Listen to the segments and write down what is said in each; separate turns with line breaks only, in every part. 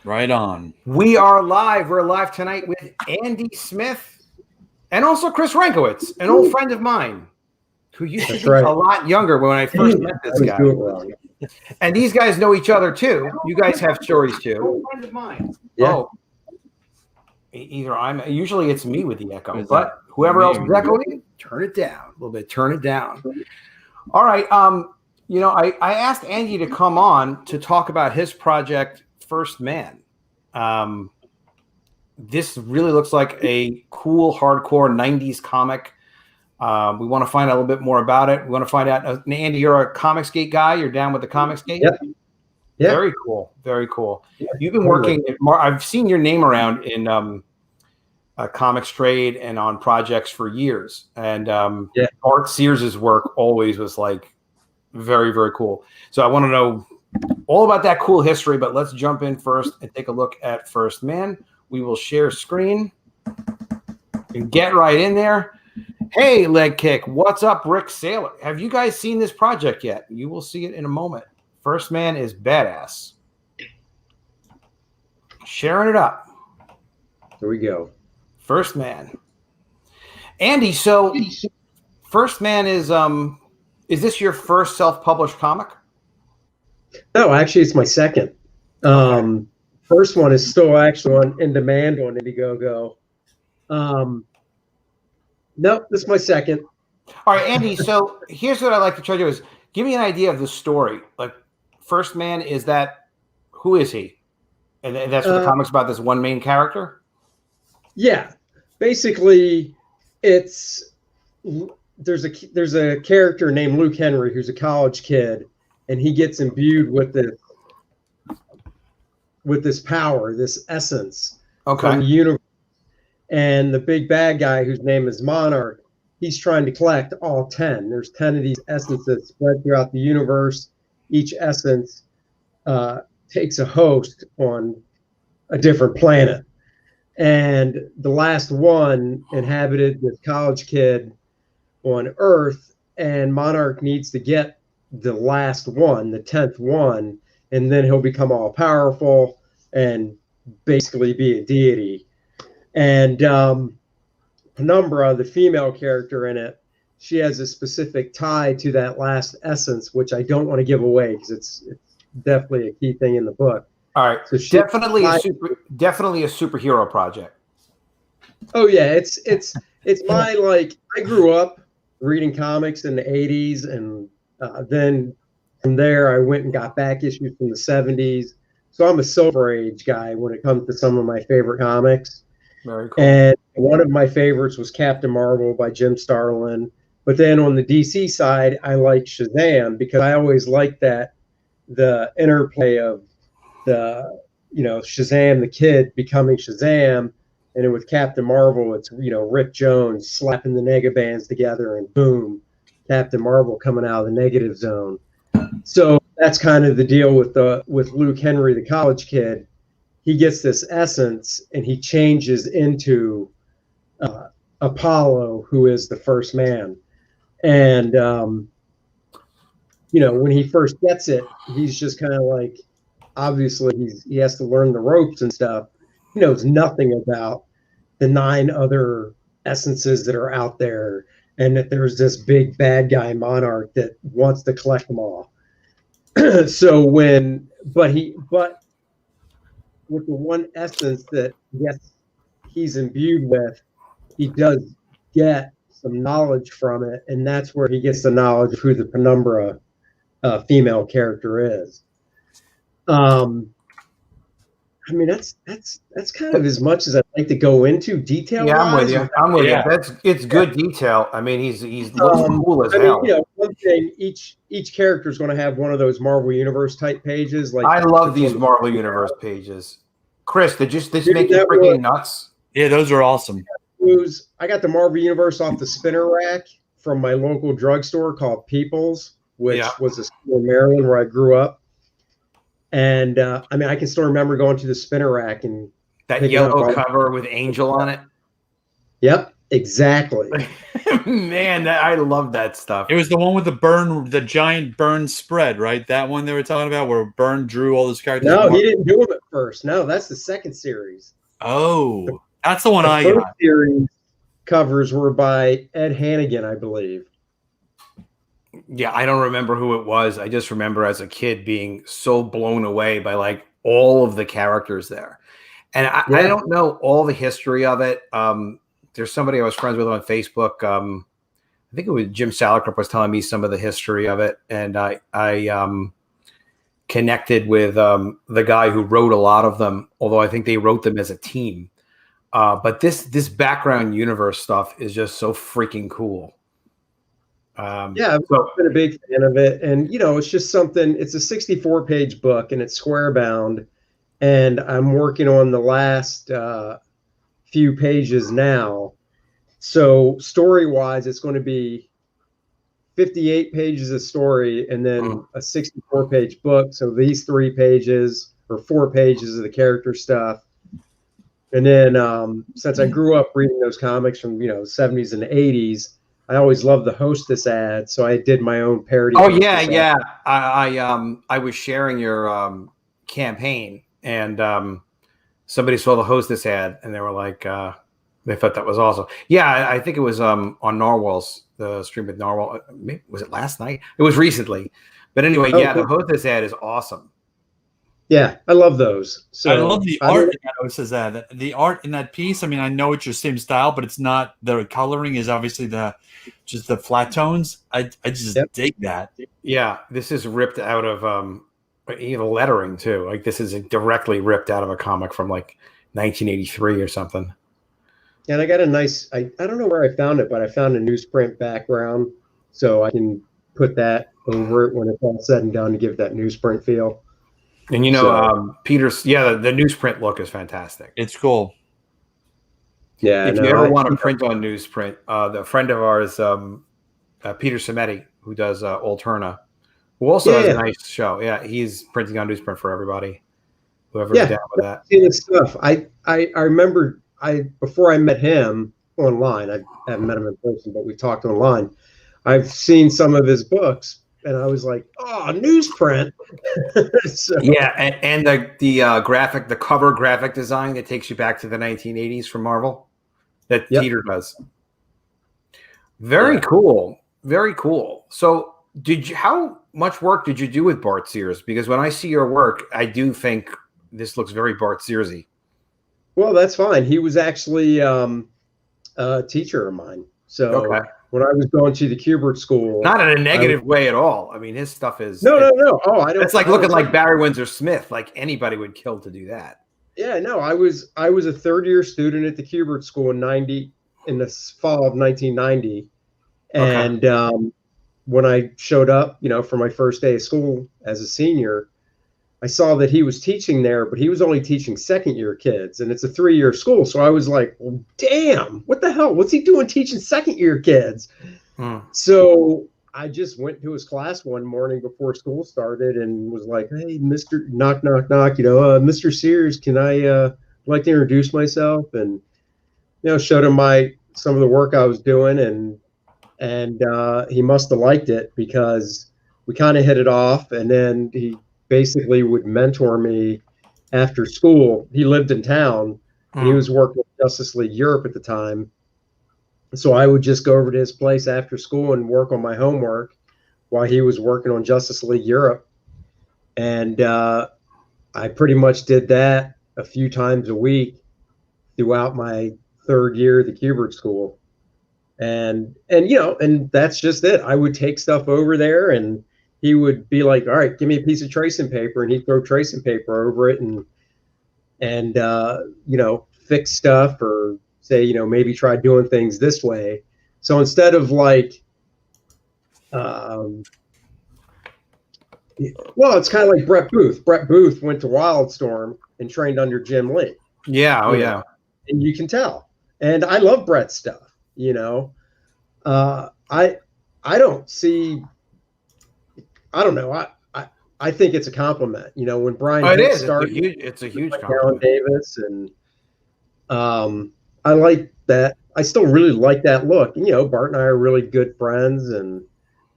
Right on.
We are live. We're live tonight with Andy Smith and also Chris Rankowitz, an old friend of mine who used to be a lot younger when I first met this guy. And these guys know each other too. You guys have stories too. Old friend of mine. Yeah. Oh, usually it's me with the echo, but whoever else is echoing, turn it down a little bit. Turn it down. All right. I asked Andy to come on to talk about his project, First Man. This really looks like a cool, hardcore 90s comic. We want to find out a little bit more about it. We want to find out, Andy, you're a Comicsgate guy. You're down with the Comicsgate?
Yep.
Yeah. Very cool. Very cool. You've been working I've seen your name around in comics trade and on projects for years. And Art Sears's work always was like very, very cool. So I want to know all about that cool history, but let's jump in first and take a look at First Man. We will share screen and get right in there. Hey, Leg Kick, what's up, Rick Saylor? Have you guys seen this project yet? You will see it in a moment. First Man is badass. Sharing it up.
Here we go.
First Man. Andy, so First Man is this your first self-published comic?
No, actually, it's my second. First one is still actually in demand on Indiegogo. Nope, this is my second.
All right, Andy, so here's what I'd like to try to do is give me an idea of the story. Like, First Man, who is he? And that's what the comic's about, this one main character?
Yeah. Basically, there's a character named Luke Henry who's a college kid, and he gets imbued with this power, this essence from the universe. And the big bad guy, whose name is Monarch, he's trying to collect all 10. There's 10 of these essences spread throughout the universe. Each essence takes a host on a different planet. And the last one inhabited this college kid on Earth, and Monarch needs to get the last one, the 10th one, and then he'll become all powerful and basically be a deity. And Penumbra, the female character in it, she has a specific tie to that last essence, which I don't want to give away because it's definitely a key thing in the book.
All right, so definitely a superhero project.
Oh yeah, it's my I grew up reading comics in the 80s, and then from there I went and got back issues from the 70s. So I'm a Silver Age guy when it comes to some of my favorite comics.
Very cool.
And one of my favorites was Captain Marvel by Jim Starlin. But then on the DC side, I like Shazam because I always liked the interplay of Shazam the kid becoming Shazam, and then with Captain Marvel, it's Rick Jones slapping the negabands together and boom, Captain Marvel coming out of the negative zone. So that's kind of the deal with Luke Henry, the college kid. He gets this essence and he changes into Apollo, who is the First Man. And when he first gets it, he's just kind of like, obviously he has to learn the ropes and stuff. He knows nothing about the 9 other essences that are out there, and that there's this big bad guy Monarch that wants to collect them all. So but with the one essence that he's imbued with, he does get some knowledge from it, and that's where he gets the knowledge of who the Penumbra female character is. I mean, that's kind of as much as I'd like to go into detail.
Yeah, I'm with you. It's good detail. I mean, he's cool as hell.
One thing, each character is going to have one of those Marvel Universe type pages. Like,
I love these Marvel Universe pages. Chris, did this make you freaking nuts?
Yeah, those are awesome.
I got the Marvel Universe off the spinner rack from my local drugstore called People's, which was a store in Maryland where I grew up. And I can still remember going to the spinner rack and
that yellow cover with Angel on it.
Yep. Exactly.
Man, I love that stuff.
It was the one with the giant Byrne spread, right? That one they were talking about where Byrne drew all those characters.
No, he didn't do them at first. No, that's the second series.
Oh, that's the one I
got.
got.
First series covers were by Ed Hannigan, I believe.
Yeah, I don't remember who it was. I just remember as a kid being so blown away by like all of the characters there. And I don't know all the history of it. There's somebody I was friends with on Facebook. I think it was Jim Salicrup was telling me some of the history of it. And I connected with the guy who wrote a lot of them, although I think they wrote them as a team. But this background universe stuff is just so freaking cool.
I've been a big fan of it. And, it's just something, it's a 64-page book and it's square bound. And I'm working on the last few pages now. So story-wise, it's going to be 58 pages of story and then a 64-page book. So these 3 pages or 4 pages of the character stuff. And then since I grew up reading those comics from, the 70s and the 80s, I always loved the Hostess ad. So I did my own parody.
Oh, yeah. I was sharing your campaign. And somebody saw the Hostess ad, and they were like, they thought that was awesome. Yeah, I think it was on Narwhal's, the stream with Narwhal. Was it last night? It was recently. But anyway, cool. The Hostess ad is awesome.
Yeah, I love those. So
I love the art in that Hostess ad. The art in that piece, I mean, I know it's your same style, but it's not, the coloring is obviously just the flat tones. I just dig that.
Yeah, this is ripped out of even lettering too. Like this is directly ripped out of a comic from like 1983 or something.
And I got a nice, I don't know where I found it, but I found a newsprint background, so I can put that over it when it's all said and done to give that newsprint feel.
And Peter's, the newsprint look is fantastic.
It's cool.
Yeah.
If you ever want to print on newsprint, the friend of ours, Peter Cimetti, who does Alterna, who also has a nice show. Yeah, he's printing on newsprint for everybody. Whoever's down with that.
See this stuff. I remember before I met him online. I haven't met him in person, but we talked online. I've seen some of his books, and I was like, "Oh, newsprint!" So,
and the cover graphic design that takes you back to the 1980s from Marvel, that Peter does. Very cool. Very cool. So, how much work did you do with Bart Sears? Because when I see your work, I do think this looks very Bart Searsy.
Well, that's fine. He was actually a teacher of mine. So when I was going to the Kubert School,
not in a negative way at all. I mean, his stuff is
no. Oh, I don't.
It's like looking like Barry Windsor Smith. Like anybody would kill to do that.
Yeah, no. I was a third-year student at the Kubert School in the fall of 1990, and when I showed up, for my first day of school as a senior, I saw that he was teaching there, but he was only teaching second-year kids, and it's a 3-year school. So I was like, well, damn, what the hell? What's he doing teaching second-year kids? So I just went to his class one morning before school started and was like, hey, Mr. Knock, knock, knock, Mr. Sears, can I like to introduce myself? And, showed him some of the work I was doing, and he must have liked it because we kind of hit it off, and then he basically would mentor me after school. He lived in town and he was working with Justice League Europe at the time. So I would just go over to his place after school and work on my homework while he was working on Justice League Europe. And I pretty much did that a few times a week throughout my third year at the Kubert School. And that's just it. I would take stuff over there and he would be like, all right, give me a piece of tracing paper, and he'd throw tracing paper over it and fix stuff or say, maybe try doing things this way. So instead of like, it's kind of like Brett Booth. Brett Booth went to Wildstorm and trained under Jim Lee.
Yeah. Oh, yeah.
And you can tell. And I love Brett's stuff, I don't see, I don't know. I think it's a compliment. When Brian started,
it's a huge compliment.
Alan Davis, and I like that. I still really like that look. You know, Bart and I are really good friends and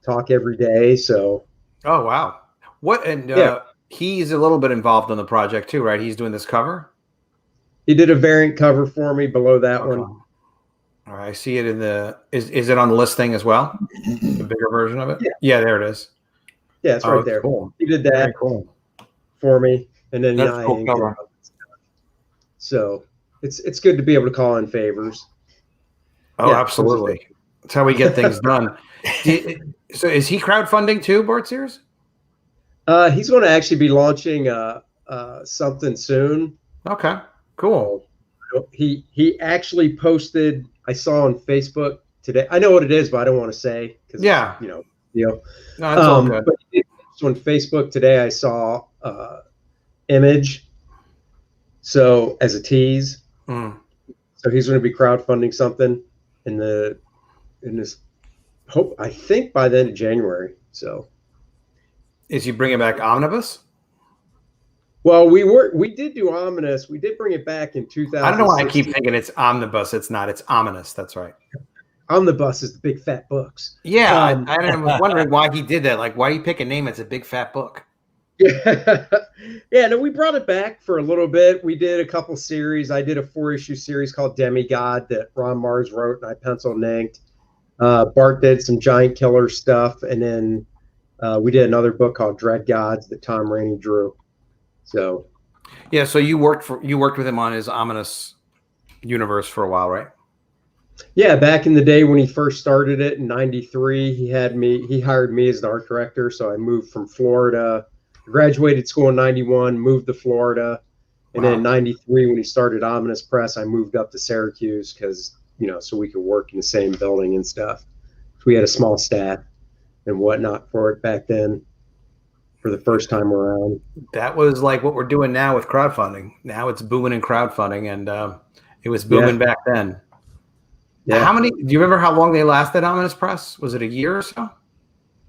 talk every day. So.
Oh wow! What and he's a little bit involved in the project too, right? He's doing this cover.
He did a variant cover for me below that one.
All right, I see it in the. Is it on the listing as well? The bigger version of it. Yeah, there it is.
Yeah, it's right there.
Cool.
He did that for me, and then
that's cool cover.
So it's good to be able to call in favors.
Oh, yeah, absolutely. That's how we get things done. So is he crowdfunding too, Bart Sears?
He's going to actually be launching something soon.
Okay, cool.
He actually posted, I saw on Facebook today. I know what it is, but I don't want to say because
yeah,
No,
that's all good.
But on Facebook today, I saw image. So as a tease, so he's going to be crowdfunding something in this hope. I think by the end of January. So
is he bringing back Omnibus?
Well, we did do Ominous. We did bring it back in 2000.
I don't know why I keep thinking it's Omnibus. It's not. It's Ominous. That's right.
Omnibus is the big fat books.
Yeah, I was wondering why he did that. Like, why you pick a name that's a big fat book?
Yeah, yeah. No, we brought it back for a little bit. We did a couple series. I did a 4-issue series called Demigod that Ron Mars wrote, and I penciled and inked. Bart did some Giant Killer stuff, and then we did another book called Dread Gods that Tom Rainey drew. So,
yeah. So you worked with him on his Ominous universe for a while, right?
Yeah, back in the day when he first started it in '93, he hired me as the art director. So I moved from Florida, graduated school in '91, moved to Florida, and then in '93 when he started Ominous Press, I moved up to Syracuse because so we could work in the same building and stuff. So we had a small staff and whatnot for it back then. For the first time around,
that was like what we're doing now with crowdfunding. Now it's booming in crowdfunding, and it was booming back then. Yeah. How many? Do you remember how long they lasted? Ominous Press? Was it a year or so?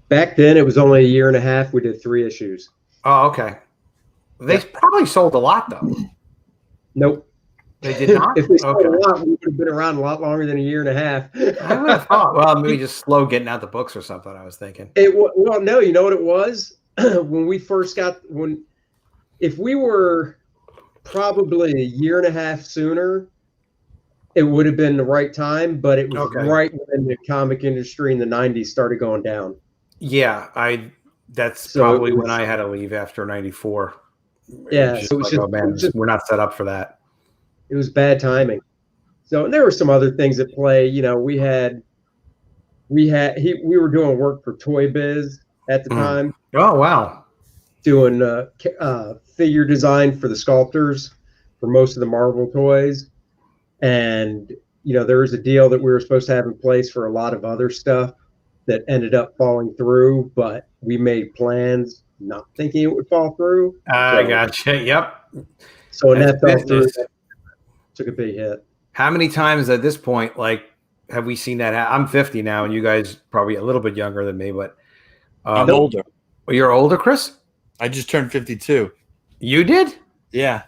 Back then, it was only a year and a half. We did 3 issues.
Oh, okay. They probably sold a lot, though.
Nope.
They did not?
If we sold a lot, we would have been around a lot longer than a year and a half.
I would have thought, well, maybe just slow getting out the books or something, I was thinking.
Well, no, you know what it was? When we first if we were probably a year and a half sooner, it would have been the right time, but it was right when the comic industry in the 90s started going down.
Yeah, that's probably when I had to leave after 94.
Yeah, so
we're not set up for that.
It was bad timing. So and there were some other things at play. We were doing work for Toy Biz at the time.
Oh wow!
Doing figure design for the sculptors for most of the Marvel toys, and there was a deal that we were supposed to have in place for a lot of other stuff that ended up falling through. But we made plans, not thinking it would fall through.
I gotcha. Yep.
So when that fell through, took a big hit.
How many times at this point, have we seen that? I'm 50 now, and you guys probably a little bit younger than me, but
I'm older.
You're older, Chris?
I just turned 52.
You did?
Yeah.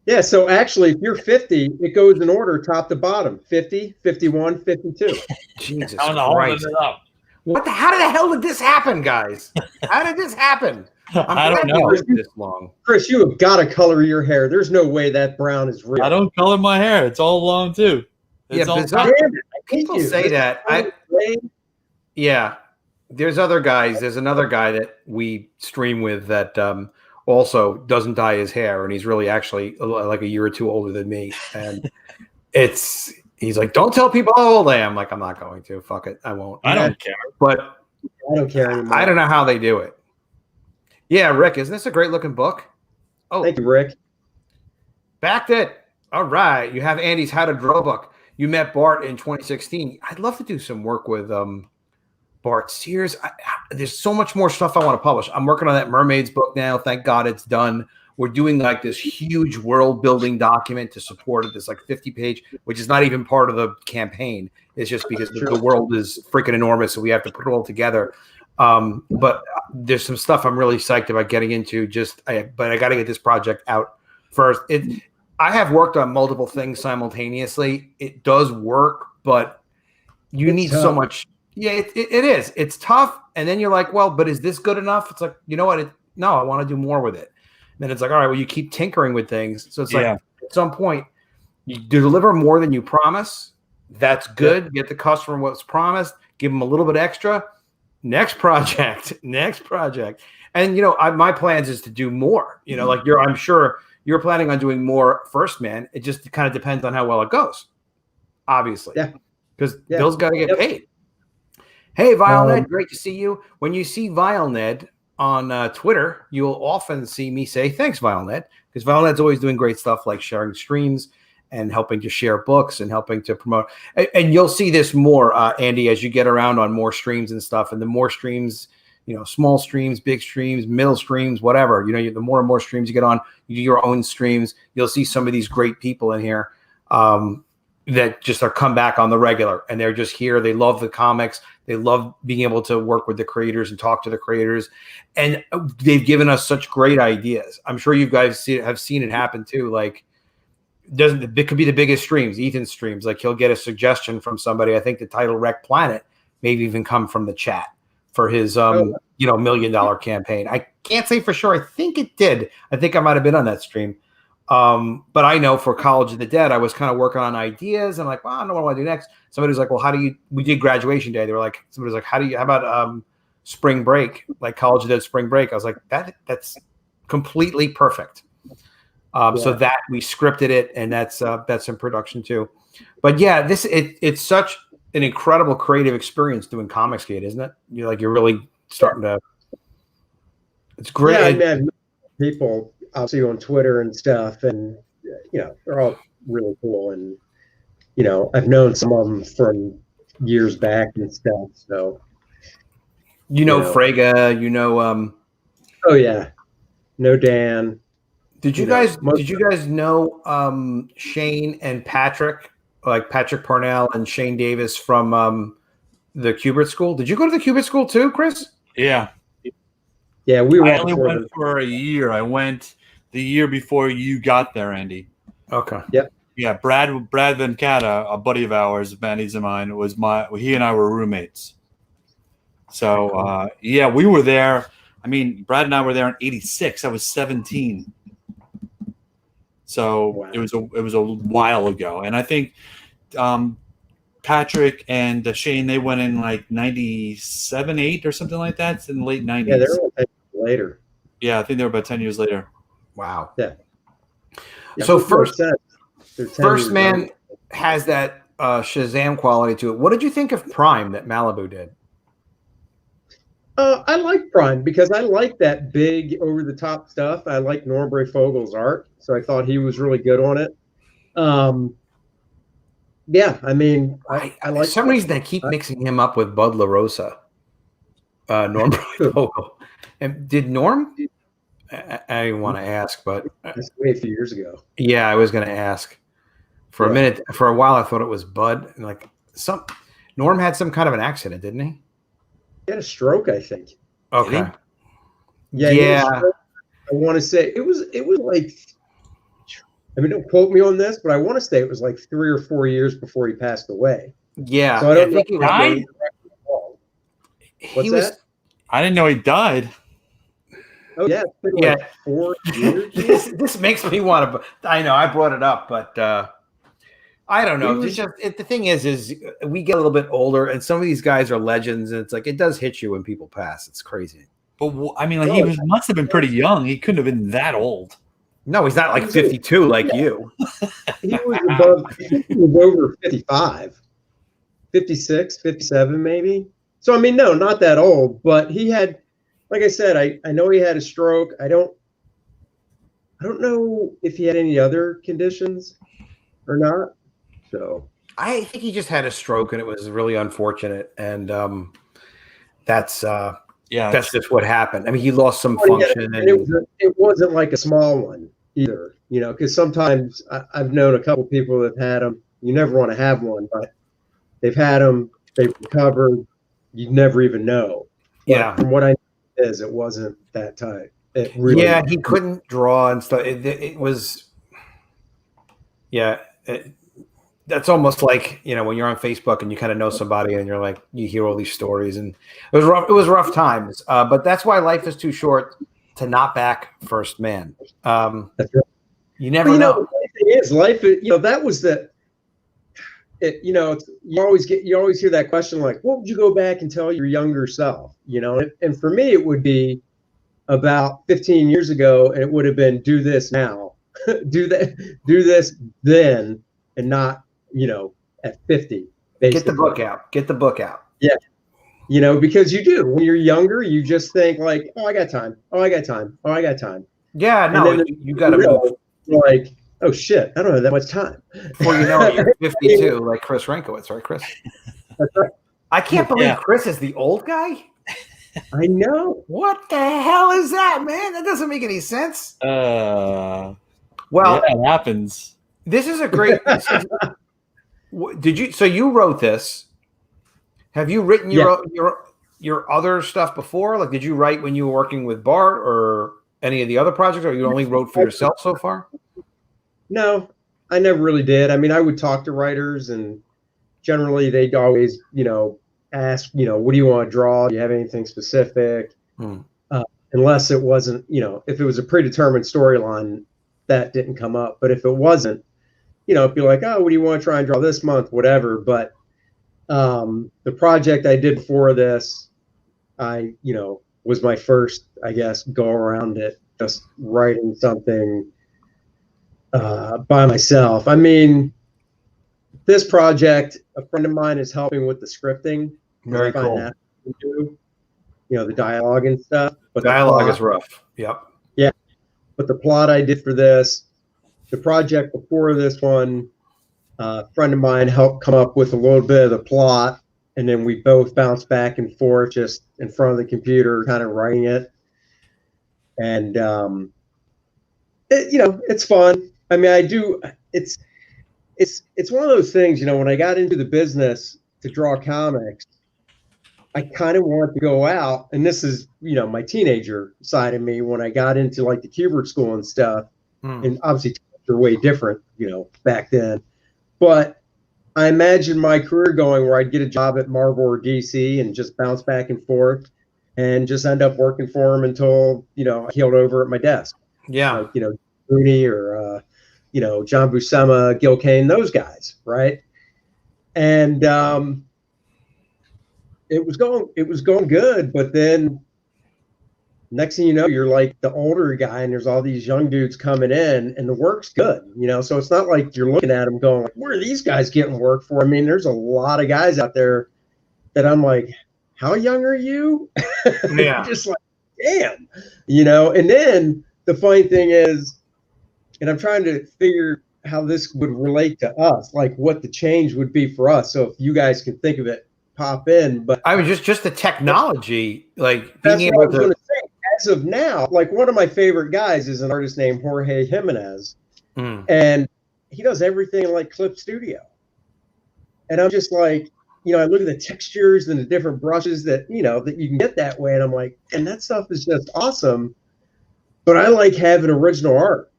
Yeah, so actually, if you're 50, it goes in order top to bottom. 50, 51, 52.
Jesus
Christ.
How the hell did this happen, guys? How did this happen?
I don't know.
This long.
Chris, you have got to color your hair. There's no way that brown is real.
I don't color my hair. It's all long, too.
People say that. Yeah. There's other guys. There's another guy that we stream with that also doesn't dye his hair, and he's really actually like a year or two older than me. And he's like, "Don't tell people how old I am." Like, I'm not going to. Fuck it, I won't.
I don't care.
But
I don't care anymore.
I don't know how they do it. Yeah, Rick, isn't this a great looking book? Oh,
thank you, Rick.
Backed it. All right, you have Andy's How to Draw book. You met Bart in 2016. I'd love to do some work with Bart Sears. There's so much more stuff I want to publish. I'm working on that Mermaids book now. Thank God it's done. We're doing like this huge world building document to support it. This like 50-page, which is not even part of the campaign. It's just because the world is freaking enormous, so we have to put it all together. But there's some stuff I'm really psyched about getting into. But I got to get this project out first. I have worked on multiple things simultaneously. It does work, but you need so much. Yeah, it is. It's tough. And then you're like, well, but is this good enough? It's like, you know what? No, I want to do more with it. And then it's like, all right, well, you keep tinkering with things. So it's like at some point, you deliver more than you promise. That's good. Get the customer what's promised. Give them a little bit extra. Next project. And, my plans is to do more. Like I'm sure you're planning on doing more First Man. It just kind of depends on how well it goes, obviously. Yeah. Because Bill's got to get paid. Hey, Violet, great to see you. When you see Violet on Twitter, you'll often see me say, thanks, Violet, because Violet's always doing great stuff like sharing streams and helping to share books and helping to promote. And you'll see this more, Andy, as you get around on more streams and stuff. And the more streams, small streams, big streams, middle streams, whatever, the more and more streams you get on, you do your own streams. You'll see some of these great people in here that just are come back on the regular, and they're just here. They love the comics. They love being able to work with the creators and talk to the creators. And they've given us such great ideas. I'm sure you guys have seen it happen too. Like, it could be the biggest streams, Ethan's streams. Like, he'll get a suggestion from somebody. I think the title Wreck Planet maybe even come from the chat for his $1 million campaign. I can't say for sure. I think it did. I think I might have been on that stream. But I know for College of the Dead, I was kind of working on ideas. And I'm like, well, I don't know what I want to do next. Somebody was like, well, we did graduation day. They were like, somebody was like, how about spring break, like College of the Dead spring break? I was like, that's completely perfect. So that we scripted it, and that's in production too. But yeah, it's such an incredible creative experience doing Comicsgate, isn't it? You're really starting to. It's great.
Yeah, I met people I'll see on Twitter and stuff, and they're all really cool. And I've known some of them from years back and stuff. So
Frege,
Oh yeah, no Dan.
Did you guys know Shane and Patrick, like Patrick Parnell and Shane Davis from the Kubert School? Did you go to the Kubert School too, Chris?
Yeah.
Yeah,
I only went for a year. I went the year before you got there, Andy.
Okay.
Yep.
Yeah, Brad Vencata, a buddy of ours, buddies of mine, he and I were roommates. So we were there. I mean, Brad and I were there in '86. I was 17. So wow. It was a while ago, and I think Patrick and Shane, they went in like 97, 8 or something like that. It's in the late 90s.
Yeah, they were 10 years later.
Yeah, I think they were about 10 years later.
Wow.
Yeah.
So First Man has that Shazam quality to it. What did you think of Prime that Malibu did?
I like Prime because I like that big over-the-top stuff. I like Norbury Fogel's art, so I thought he was really good on it. Yeah, I mean, I like.
For some reason, they keep mixing him up with Bud LaRosa, Norbury Fogel. And did Norm? I didn't want to ask, but
that's way a few years ago.
Yeah, I was going to ask. For a minute, for a while, I thought it was Bud. And like Norm had some kind of an accident, didn't he?
He had a stroke, I think.
Okay.
Yeah. I want to say it was like, I mean, don't quote me on this, but I want to say it was like 3 or 4 years before he passed away.
Yeah.
So I don't think
he died.
What's that?
I didn't know he died.
Oh yeah, it's been like 4 years.
This makes me want to. I know I brought it up, but I don't know. The thing is we get a little bit older, and some of these guys are legends, and it's like it does hit you when people pass. It's crazy.
But I mean, he must have been pretty young. He couldn't have been that old.
No, he's not like 52 like you.
He was over 55, 56, 57 maybe. So I mean, no, not that old, but he had, like I said, I know he had a stroke. I don't know if he had any other conditions or not. So
I think he just had a stroke, and it was really unfortunate. And that's just what happened. I mean, he lost some function,
and it wasn't like a small one either. Because sometimes I've known a couple people that have had them. You never want to have one, but they've had them. They've recovered. You never even know. But from what I know, it wasn't that tight. It really
he couldn't draw and stuff. It was. Yeah. That's almost like, when you're on Facebook and you kind of know somebody and you're like, you hear all these stories, and it was rough. It was rough times. But that's why life is too short to not back first man.
That's right.
You never know.
Life is, that was you always hear that question, like, what would you go back and tell your younger self? And for me, it would be about 15 years ago, and it would have been, do this now, do this then, and not, at 50. Basically.
Get the book out.
Yeah. Because you do, when you're younger, you just think like, oh, I got time.
Yeah, no, you got to move.
Like, oh shit, I don't have that much time.
Before you know it, you're 52, like Chris Renkowitz, right, Chris?
That's right.
I can't believe Chris is the old guy.
I know.
What the hell is that, man? That doesn't make any sense.
Well, it happens.
This is a great. So you wrote this? Have you written your other stuff before? Like, did you write when you were working with Bart or any of the other projects, or you only wrote for yourself so far?
No, I never really did. I mean, I would talk to writers, and generally they'd always, ask, what do you want to draw? Do you have anything specific? Unless it wasn't, if it was a predetermined storyline, that didn't come up. But if it wasn't, it'd be like, oh, what do you want to try and draw this month? Whatever. But the project I did before this, was my first, I guess, go around it, just writing something by myself. I mean, this project, a friend of mine is helping with the scripting.
Very cool.
That do, the dialogue and stuff. But
dialogue is rough. Yep.
Yeah. But the plot I did for this, the project before this one, a friend of mine helped come up with a little bit of the plot, and then we both bounced back and forth just in front of the computer, kind of writing it. And, it's fun. I mean, it's one of those things, when I got into the business to draw comics, I kind of wanted to go out, and this is, my teenager side of me, when I got into like the Kubert school and stuff, and obviously they're way different, back then. But I imagine my career going where I'd get a job at Marvel or DC and just bounce back and forth and just end up working for them until, I healed over at my desk.
Yeah.
Like, Rooney or, John Buscema, Gil Kane, those guys, right? And it was going good, but then next thing you know, you're like the older guy, and there's all these young dudes coming in, and the work's good, so it's not like you're looking at them going, like, where are these guys getting work for? I mean, there's a lot of guys out there that I'm like, how young are you?
Yeah.
Just like, damn, and then the funny thing is, and I'm trying to figure how this would relate to us, like what the change would be for us. So if you guys can think of it, pop in. But
I was just the technology, like
being
able to.
As of now, like one of my favorite guys is an artist named Jorge Jimenez, and he does everything like Clip Studio. And I'm just like, I look at the textures and the different brushes that that you can get that way, and I'm like, and that stuff is just awesome. But I like having original art,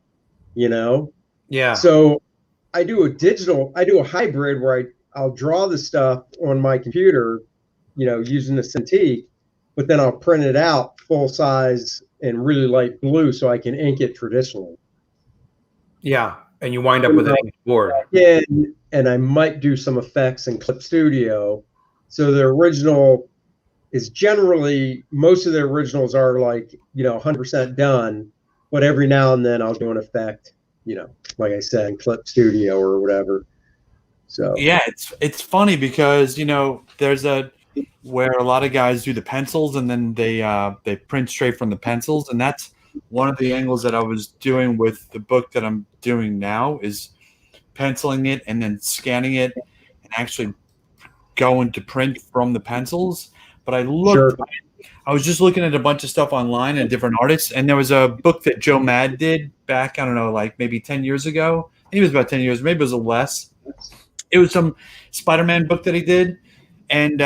Yeah.
So I do a hybrid where I'll draw the stuff on my computer, using the Cintiq, but then I'll print it out full size in really light blue so I can ink it traditionally.
Yeah, and you wind up with an ink board.
Yeah, and I might do some effects in Clip Studio. So the original is generally, most of the originals are like, 100% done, but every now and then I'll do an effect, like I said, in Clip Studio or whatever. So
yeah, it's funny because there's where a lot of guys do the pencils and then they print straight from the pencils, and that's one of the angles that I was doing with the book that I'm doing now is penciling it and then scanning it and actually going to print from the pencils. But I was just looking at a bunch of stuff online and different artists, and there was a book that Joe Mad did back, I don't know, like maybe 10 years ago. I think it was about 10 years, maybe it was less. It was some SpiderMan book that he did, and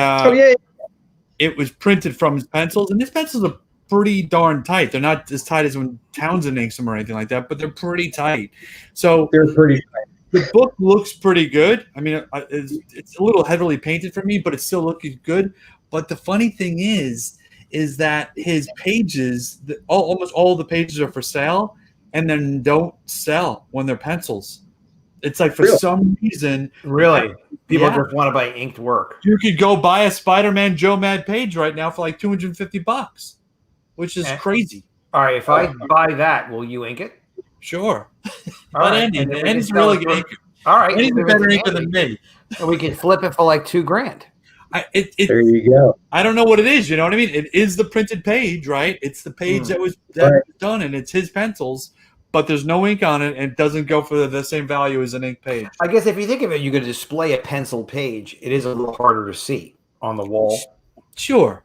it was printed from his pencils, and his pencils are pretty darn tight. They're not as tight as when Townsend inks them or anything like that, but they're pretty tight. So
they're pretty tight.
The book looks pretty good. I mean, it's a little heavily painted for me, but it's still looking good. But the funny thing is that his pages, almost all the pages are for sale, and then don't sell when they're pencils. It's like for some reason,
really, people just want to buy inked work.
You could go buy a Spider-Man Joe Mad page right now for like $250, which is crazy.
All right, if I buy that, will you ink it?
Sure.
All right.
Andy's really good inker.
All right.
Andy's a better inker than me.
And we can flip it for like $2,000.
There you go.
I don't know what it is. You know what I mean? It is the printed page, right? It's the page that was done, and it's his pencils, but there's no ink on it, and it doesn't go for the same value as an ink page.
I guess if you think of it, you could display a pencil page. It is a little harder to see on the wall.
Sure.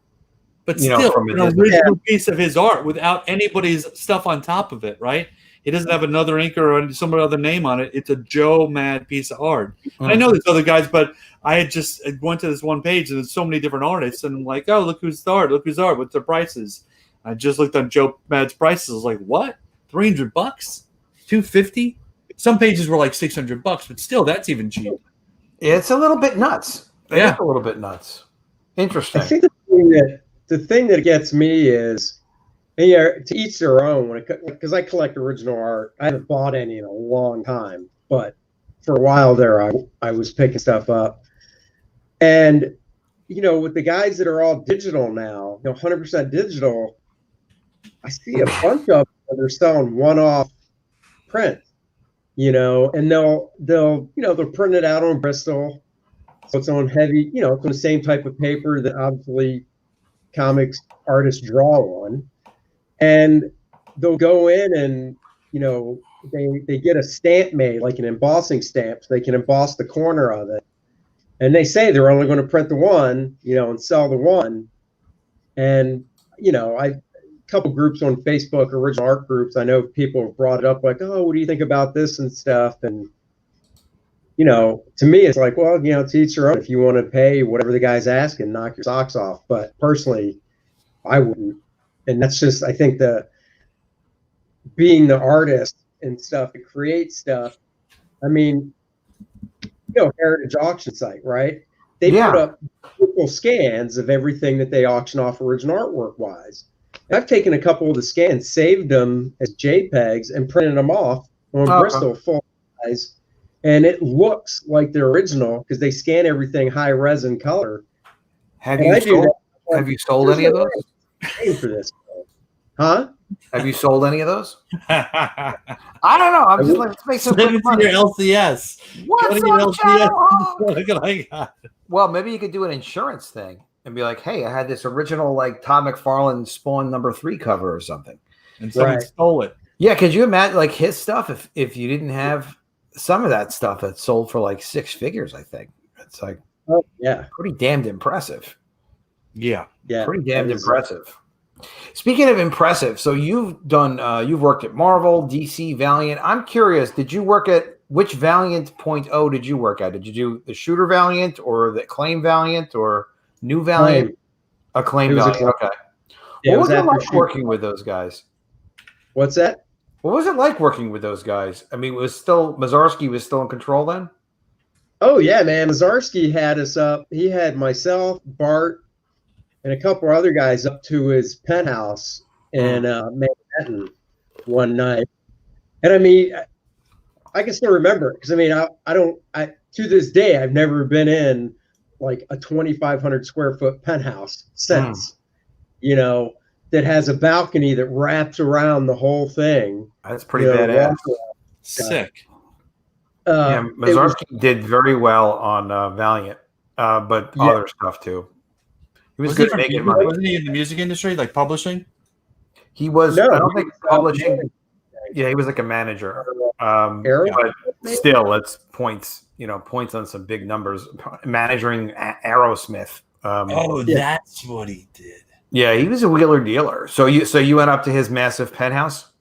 But still, an original piece of his art without anybody's stuff on top of it, right? It doesn't have another inker or some other name on it. It's a Joe Mad piece of art. And I know there's other guys, but I went to this one page and there's so many different artists, and I'm like, oh, look who's art, what's their prices? I just looked on Joe Mad's prices. I was like, what? $300? $250? Some pages were like $600, but still, that's even cheap.
It's a little bit nuts. It's a little bit nuts. Interesting.
I think the thing that gets me is, to each their own. Because I collect original art. I haven't bought any in a long time, but for a while there, I was picking stuff up. And with the guys that are all digital now, 100% digital, I see a bunch of them that are selling one-off print. And they'll print it out on Bristol, so it's on heavy, it's on the same type of paper that obviously comics artists draw on. And they'll go in and, they get a stamp made, like an embossing stamp, so they can emboss the corner of it. And they say they're only going to print the one, and sell the one. And, a couple groups on Facebook, original art groups, I know people have brought it up like, oh, what do you think about this and stuff? And, to me, it's like, well, to each your own. If you want to pay whatever the guy's asking, knock your socks off. But personally, I wouldn't. And that's just, I think, being the artist and stuff to create stuff. I mean, Heritage Auction Site, right? They put up full scans of everything that they auction off original artwork wise. I've taken a couple of the scans, saved them as JPEGs, and printed them off on Bristol full size, and it looks like the original because they scan everything high res and color.
Have you sold any of those?
Paying for this, huh?
Have you sold any of those? I don't know. I'm just like, let's make some quick money.
Your LCS.
What's
LCS?
Well, maybe you could do an insurance thing and be like, hey, I had this original like Todd McFarlane Spawn #3 cover or something,
and someone stole it.
Yeah, could you imagine like his stuff if you didn't have some of that stuff that sold for like 6 figures? I think it's like, pretty damned impressive.
Yeah,
pretty damned impressive. Speaking of impressive, so you've worked at Marvel, DC, Valiant. I'm curious, did you work at which Valiant .0 did you work at? Did you do the Shooter Valiant or the Acclaim Valiant or New Valiant? Acclaim Valiant. Okay. Yeah, what was it like working with those guys?
What's that?
What was it like working with those guys? I mean, Stevezarsky was still in control then?
Oh yeah, man. Stevezarsky had us up. He had myself, Bart, and a couple other guys up to his penthouse in Manhattan one night. And I mean, I can still remember it because I mean, I to this day, I've never been in like a 2,500 square foot penthouse since, that has a balcony that wraps around the whole thing.
That's pretty badass.
Sick.
Stevezarsky did very well on Valiant, but other stuff too. He was good at making money.
Wasn't he in the music industry, like publishing?
He was. I don't think publishing. Yeah, he was like a manager. But still, it's points. Points on some big numbers. Managing Aerosmith.
That's what he did.
Yeah, he was a wheeler dealer. So you went up to his massive penthouse?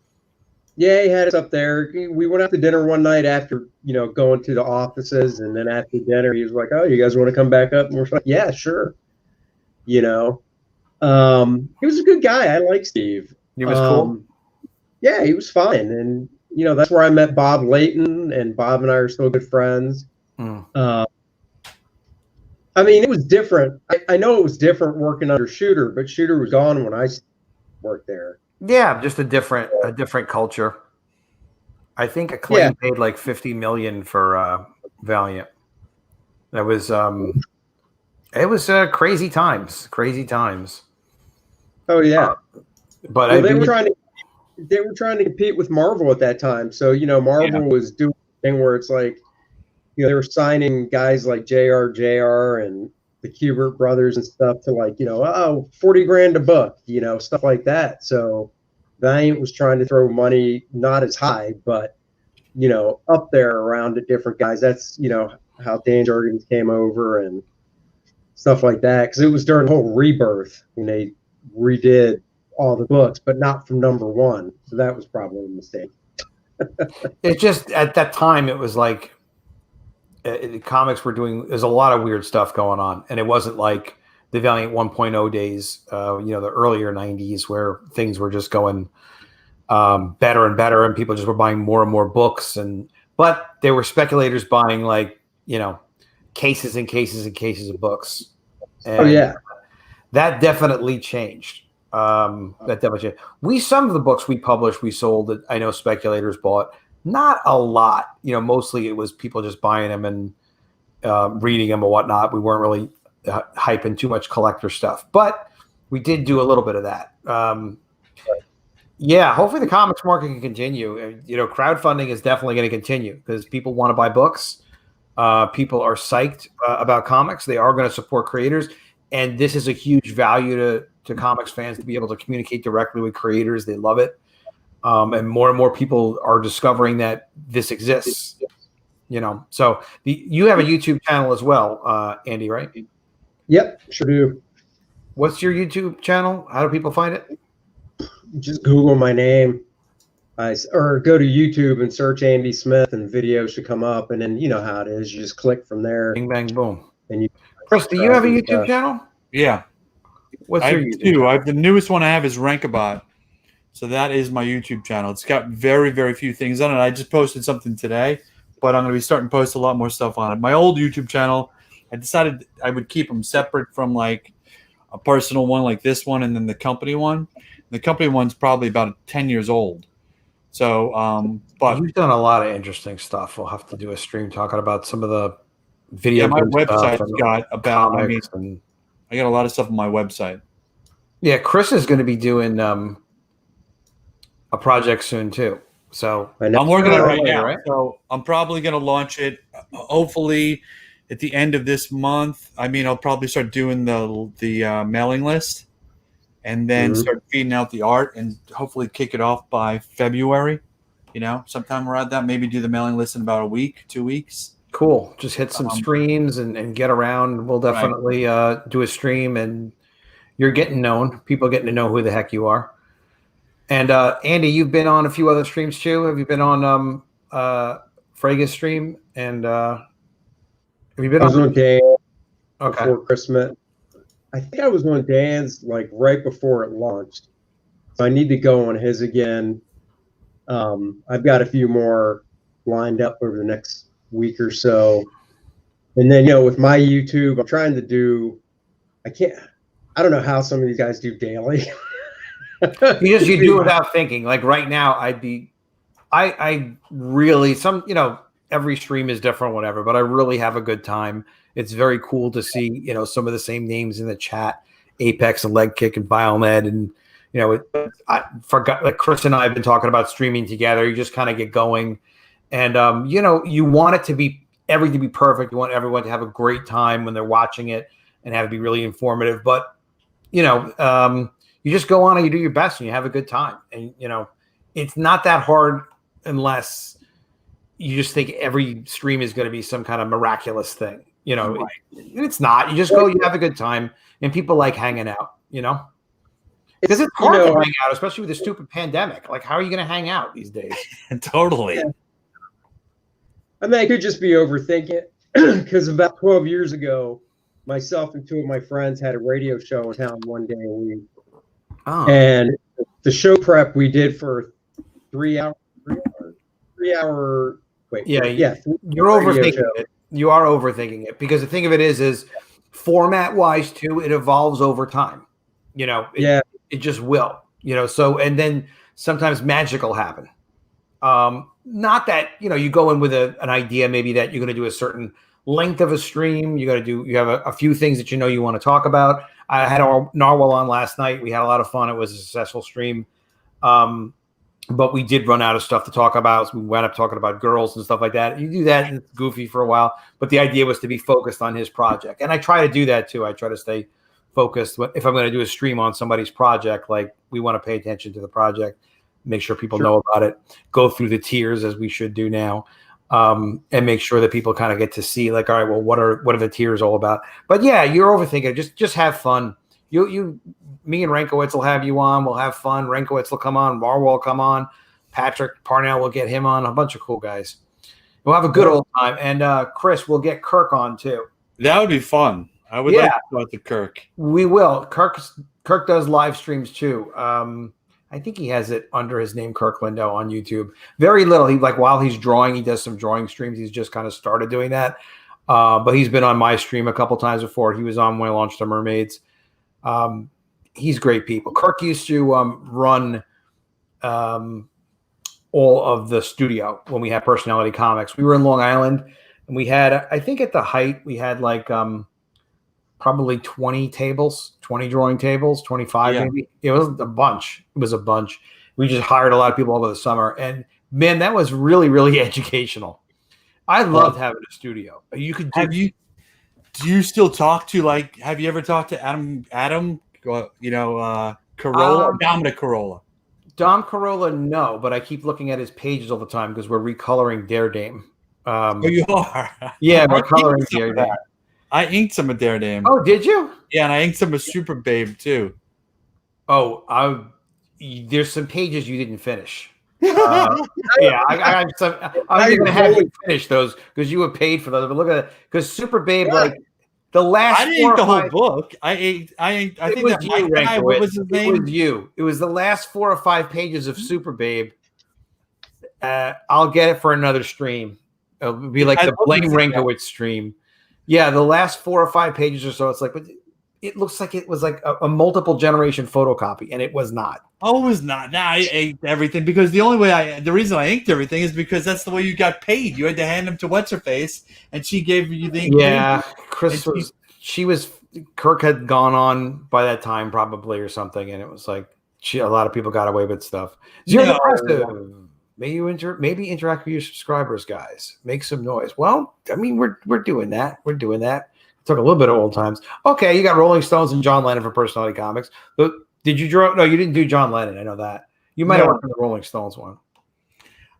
Yeah, he had us up there. We went out to dinner one night after, going to the offices, and then after dinner, he was like, "Oh, you guys want to come back up?" And we're like, "Yeah, sure." He was a good guy. I like Steve.
He was cool.
Yeah, he was fine, and that's where I met Bob Layton, and Bob and I are still good friends. I mean, it was different. I know it was different working under Shooter, but Shooter was gone when I worked there.
Yeah, just a different culture. I think Acclaim paid like $50 million for Valiant. That was it was crazy times.
Oh yeah,
but
well, they were trying to compete with Marvel at that time. So Marvel was doing a thing where it's like, they were signing guys like JR and the Kubert brothers and stuff to like, $40,000 a book, stuff like that. So Valiant was trying to throw money, not as high, but, up there around at different guys. That's, how Dan Jurgens came over and stuff like that. Because it was during the whole Rebirth when they redid all the books, but not from #1. So that was probably a mistake.
It's just, at that time, it was like, the comics there's a lot of weird stuff going on, and it wasn't like the Valiant 1.0 days, the earlier 90s where things were just going better and better, and people just were buying more and more books, but there were speculators buying like cases and cases and cases of books. And that definitely changed. Some of the books we published, we sold that I know speculators bought. Not a lot, mostly it was people just buying them and reading them or whatnot. We weren't really hyping too much collector stuff, but we did do a little bit of that. Hopefully the comics market can continue. Crowdfunding is definitely going to continue because people want to buy books. People are psyched about comics. They are going to support creators. And this is a huge value to comics fans to be able to communicate directly with creators. They love it. And more people are discovering that this exists, So you have a YouTube channel as well, Andy, right?
Yep, sure do.
What's your YouTube channel? How do people find it?
Just Google my name, or go to YouTube and search Andy Smith, and videos should come up. And then you know how it is. You just click from there.
Bing, bang, boom.
And
Chris, do you have a YouTube channel?
Yeah.
What's your YouTube?
The newest one I have is Rankabot. So that is my YouTube channel. It's got very, very few things on it. I just posted something today, but I'm going to be starting to post a lot more stuff on it. My old YouTube channel, I decided I would keep them separate from like a personal one like this one and then the company one. The company one's probably about 10 years old. So, but
you've done a lot of interesting stuff. We'll have to do a stream talking about some of the video.
Yeah, my website's got about, I got a lot of stuff on my website.
Yeah, Chris is going to be doing a project soon too. So
I'm working on it right now. Right? So I'm probably going to launch it hopefully at the end of this month. I mean, I'll probably start doing the mailing list and then start feeding out the art and hopefully kick it off by February, sometime around that. Maybe do the mailing list in about a week, 2 weeks.
Cool. Just hit some streams and get around. We'll definitely do a stream, and you're getting known. People getting to know who the heck you are. And Andy, you've been on a few other streams too. Have you been on Frega's stream? And have you been
on Dan before
Okay.
Christmas? I think I was on Dan's like right before it launched. So I need to go on his again. I've got a few more lined up over the next week or so. And then, with my YouTube, I'm trying to do, I don't know how some of these guys do daily.
Because you do without thinking. Like right now, I really, every stream is different, whatever, but I really have a good time. It's very cool to see, some of the same names in the chat, Apex and Leg Kick and Biomed. And, I forgot, like Chris and I have been talking about streaming together. You just kind of get going. And, you want it to be, everything to be perfect. You want everyone to have a great time when they're watching it and have it be really informative. But, you just go on and you do your best and you have a good time. And, it's not that hard unless you just think every stream is going to be some kind of miraculous thing. Right. It's not. You just go, you have a good time, and people like hanging out, Because it's hard to hang out, especially with the stupid pandemic. Like, how are you going to hang out these days?
Totally.
Yeah. I mean, I could just be overthinking it because about 12 years ago, myself and two of my friends had a radio show in town one day a week. Oh. And the show prep we did for 3 hours, 3-hour. Wait,
yeah,
yeah.
You're overthinking it. You are overthinking it because the thing of it is format wise too. It evolves over time. It just will. So and then sometimes magic will happen. Not that you go in with an idea maybe that you're going to do a certain length of a stream. You have a few things that you want to talk about. I had our Narwhal on last night. We had a lot of fun. It was a successful stream. But we did run out of stuff to talk about. So we wound up talking about girls and stuff like that. You do that and it's goofy for a while, but the idea was to be focused on his project. And I try to do that too. I try to stay focused. If I'm going to do a stream on somebody's project, like we want to pay attention to the project, make sure people know about it, go through the tiers as we should do now, and make sure that people kind of get to see like, all right, well, what are the tiers all about? But yeah, you're overthinking it. Just have fun. Me and Rankowitz will have you on. We'll have fun. Rankowitz will come on. Marwell will come on. Patrick Parnell will get him on. A bunch of cool guys. We'll have a good old time. And Chris, we'll get Kirk on too.
That would be fun. I would like to talk to Kirk.
We will. Kirk does live streams too. I think he has it under his name, Kirk Lindo, on YouTube. Very little. While he's drawing, he does some drawing streams. He's just kind of started doing that. But he's been on my stream a couple times before. He was on when I launched the Mermaids. He's great people. Kirk used to run all of the studio when we had Personality Comics. We were in Long Island, and we had, I think at the height, we had probably 20 tables, 20 drawing tables, 25 maybe. It wasn't a bunch. It was a bunch. We just hired a lot of people over the summer. And, man, that was really, really educational. I loved having a studio. Do you still talk to, have you ever talked to Adam Carolla, Dominic Carolla? Dom Carolla, no, but I keep looking at his pages all the time because we're recoloring Dare Dame.
You are?
Yeah, we're coloring Dare Dame.
I inked some of Dare Dame.
Oh, did you?
Yeah, and I inked some of Super Babe too.
Oh, there's some pages you didn't finish. Yeah, I'm going to have you finish those because you were paid for those. But look at it, because Super Babe, the last.
I didn't ink the whole book. I think that
you,
guy, what was his name?
It was you. It was the last 4 or 5 pages of Super Babe. I'll get it for another stream. It'll be like the Blaine Rankowitz stream. Yeah, the last 4 or 5 pages or so. It's but it looks like it was like a multiple generation photocopy, and it was not.
Oh, it was not. Nah, I inked everything because the reason I inked everything is because that's the way you got paid. You had to hand them to what's her face, and she gave you the ink.
Yeah, Chris was. Kirk had gone on by that time probably or something, and it was a lot of people got away with stuff. Maybe interact with your subscribers, guys. Make some noise. Well, I mean, we're doing that. We're doing that. Took a little bit of old times. Okay, you got Rolling Stones and John Lennon for Personality Comics. But did you draw? No, you didn't do John Lennon. I know that. You might have worked on the Rolling Stones one.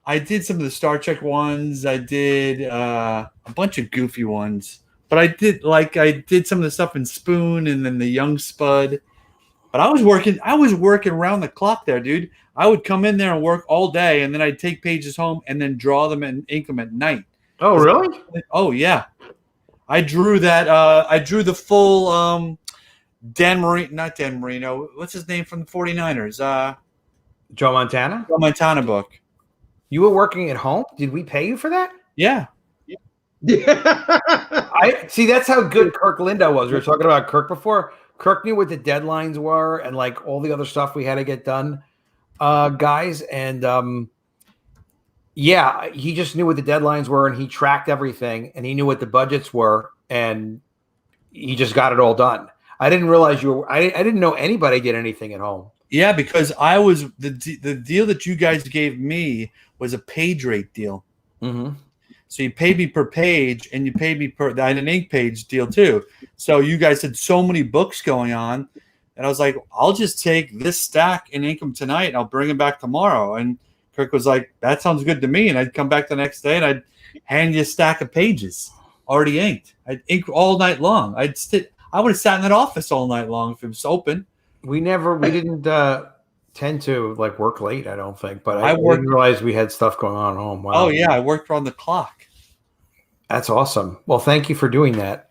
I did some of the Star Trek ones. I did a bunch of goofy ones. But I did some of the stuff in Spoon and then the Young Spud. But I was working around the clock there, dude. I would come in there and work all day, and then I'd take pages home and then draw them and ink them at night.
Oh, really?
Oh, yeah. I drew that. I drew the full not Dan Marino. What's his name from the 49ers?
Joe Montana?
Joe Montana book.
You were working at home? Did we pay you for that?
Yeah.
I see. That's how good Kirk Lindo was. We were talking about Kirk before. Kirk knew what the deadlines were and all the other stuff we had to get done, guys. And yeah, he just knew what the deadlines were, and he tracked everything, and he knew what the budgets were, and he just got it all done. I didn't realize I didn't know anybody did anything at home.
Yeah, because I was the deal that you guys gave me was a page rate deal.
Mm-hmm.
So you paid me per page, and you paid me I had an ink page deal too. So you guys had so many books going on, and I was like, I'll just take this stack and ink them tonight, and I'll bring them back tomorrow. And Kirk was like, that sounds good to me. And I'd come back the next day, and I'd hand you a stack of pages already inked. I'd ink all night long. I would have sat in that office all night long if it was open. We
didn't tend to work late, I don't think, but I didn't realize we had stuff going on at home. Wow.
Oh yeah, I worked on the clock.
That's awesome. Well, thank you for doing that.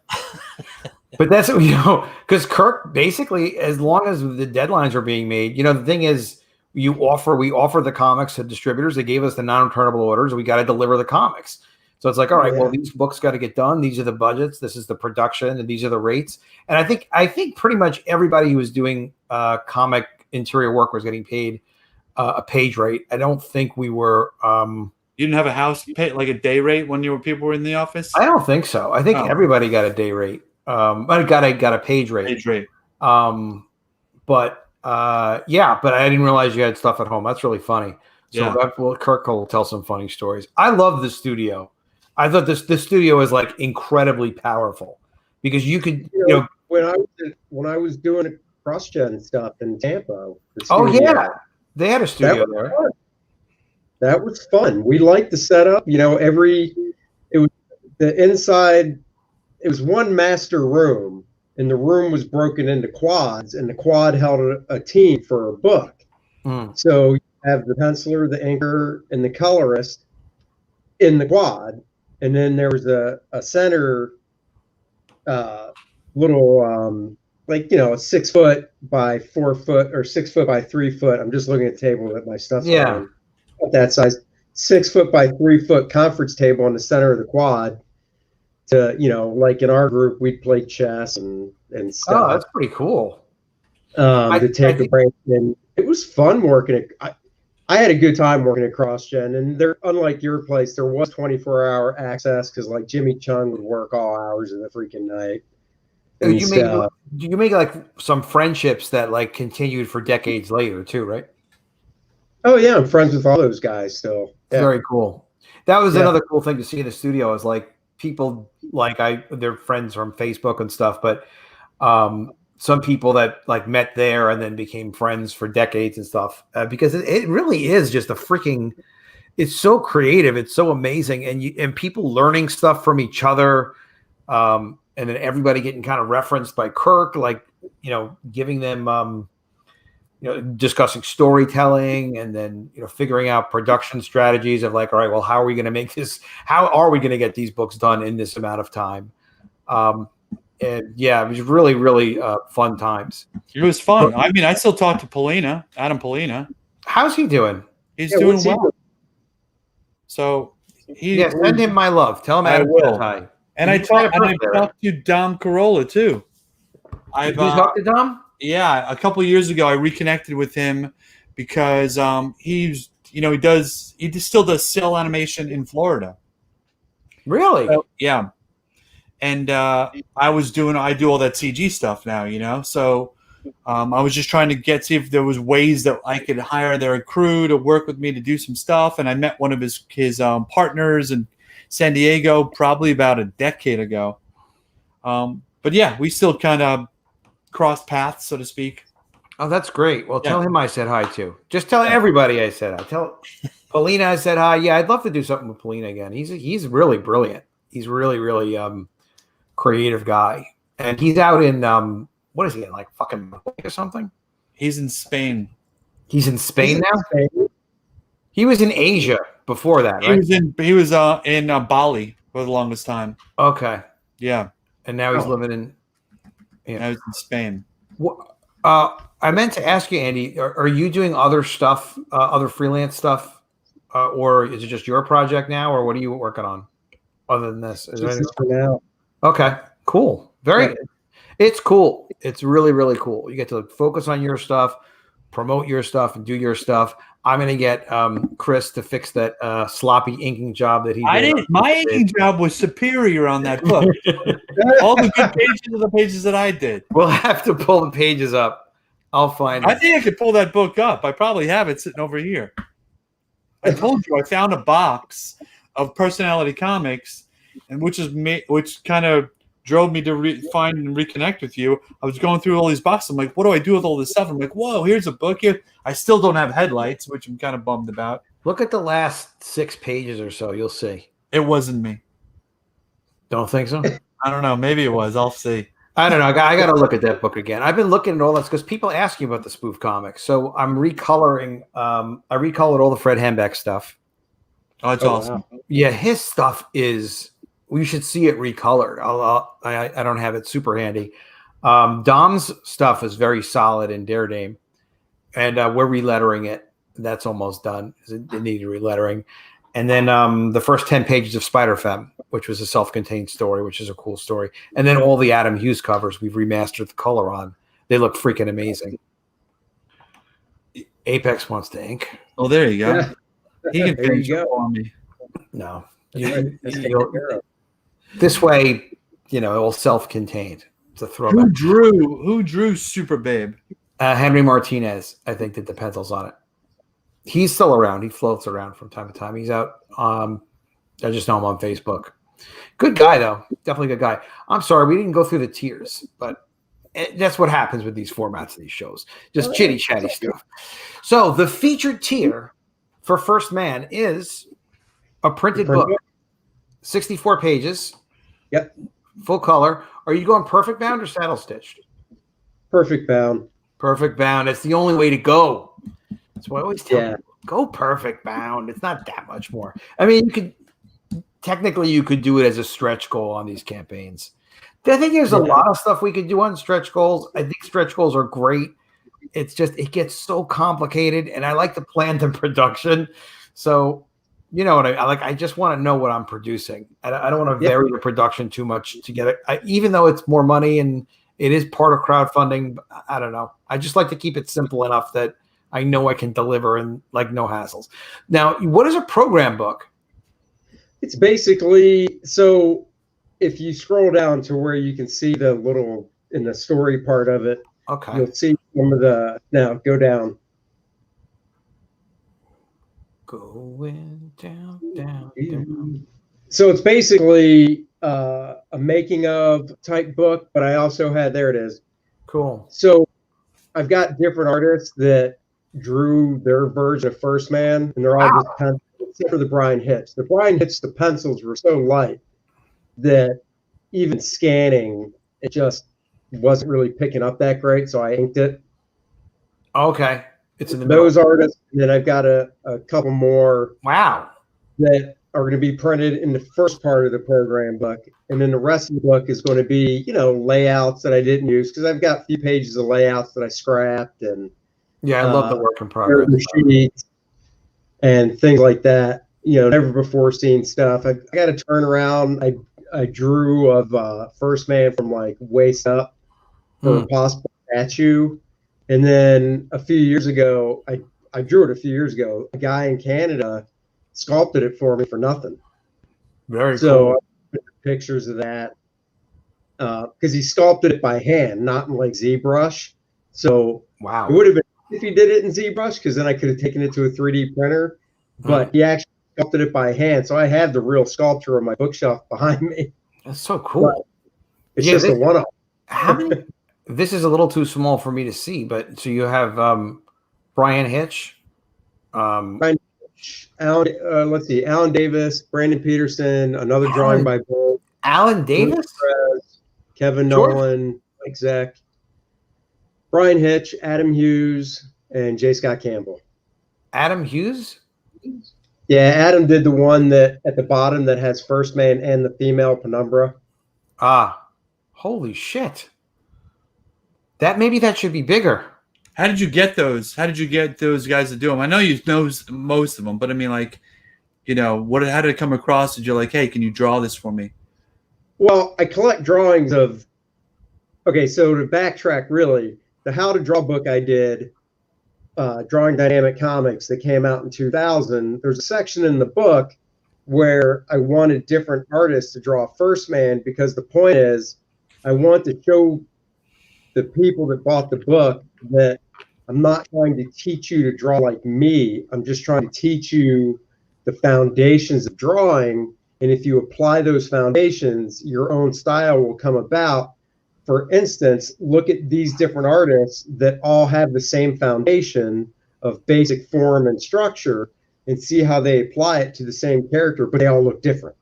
But that's because Kirk basically, as long as the deadlines are being made, the thing is, we offer the comics to distributors. They gave us the non-returnable orders. We got to deliver the comics. So it's like, all right, well, these books got to get done. These are the budgets. This is the production, and these are the rates. And I think pretty much everybody who was doing comic interior work was getting paid a page rate. I don't think we were.
You didn't have a house pay, like a day rate when people were in the office?
I don't think so. I think everybody got a day rate. But got a page rate.
Page rate.
But I didn't realize you had stuff at home. That's really funny. So Kirk will tell some funny stories. I love the studio. I thought this studio is like incredibly powerful because you could,
when I was doing cross-gen stuff in Tampa.
They had a studio there.
Fun. That was fun. We liked the setup. It was the inside. It was one master room, and the room was broken into quads, and the quad held a team for a book. So you have the penciler, the inker, and the colorist in the quad, and then there was a center little a 6 foot by 4 foot or 6 foot by 3 foot. I'm just looking at the table that my stuff's on. That size, 6 foot by 3 foot conference table in the center of the quad. To like in our group, we'd play chess and stuff.
Oh, that's pretty cool.
To take a break, and it was fun working. I had a good time working at CrossGen, and there, unlike your place, there was 24-hour access because like Jimmy Chung would work all hours of the freaking night.
Do you make like some friendships that like continued for decades later too, right?
Oh yeah, I'm friends with all those guys still. Yeah.
Very cool. That was another cool thing to see in the studio is like people like they're friends from Facebook and stuff, but some people that like met there and then became friends for decades and stuff because it really is just it's so creative. It's so amazing. And people learning stuff from each other. And then everybody getting kind of referenced by Kirk, like, giving them, discussing storytelling and then, figuring out production strategies of like, all right, well, how are we going to make this? How are we going to get these books done in this amount of time? And it was really, really fun times.
It was fun. I mean, I still talk to Adam Paulina.
How's he doing?
He's doing well. So
send him my love. Tell him Adam says hi.
And I talked to Dom Carolla too.
Did you talk to Dom?
Yeah, a couple of years ago, I reconnected with him because he still does cell animation in Florida.
Really?
So, yeah. And I do all that CG stuff now, So I was just trying to see if there was ways that I could hire their crew to work with me to do some stuff. And I met one of his partners in San Diego probably about a decade ago. But yeah, we still kind of crossed paths, so to speak.
Oh, that's great. Well, tell him I said hi too. Just tell everybody I said hi. Tell Paulina I said hi. Yeah, I'd love to do something with Paulina again. He's really brilliant. He's really, really creative guy. And he's out in what is he in, like fucking or something?
He's in Spain.
He's in Spain now? He was in Asia before that, right?
He was in Bali for the longest time.
Okay.
Yeah.
And now he's living in
now he's in Spain.
I meant to ask you, Andy, are you doing other stuff, other freelance stuff, or is it just your project now, or what are you working on other than this?
This is for now.
Okay, cool. It's cool. It's really, really cool. You get to focus on your stuff, promote your stuff, and do your stuff. I'm going to get Chris to fix that sloppy inking job that he did.
My inking job was superior on that book. All the good pages are the pages that I did.
We'll have to pull the pages up. I'll find it.
I think I could pull that book up. I probably have it sitting over here. I told you I found a box of Personality Comics, and which kind of drove me to find and reconnect with you. I was going through all these boxes. I'm like, what do I do with all this stuff? I'm like, whoa, here's a book here. I still don't have headlights, which I'm kind of bummed about.
Look at the last 6 pages or so. You'll see.
It wasn't me.
Don't think so?
I don't know. Maybe it was. I'll see.
I don't know. I got to look at that book again. I've been looking at all this because people ask you about the spoof comics. So I'm recoloring. I recolored all the Fred Hembeck stuff.
Oh, that's awesome.
Wow. Yeah, his stuff is... You should see it recolored. I don't have it super handy. Dom's stuff is very solid in Dare Dame. and we're relettering it. That's almost done. It needed relettering. And then the first 10 pages of Spider-Femme, which was a self-contained story, which is a cool story. And then all the Adam Hughes covers we've remastered the color on. They look freaking amazing. Apex wants to ink.
Oh, there you go.
Yeah.
He can
There you
finish
go.
for me.
No.
Right.
This way, all self-contained. It's a
Who
throwback.
drew Super Babe?
Henry Martinez, I think, did the pencils on it. He's still around. He floats around from time to time. He's out. I just know him on Facebook. Good guy, though. Definitely good guy. I'm sorry we didn't go through the tiers, but that's what happens with these formats of these shows. Just chitty chatty stuff. So the featured tier for First Man is a printed book, 64 pages.
Yep.
Full color. Are you going perfect bound or saddle stitched?
Perfect bound.
Perfect bound. It's the only way to go. That's what I always tell
Yeah.
people. Go perfect bound. It's not that much more. I mean, you could do it as a stretch goal on these campaigns. I think there's a lot of stuff we could do on stretch goals. I think stretch goals are great. It's just, it gets so complicated, and I like to plan the production. So, you know what I like? I just want to know what I'm producing. I don't want to vary the production too much to get it. Even though it's more money and it is part of crowdfunding, I don't know. I just like to keep it simple enough that I know I can deliver and like no hassles. Now, what is a program book?
It's basically, so if you scroll down to where you can see the little, in the story part of it,
okay,
you'll see some of the, now go down.
Going down.
So it's basically a making of type book, but I also had, there it is.
Cool.
So I've got different artists that drew their version of First Man, and they're all just pencils, except for the Brian Hitch. The Brian Hitch, the pencils were so light that even scanning, it just wasn't really picking up that great, so I inked it.
Okay. It's in the
Those
middle.
artists, and then I've got a couple more
Wow.
that are going to be printed in the first part of the program book, and then the rest of the book is going to be, layouts that I didn't use, because I've got a few pages of layouts that I scrapped, and
yeah, I love the work in progress
sheets and things like that. Never before seen stuff. I got a turnaround. I drew of First Man from like waist up for a possible statue, and then a few years ago, I drew it a few years ago. A guy in Canada sculpted it for me for nothing.
Very
so
cool.
I put pictures of that because he sculpted it by hand, not in like ZBrush. So
wow,
it would have been if he did it in ZBrush, because then I could have taken it to a 3D printer. But he actually sculpted it by hand, so I have the real sculpture on my bookshelf behind me.
That's so cool.
But it's just a one-off.
How many? This is a little too small for me to see, but so you have Brian Hitch.
Brian Hitch, let's see, Alan Davis, Brandon Peterson, another drawing by Bill.
Alan Davis?
Kevin Nolan, Mike Zeck, Brian Hitch, Adam Hughes, and J. Scott Campbell.
Adam Hughes?
Yeah, Adam did the one that at the bottom that has First Man and the female Penumbra.
Holy shit. That should be bigger.
How did you get those? How did you get those guys to do them? I know you know most of them, but I mean, like, how did it come across? Did you like, hey, can you draw this for me?
Well, I collect drawings of. Okay, so to backtrack, really, the How to Draw book I did, Drawing Dynamic Comics, that came out in 2000. There's a section in the book where I wanted different artists to draw First Man, because the point is, I want to show the people that bought the book that I'm not trying to teach you to draw like me. I'm just trying to teach you the foundations of drawing. And if you apply those foundations, your own style will come about. For instance, look at these different artists that all have the same foundation of basic form and structure, and see how they apply it to the same character, but they all look different.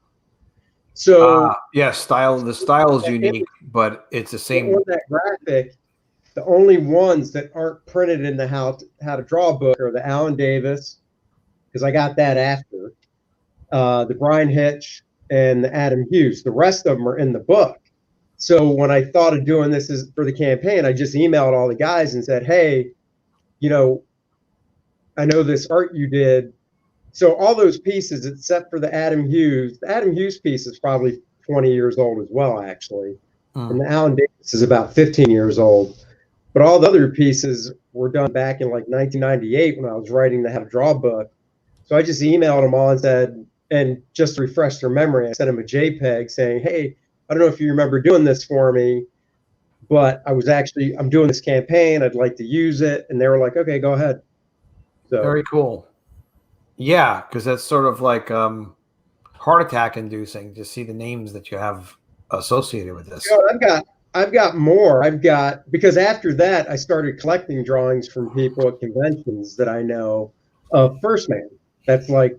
So
the style is unique, but it's the same.
On that graphic, the only ones that aren't printed in the How to Draw book are the Alan Davis, because I got that after, the Brian Hitch, and the Adam Hughes. The rest of them are in the book. So when I thought of doing this for the campaign, I just emailed all the guys and said, hey, I know this art you did. So all those pieces, except for the Adam Hughes piece is probably 20 years old as well, actually. And the Alan Davis is about 15 years old. But all the other pieces were done back in like 1998 when I was writing the How to Draw book. So I just emailed them all and said, and just to refresh their memory, I sent them a JPEG saying, hey, I don't know if you remember doing this for me, but I'm doing this campaign. I'd like to use it. And they were like, okay, go ahead. So
very cool. Yeah, because that's sort of like heart attack inducing to see the names that you have associated with this.
I've got more. Because after that, I started collecting drawings from people at conventions that I know of First Man. That's like,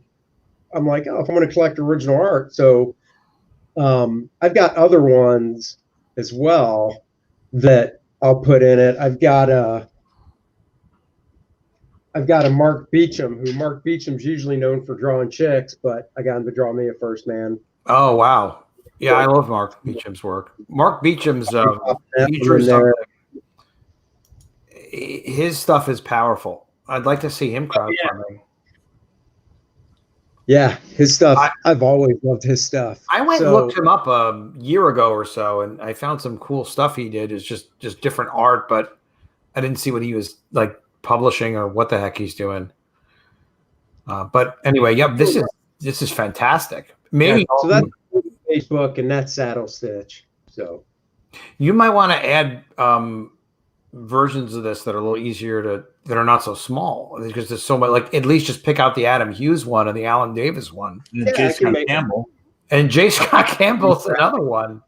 I'm like, oh, if I'm going to collect original art. So I've got other ones as well that I'll put in it. I've got a Mark Beecham, Mark Beecham's usually known for drawing chicks, but I got him to draw me a First Man.
Oh, wow. Yeah, I love Mark Beecham's work. Mark Beecham's his stuff is powerful. I'd like to see him crowdfunding.
Yeah, his stuff. I've always loved his stuff.
I went and looked him up a year ago or so, and I found some cool stuff he did. It's just different art, but I didn't see what he was like publishing or what the heck he's doing. But anyway, yep, this is fantastic. Maybe
so that's Facebook and that's Saddle Stitch. So
you might want to add versions of this that are a little easier that are not so small, because there's so much. Like, at least just pick out the Adam Hughes one and the Alan Davis one,
and J. Scott Campbell,
and J. Scott Campbell's another one.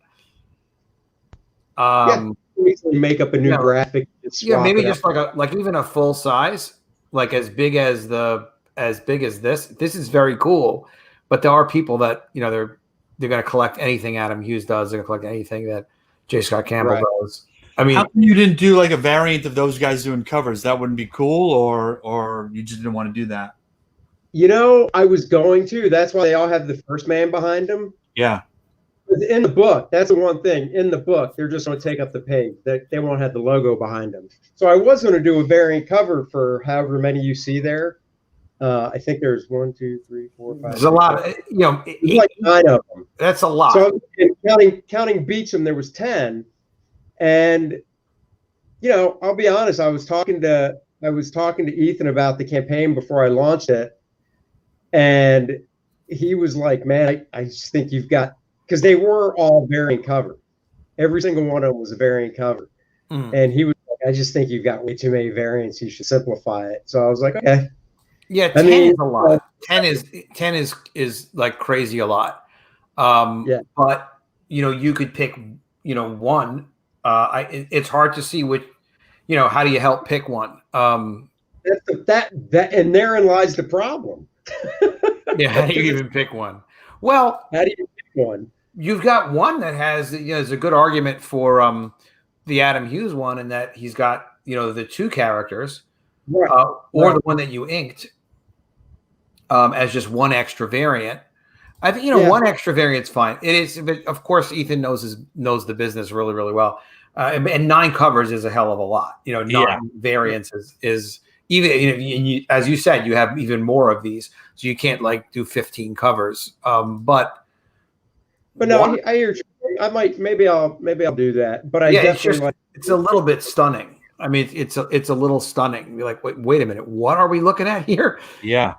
Easily make up a new graphic.
Yeah, maybe just like even a full size, like as big as this. This is very cool, but there are people that they're going to collect anything Adam Hughes does. They're going to collect anything that J. Scott Campbell does. I mean,
how come you didn't do like a variant of those guys doing covers? That wouldn't be cool, or you just didn't want to do that?
I was going to. That's why they all have the First Man behind them.
Yeah.
In the book, that's the one thing. In the book, they're just going to take up the page. They won't have the logo behind them. So I was going to do a variant cover for however many you see there. I think there's 1, 2, 3, 4, 5.
There's a lot.
There's like 9 of them.
That's a lot.
So counting Beecham, there was 10. And I'll be honest. I was talking to Ethan about the campaign before I launched it, and he was like, "Man, I just think you've got." Because they were all variant cover. Every single one of them was a variant cover. And he was like, I just think you've got way too many variants. You should simplify it. So I was like, okay.
Yeah, 10 is a lot. 10 is like crazy a lot. But you could pick one. It's hard to see which, how do you help pick one?
That and therein lies the problem.
Yeah, how do you even pick one? Well,
how do you pick one?
You've got one that has is a good argument for the Adam Hughes one, in that he's got the 2 characters, or the one that you inked as just one extra variant. I think one extra variant's fine. It is, but of course Ethan knows the business really, really well, and 9 covers is a hell of a lot. 9 variants is even as you said, you have even more of these, so you can't like do 15 covers.
But no, I hear you. Maybe I'll do that. But
it's a little bit stunning. I mean, it's a little stunning. You're like, wait a minute, what are we looking at here?
Yeah,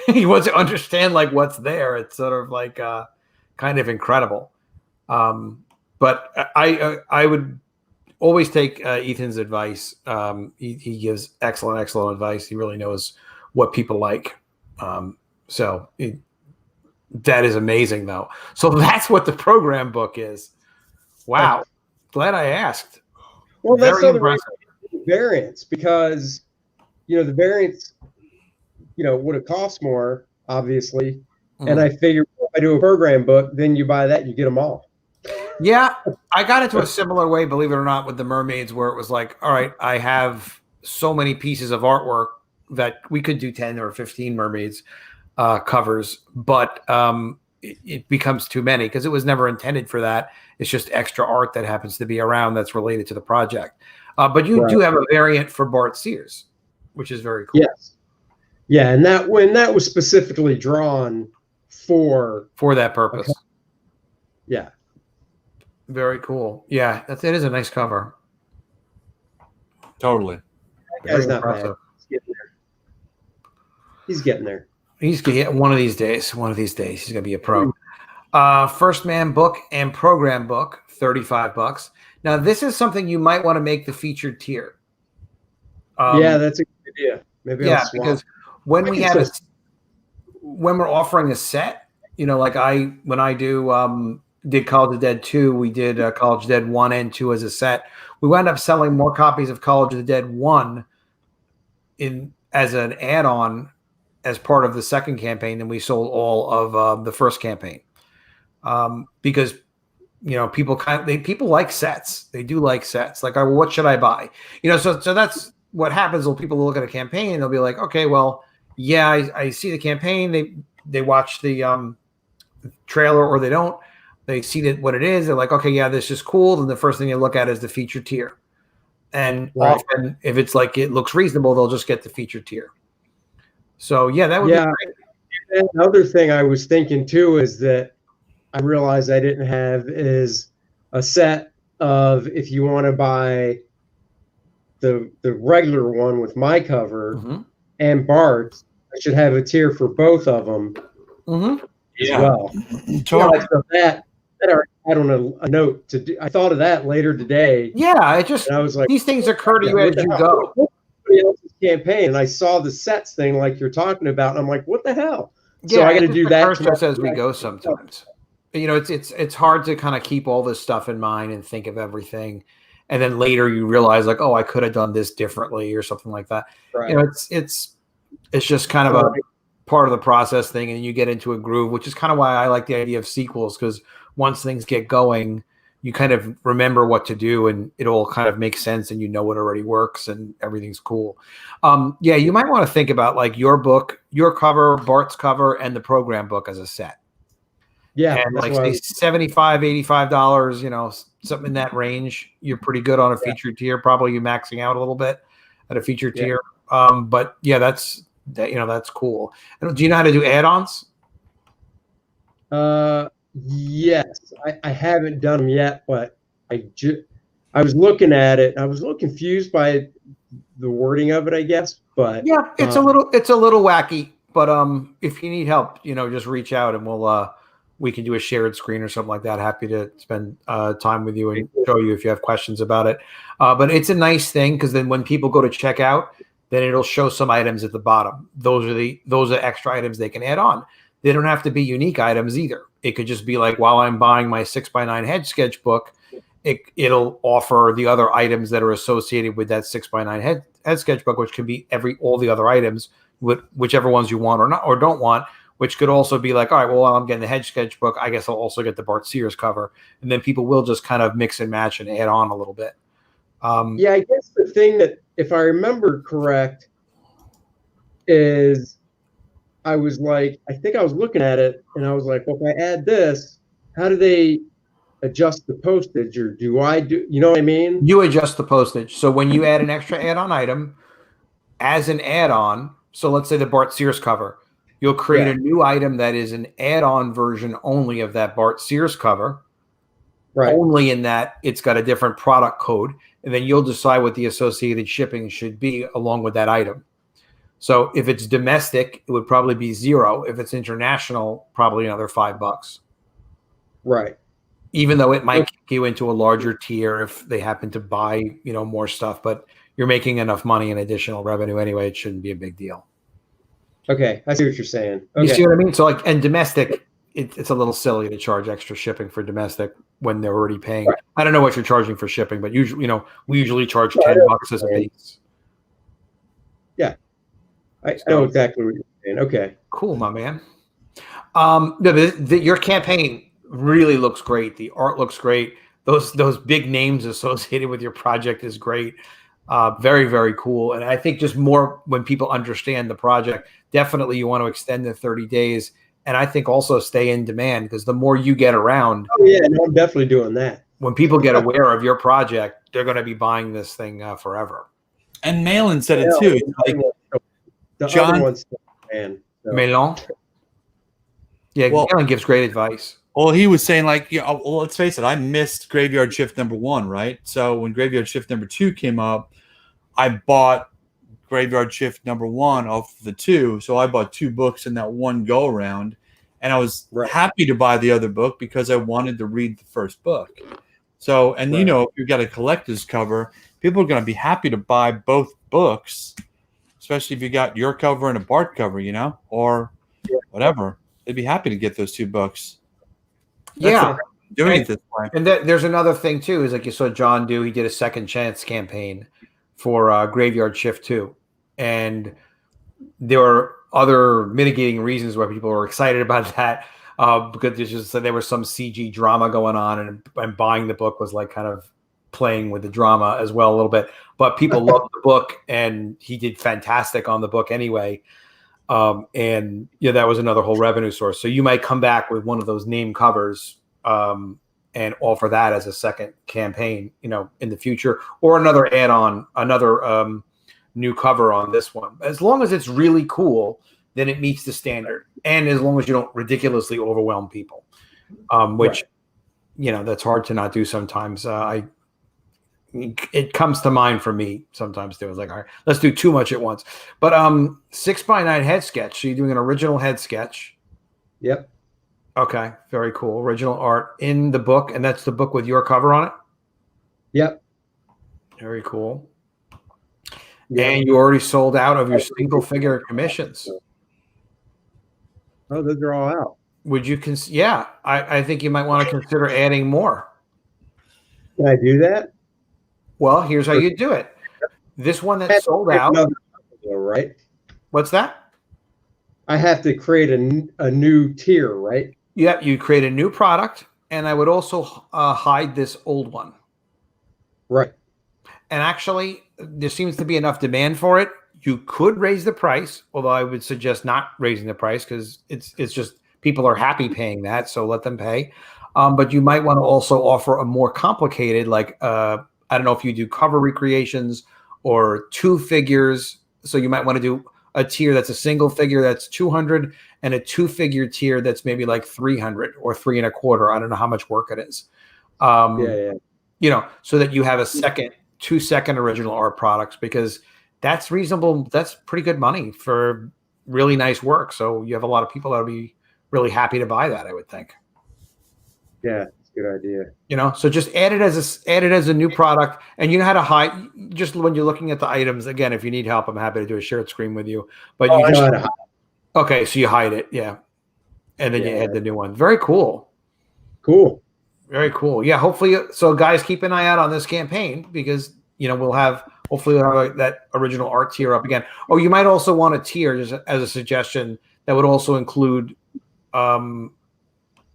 he wants to understand like what's there. It's sort of like kind of incredible. But I would always take Ethan's advice. He gives excellent advice. He really knows what people like. That is amazing, though. So that's what the program book is. Wow. Glad I asked.
Well, that's the variants, because, the variants, would have cost more, obviously. And I figured if I do a program book, then you buy that, you get them all.
Yeah. I got into a similar way, believe it or not, with the Mermaids, where it was like, all right, I have so many pieces of artwork that we could do 10 or 15 Mermaids covers, but it becomes too many because it was never intended for that. It's just extra art that happens to be around that's related to the project. But you do have a variant for Bart Sears. which is very cool.
Yes. Yeah, and that was specifically drawn for
that purpose.
Okay. Yeah.
Very cool. Yeah, it is a nice cover.
Totally.
That's not bad. He's getting there.
He's getting one of these days. One of these days, he's gonna be a pro. First Man book and program book, $35. Now, this is something you might want to make the featured tier.
Yeah, that's a good idea. Maybe I'll swap.
Because when we're offering a set, like when I did College of Dead 2, we did College of Dead 1 and 2 as a set. We wound up selling more copies of College of the Dead 1 as an add-on as part of the second campaign than we sold all of the first campaign. Because people like sets. They do like sets. Like, well, what should I buy? So that's what happens when people look at a campaign. They'll be like, okay, well, yeah, I see the campaign. They watch the trailer, or they don't. They see what it is. They're like, okay, yeah, this is cool. Then the first thing they look at is the featured tier. And often, if it's like it looks reasonable, they'll just get the featured tier. So yeah, that would be great.
Another thing I was thinking too is that I realized I didn't have is a set of, if you want to buy the regular one with my cover and Bart's, I should have a tier for both of them as well.
Totally.
So that I had on a note to do. I thought of that later today.
Yeah, I was like, these things occur to you as you go.
Somebody else's campaign, and I saw the sets thing like you're talking about, and I'm like, what the hell? Yeah, so I got to do that
just as we go sometimes. It's hard to kind of keep all this stuff in mind and think of everything, and then later you realize like, oh, I could have done this differently or something like that.
Right.
It's just kind of a part of the process thing, and you get into a groove, which is kind of why I like the idea of sequels, because once things get going, you kind of remember what to do, and it all kind of makes sense, and what already works, and everything's cool. Yeah, you might want to think about like your book, your cover, Bart's cover, and the program book as a set.
Yeah,
and like say $75, $85, something in that range. You're pretty good on a featured tier. Probably you maxing out a little bit at a featured tier. But yeah, that's cool. And do you know how to do add-ons?
Yes, I haven't done them yet, but I was looking at it. I was a little confused by the wording of it, I guess. But
yeah, it's a little wacky. But if you need help, just reach out, and we can do a shared screen or something like that. Happy to spend time with you and show you if you have questions about it. But it's a nice thing, because then when people go to check out, then it'll show some items at the bottom. Those are extra items they can add on. They don't have to be unique items either. It could just be like, while I'm buying my 6x9 head sketch book, it'll offer the other items that are associated with that 6x9 head sketch book, which can be all the other items, whichever ones you want or not or don't want. Which could also be like, all right, well, while I'm getting the head sketch book, I guess I'll also get the Bart Sears cover, and then people will just kind of mix and match and add on a little bit.
Yeah, I guess the thing that, if I remember correct, is I was like, I think I was looking at it, and I was like, well, if I add this, how do they adjust the postage, or do I do? You know what I mean?
You adjust the postage. So when you add an extra add-on item as an add-on, so let's say the Bart Sears cover. You'll create a new item that is an add-on version only of that Bart Sears cover. Right. Only in that it's got a different product code. And then you'll decide what the associated shipping should be along with that item. So if it's domestic, it would probably be $0. If it's international, probably another $5.
Right.
Even though it might kick you into a larger tier if they happen to buy, more stuff. But you're making enough money in additional revenue anyway. It shouldn't be a big deal.
Okay, I see what you're saying. Okay.
You see what I mean? So and domestic, it's a little silly to charge extra shipping for domestic when they're already paying. Right. I don't know what you're charging for shipping, but usually, we usually charge $10 as a base.
Yeah, I know exactly what you're saying. Okay,
cool, my man. Your campaign really looks great. The art looks great. Those big names associated with your project is great. Very, very cool. And I think just more when people understand the project, definitely you want to extend the 30 days. And I think also stay in demand, because the more you get around.
Oh, yeah, no, I'm definitely doing that.
When people get aware of your project, they're going to be buying this thing forever.
And Malin said it too. It's like
the
John,
other one's man. So.
Melon. Yeah,
well,
Galen gives great advice.
Well, he was saying like, well, let's face it, I missed Graveyard Shift #1, right? So when Graveyard Shift #2 came up, I bought Graveyard Shift #1 off the 2. So I bought 2 books in that one go around, and I was happy to buy the other book because I wanted to read the first book. So, and you know, if you've got a collector's cover, people are going to be happy to buy both books, especially if you got your cover and a Bart cover, you know, or whatever. They'd be happy to get those 2 books.
That's
doing it this way.
And there's another thing too, is like you saw John do. He did a second chance campaign for Graveyard Shift 2, and there were other mitigating reasons why people were excited about that, because there was some CG drama going on, and buying the book was like kind of playing with the drama as well a little bit. But people loved the book, and he did fantastic on the book anyway. And yeah, that was another whole revenue source. So you might come back with one of those name covers, and offer that as a second campaign, you know, in the future, or another add-on, another new cover on this one. As long as it's really cool, then it meets the standard, and as long as you don't ridiculously overwhelm people, which you know, that's hard to not do sometimes. It comes to mind for me sometimes too. It's like, all right, let's do too much at once. But 6x9 head sketch. So you're doing an original head sketch.
Yep.
Okay, very cool. Original art in the book, and that's the book with your cover on it?
Yep.
Very cool. Yep. And you already sold out of your single figure commissions.
Oh, those are all out.
Would you yeah, I think you might want to consider adding more.
Can I do that?
Well, here's how you do it. This one that's sold out.
Right?
What's that?
I have to create a new tier, right?
Yeah, you create a new product, and I would also hide this old one.
Right.
And actually, there seems to be enough demand for it. You could raise the price, although I would suggest not raising the price because it's just people are happy paying that, so let them pay. But you might want to also offer a more complicated, like I don't know if you do cover recreations or 2 figures. So you might want to do a tier that's a single figure that's 200 and a 2-figure tier that's maybe like 300 or 3.25. I don't know how much work it is. You know, so that you have a 2 second original art products, because that's reasonable. That's pretty good money for really nice work. So you have a lot of people that'll be really happy to buy that, I would think.
Yeah. Good idea.
You know, so just add it as a new product, and you know how to hide. Just when you're looking at the items, again, if you need help, I'm happy to do a shared screen with you. But you just okay, so you hide it, yeah, and then you add the new one. Very cool.
Cool.
Very cool. Yeah, hopefully, so guys, keep an eye out on this campaign, because you know hopefully we'll have that original art tier up again. Oh, you might also want a tier, just as a suggestion, that would also include.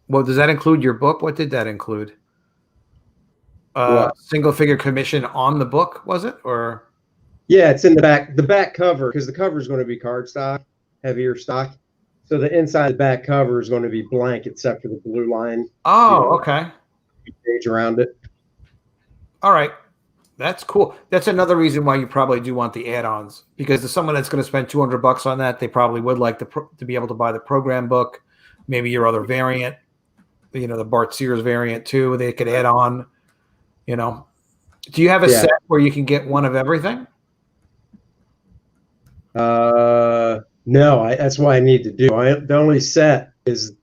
Well, does that include your book? What did that include? Single figure commission on the book, was it? Or
yeah, it's in the back cover, because the cover is going to be cardstock, heavier stock. So the inside of the back cover is going to be blank except for the blue line.
Oh, okay.
Page around it.
All right. That's cool. That's another reason why you probably do want the add-ons, because to someone that's going to spend $200 on that, they probably would like to be able to buy the program book, maybe your other variant. You know, the Bart Sears variant too, they could add on, you know. Do you have a set where you can get one of everything?
No, that's what I need to do. The only set is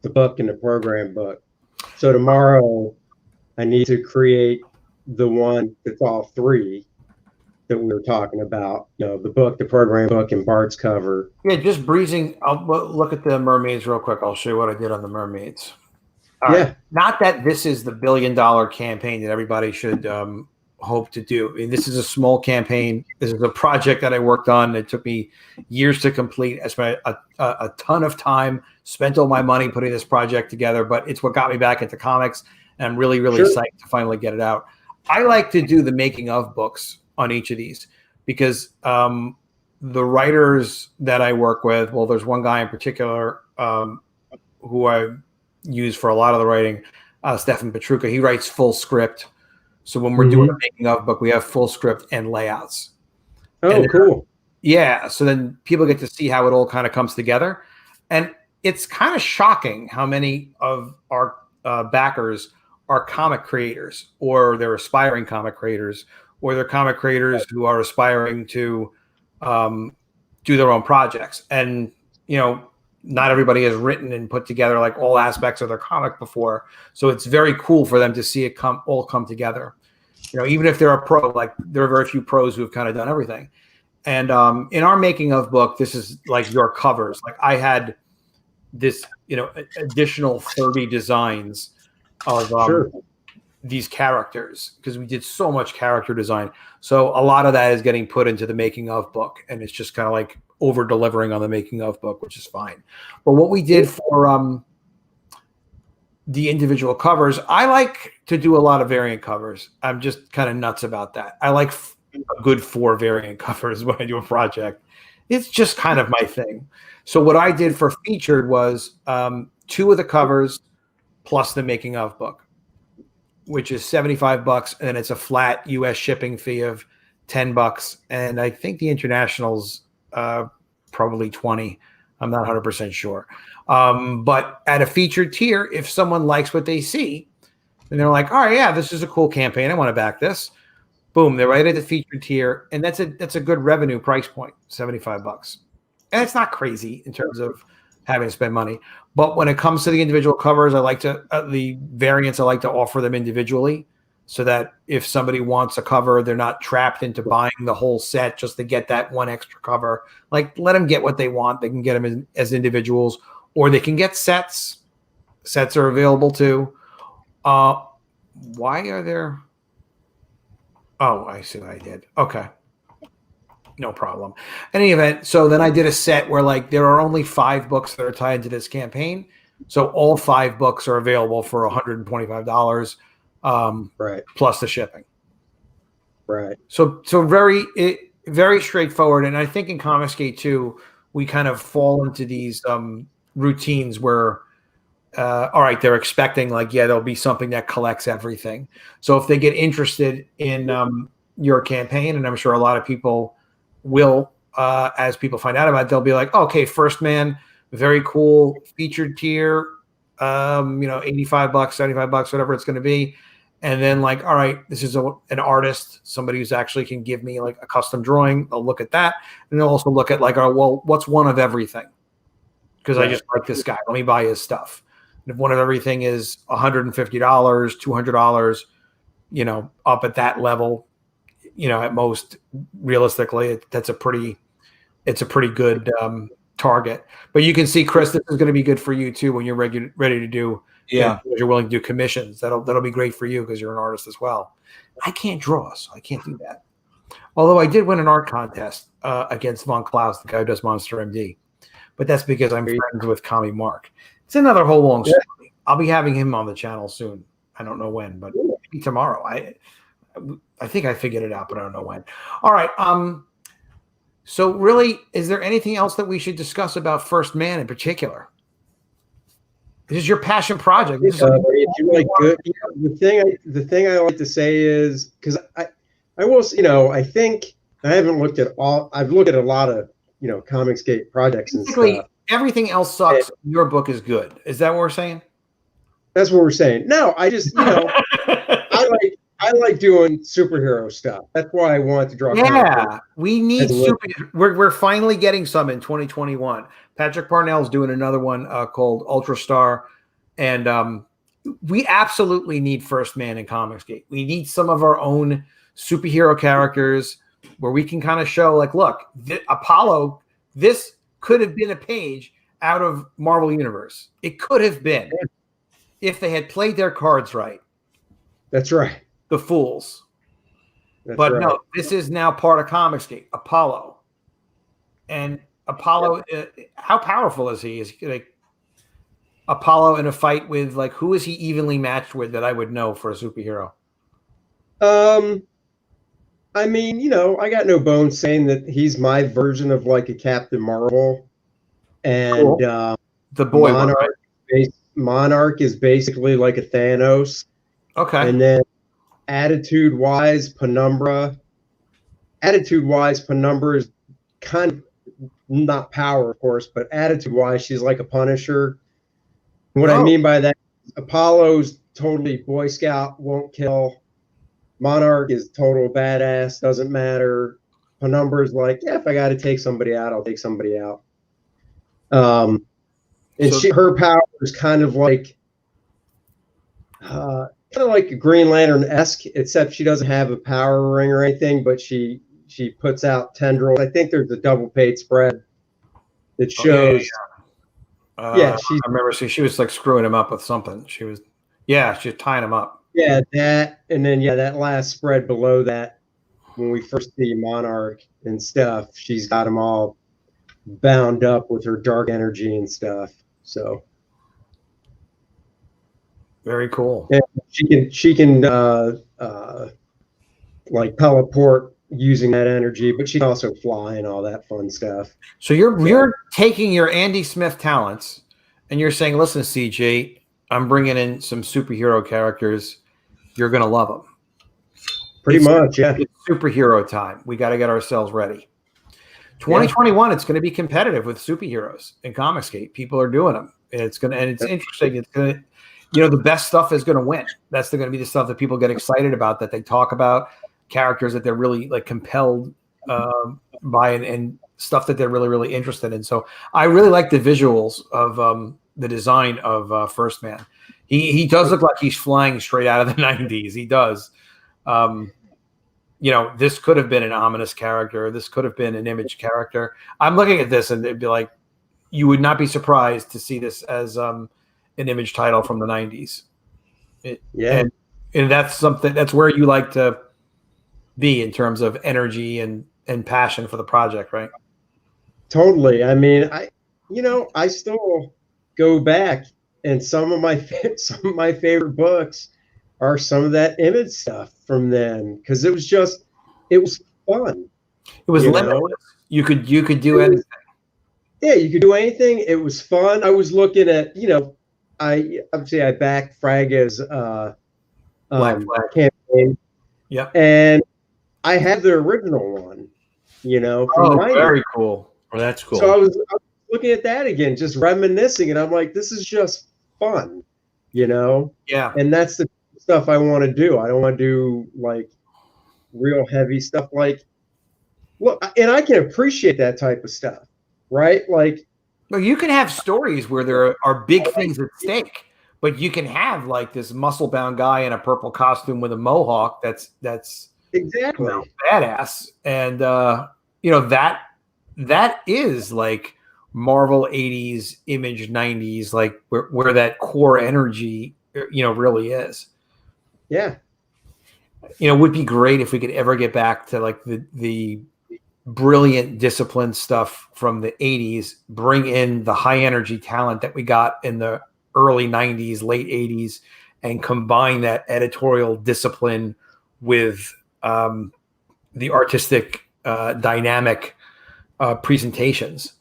the book and the program book. So tomorrow I need to create the one that's all 3 that we were talking about. You know, the book, the program book, and Bart's cover.
Yeah, just breezing. I'll look at the mermaids real quick. I'll show you what I did on the mermaids.
Yeah.
Not that this is the $1 billion campaign that everybody should hope to do. I mean, this is a small campaign. This is a project that I worked on. It took me years to complete. I spent a ton of time, spent all my money putting this project together, but it's what got me back into comics. And I'm really, really psyched to finally get it out. I like to do the making of books on each of these, because the writers that I work with, well, there's one guy in particular who I use for a lot of the writing, Stefan Petruka. He writes full script. So when we're doing a making of book, we have full script and layouts.
Oh, cool.
Yeah. So then people get to see how it all kind of comes together. And it's kind of shocking how many of our backers are comic creators, or they're aspiring comic creators, or they're comic creators who are aspiring to do their own projects. And, you know, not everybody has written and put together like all aspects of their comic before. So it's very cool for them to see it all come together. You know, even if they're a pro, like there are very few pros who have kind of done everything. And in our making of book, this is like your covers. Like I had this, you know, additional 30 designs of these characters, because we did so much character design. So a lot of that is getting put into the making of book, and it's just kind of like over delivering on the making of book, which is fine. But what we did for the individual covers, I like to do a lot of variant covers. I'm just kind of nuts about that. I like a good 4 variant covers when I do a project. It's just kind of my thing. So what I did for featured was 2 of the covers plus the making of book, which is $75, and it's a flat US shipping fee of $10. And I think the international's probably 20. I'm not 100% sure. But at a featured tier, if someone likes what they see, and they're like, all right, yeah, this is a cool campaign, I want to back this. Boom, they're right at the featured tier, and that's a good revenue price point, $75. And it's not crazy in terms of having to spend money. But when it comes to the individual covers, I like to the variants. I like to offer them individually, so that if somebody wants a cover, they're not trapped into buying the whole set just to get that one extra cover. Like, let them get what they want. They can get them as individuals, or they can get sets. Sets are available too. Why are there? Oh, I see what I did. Okay. No problem. In any event, so then I did a set where like there are only 5 books that are tied to this campaign. So all 5 books are available for $125 plus the shipping.
Right.
So very straightforward. And I think in Comicsgate too, we kind of fall into these routines where all right, they're expecting like, yeah, there'll be something that collects everything. So if they get interested in your campaign, and I'm sure a lot of people will, as people find out about it, they'll be like, oh, okay, First Man, very cool, featured tier, $85, $75, whatever it's going to be. And then like, all right, this is an artist, somebody who's actually can give me like a custom drawing. They'll look at that. And they'll also look at like, oh, well, what's one of everything? Because I just like this guy. Let me buy his stuff. And if one of everything is $150, $200, up at that level, at most, realistically, it's a pretty good target. But you can see, Chris, this is going to be good for you too when you're ready to do. Yeah, you're willing to do commissions. That'll be great for you because you're an artist as well. I can't draw, so I can't do that. Although I did win an art contest against Von Klaus, the guy who does Monster MD. But that's because I'm friends with Commie Mark. It's another whole long story. Yeah. I'll be having him on the channel soon. I don't know when, but maybe tomorrow. I think I figured it out, but I don't know when. All right. So really, is there anything else that we should discuss about First Man in particular? This is your passion project. This is
like good. The thing I like to say is, because I will, I think I haven't looked at all. I've looked at a lot of Comicsgate projects and stuff.
Everything else sucks. Your book is good. Is that what we're saying?
That's what we're saying. No, I just I like doing superhero stuff. That's why I want to draw.
Yeah, we need we're finally getting some in 2021. Patrick Parnell's doing another one called Ultra Star, and we absolutely need First Man in Comicsgate. We need some of our own superhero characters where we can kind of show, like, look, Apollo. This could have been a page out of Marvel Universe. It could have been if they had played their cards right.
That's right.
The fools. But no, this is now part of Comicsgate. Apollo. And Apollo, how powerful is he? Is he like Apollo in a fight with, like, who is he evenly matched with that I would know for a superhero?
I mean, I got no bones saying that he's my version of like a Captain Marvel, and cool.
The boy
Monarch is basically like a Thanos.
Okay,
and then attitude-wise, Penumbra attitude-wise, Penumbra is kind of not power, of course, but attitude-wise, she's like a Punisher. What I mean by that, Apollo's totally Boy Scout, won't kill. Monarch is total badass, doesn't matter. Penumbra's like, yeah, if I got to take somebody out, I'll take somebody out. And her power is kind of like a Green Lantern-esque, except she doesn't have a power ring or anything, but she puts out tendrils. I think there's a double page spread that shows.
I remember she was like screwing him up with something. She was tying him up.
Yeah, that, and then that last spread below that, when we first see Monarch and stuff, she's got them all bound up with her dark energy and stuff. So
very cool.
And she can like teleport using that energy, but she can also fly and all that fun stuff.
So you're taking your Andy Smith talents and you're saying, listen, CJ, I'm bringing in some superhero characters. You're going to love them.
Pretty much, yeah.
It's superhero time. We got to get ourselves ready. 2021, it's going to be competitive with superheroes in Comicsgate. People are doing them. It's interesting. It's going to, the best stuff is going to win. That's going to be the stuff that people get excited about, that they talk about, characters that they're really like compelled by, and stuff that they're really, really interested in. So I really like the visuals of the design of First Man. He does look like he's flying straight out of the 90s. He does. This could have been an ominous character. This could have been an Image character. I'm looking at this and it'd be like, you would not be surprised to see this as an Image title from the 90s. And that's something, that's where you like to be in terms of energy and passion for the project, right?
Totally. I mean, I still go back, and some of my favorite books are some of that Image stuff from then, because it was fun.
It was limitless. You could do anything.
Yeah, you could do anything. It was fun. I was looking at, I backed Fraga's campaign.
Yeah.
And I had the original one, from
very cool.
Oh, that's cool.
So I was looking at that again, just reminiscing, and I'm like, this is just fun,
Yeah.
And that's the stuff I want to do. I don't want to do like real heavy stuff. Like, and I can appreciate that type of stuff, right? Like,
well, you can have stories where there are big things at stake, but you can have like this muscle-bound guy in a purple costume with a mohawk. That's
exactly
badass, and that is like Marvel 80s, Image 90s, like where that core energy, really is.
Yeah.
It would be great if we could ever get back to like the brilliant discipline stuff from the 80s, bring in the high energy talent that we got in the early 90s, late 80s, and combine that editorial discipline with the artistic dynamic presentations,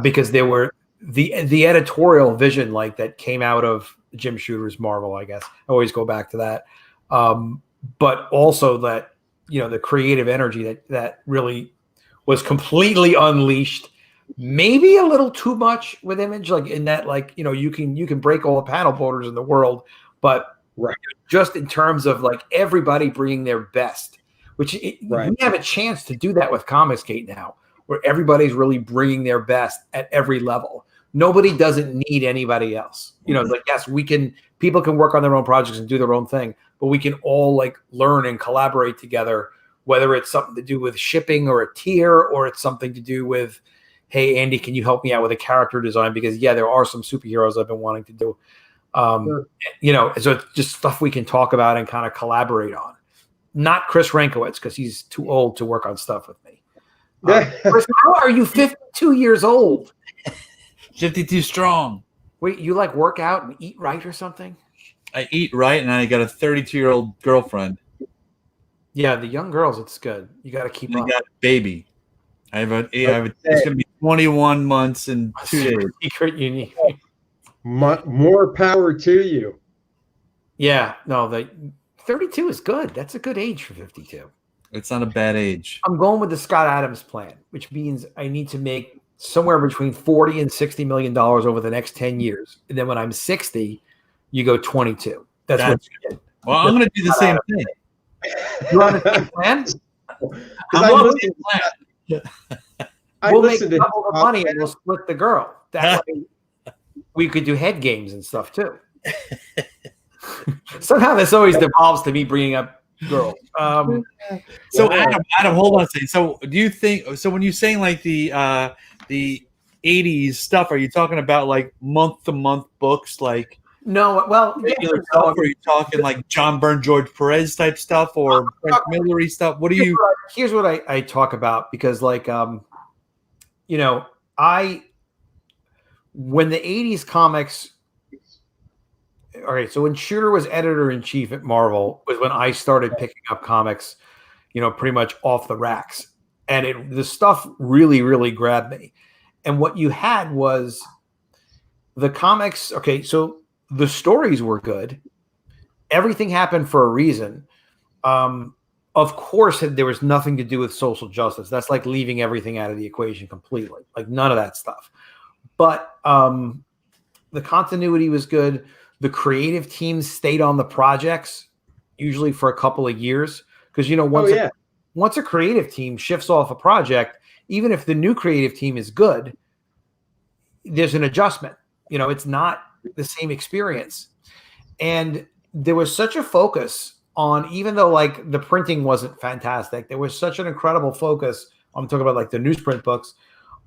because there were the editorial vision like that came out of Jim Shooter's Marvel, I guess. I always go back to that. But also that, the creative energy that really was completely unleashed, maybe a little too much with Image, like in that, like, you can break all the panel borders in the world, but
right.
Just in terms of like everybody bringing their best, which we have a chance to do that with Comicsgate now, where everybody's really bringing their best at every level. Nobody doesn't need anybody else. Like, yes, people can work on their own projects and do their own thing, but we can all like learn and collaborate together, whether it's something to do with shipping or a tier, or it's something to do with, hey, Andy, can you help me out with a character design? Because there are some superheroes I've been wanting to do. So it's just stuff we can talk about and kind of collaborate on. Not Chris Rankowitz, because he's too old to work on stuff with me. Chris, how are you 52 years old?
52 strong.
Wait, you like work out and eat right or something?
I eat right, and I got a 32-year-old girlfriend.
Yeah, the young girls, it's good. You got to keep up.
I got a baby. It's going to be 21 months and 2 days.
Secret unique.
More power to you.
Yeah, no, the 32 is good. That's a good age for 52.
It's not a bad age.
I'm going with the Scott Adams plan, which means I need to make somewhere between $40 and $60 million over the next 10 years. And then when I'm 60, you go 22. That's what you get.
Well, I'm going to do the same thing.
You want the same plan? We'll make double the money and we'll split the girl. That way we could do head games and stuff too. Somehow this always devolves to me bringing up girls.
So Adam, hold on a second. So do you think? So when you're saying like the 80s stuff, are you talking about like month to month books, like?
No, well,
regular stuff, or are you talking like John Byrne, George Perez type stuff, or Frank Millery stuff? What do you?
Here's what I talk about, because like you know, when the 80s comics. All right, so when Shooter was editor-in-chief at Marvel was when I started picking up comics, you know, pretty much off the racks. And the stuff really, really grabbed me. And what you had was the comics. Okay, so the stories were good. Everything happened for a reason. Of course, there was nothing to do with social justice. That's like leaving everything out of the equation completely. Like none of that stuff. But the continuity was good. The creative teams stayed on the projects, usually for a couple of years. Because, you know, once a creative team shifts off a project, even if the new creative team is good, there's an adjustment. You know, it's not the same experience. And there was such a focus on, even though like the printing wasn't fantastic, there was such an incredible focus. I'm talking about like the newsprint books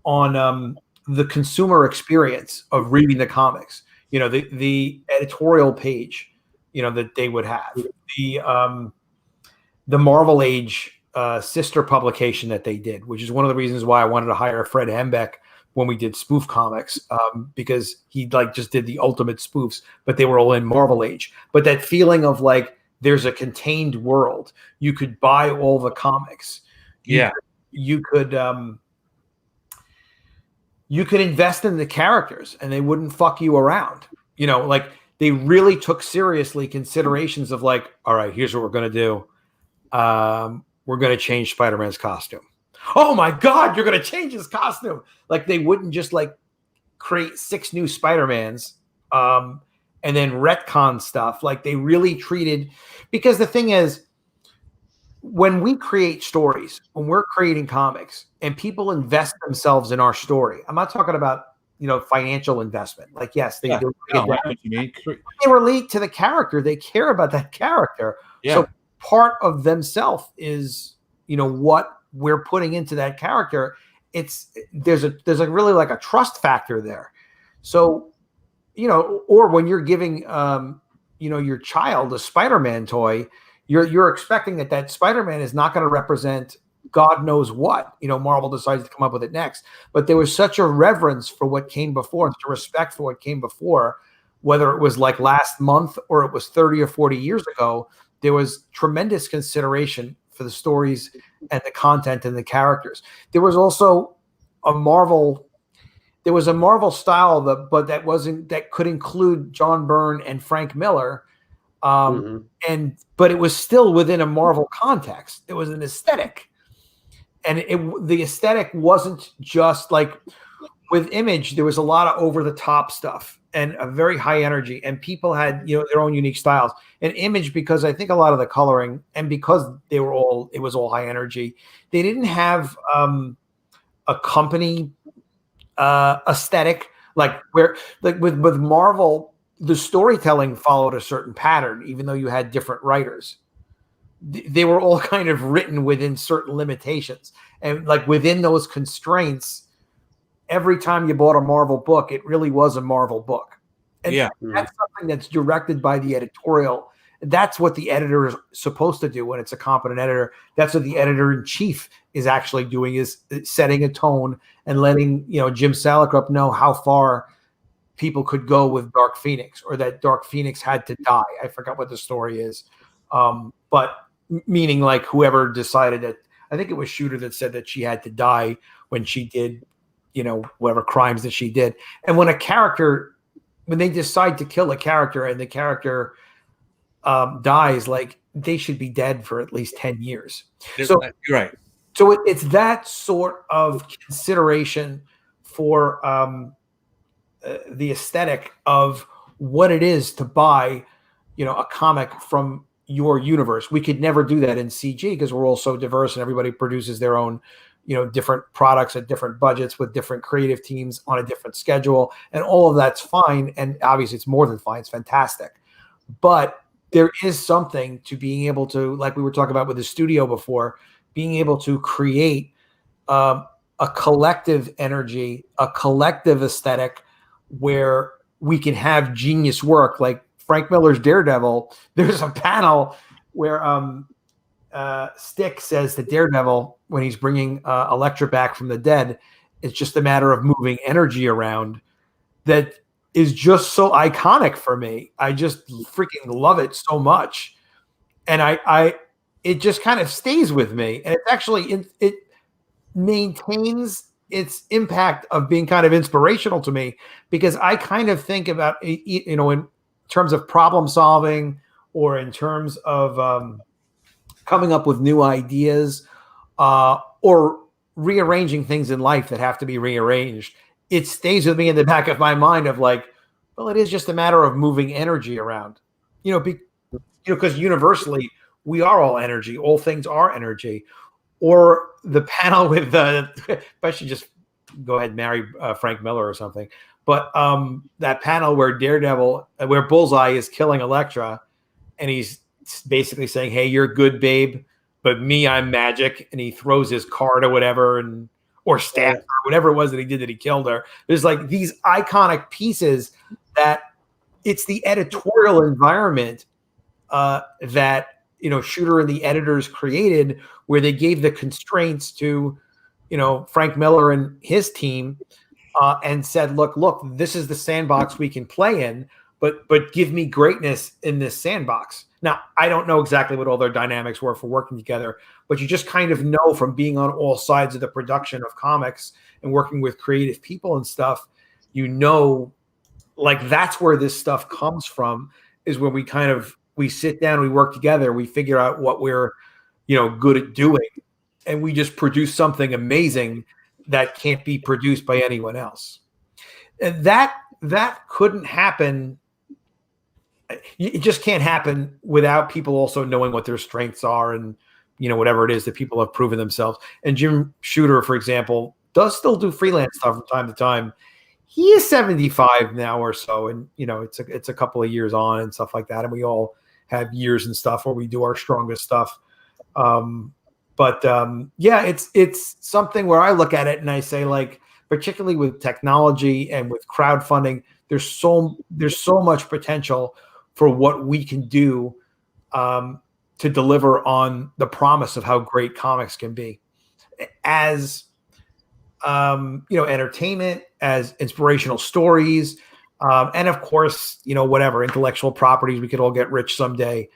on the consumer experience of reading the comics. You know, the editorial page, you know, that they would have, the Marvel Age sister publication that they did, which is one of the reasons why I wanted to hire Fred Hembeck when we did spoof comics, because he like just did the ultimate spoofs, but they were all in Marvel Age. But that feeling of like there's a contained world, you could buy all the comics. You could invest in the characters and they wouldn't fuck you around. You know, like they really took seriously considerations of like, all right, here's what we're going to do. We're going to change Spider-Man's costume. Oh my God, you're going to change his costume. Like they wouldn't just like create 6 new Spider-Mans and then retcon stuff. Like they really treated, because the thing is, when we create stories, when we're creating comics and people invest themselves in our story, I'm not talking about, you know, financial investment. Like, yes, they do. They relate to the character. They care about that character. Yeah. So part of themselves is, you know, what we're putting into that character. There's a really like a trust factor there. So, you know, or when you're giving, you know, your child a Spider-Man toy, you're expecting that Spider-Man is not going to represent God knows what. You know, Marvel decides to come up with it next. But there was such a reverence for what came before, such a respect for what came before, whether it was like last month or it was 30 or 40 years ago. There was tremendous consideration for the stories and the content and the characters. There was also a Marvel style that could include John Byrne and Frank Miller. But it was still within a Marvel context. It was an aesthetic, and the aesthetic wasn't just like with Image. There was a lot of over the top stuff and a very high energy, and people had, you know, their own unique styles. And Image, because I think a lot of the coloring and because it was all high energy, they didn't have a company aesthetic like with Marvel. The storytelling followed a certain pattern, even though you had different writers. They were all kind of written within certain limitations. And like within those constraints, every time you bought a Marvel book, it really was a Marvel book. And that's something that's directed by the editorial. That's what the editor is supposed to do when it's a competent editor. That's what the editor-in-chief is actually doing, is setting a tone and letting, you know, Jim Salicrup know how far people could go with Dark Phoenix, or that Dark Phoenix had to die. I forgot what the story is. But meaning like whoever decided that, I think it was Shooter that said that she had to die when she did, you know, whatever crimes that she did. And when they decide to kill a character and the character dies, like they should be dead for at least 10 years.
So you're right.
So it's that sort of consideration for the aesthetic of what it is to buy, a comic from your universe. We could never do that in CG because we're all so diverse and everybody produces their own, different products at different budgets with different creative teams on a different schedule. And all of that's fine. And obviously it's more than fine. It's fantastic. But there is something to being able to, like we were talking about with the studio before, being able to create a collective energy, a collective aesthetic where we can have genius work. Like Frank Miller's Daredevil, there's a panel where Stick says that Daredevil, when he's bringing Elektra back from the dead, it's just a matter of moving energy around. That is just so iconic for me. I just freaking love it so much. And it just kind of stays with me. And it's actually, it maintains its impact of being kind of inspirational to me, because I kind of think about, in terms of problem solving or in terms of coming up with new ideas or rearranging things in life that have to be rearranged. It stays with me in the back of my mind of like, well, it is just a matter of moving energy around, because universally we are all energy. All things are energy. Or the panel with I should just go ahead and marry Frank Miller or something. But that panel where where Bullseye is killing Elektra, and he's basically saying, "Hey, you're good, babe, but me, I'm magic," and he throws his card or whatever, or staff or whatever it was that he did that he killed her. There's like these iconic pieces that it's the editorial environment that Shooter and the editors created, where they gave the constraints to, Frank Miller and his team, and said, look, this is the sandbox we can play in, but give me greatness in this sandbox. Now, I don't know exactly what all their dynamics were for working together, but you just kind of know from being on all sides of the production of comics and working with creative people and stuff, like that's where this stuff comes from, is when we sit down, we work together, we figure out what we're, good at doing, and we just produce something amazing that can't be produced by anyone else. And that couldn't happen. It just can't happen without people also knowing what their strengths are and, whatever it is that people have proven themselves. And Jim Shooter, for example, does still do freelance stuff from time to time. He is 75 now or so. And, it's a couple of years on and stuff like that. And we all have years and stuff where we do our strongest stuff. It's something where I look at it and I say, like, particularly with technology and with crowdfunding, there's so much potential for what we can do to deliver on the promise of how great comics can be as, entertainment, as inspirational stories, and of course, whatever intellectual properties, we could all get rich someday.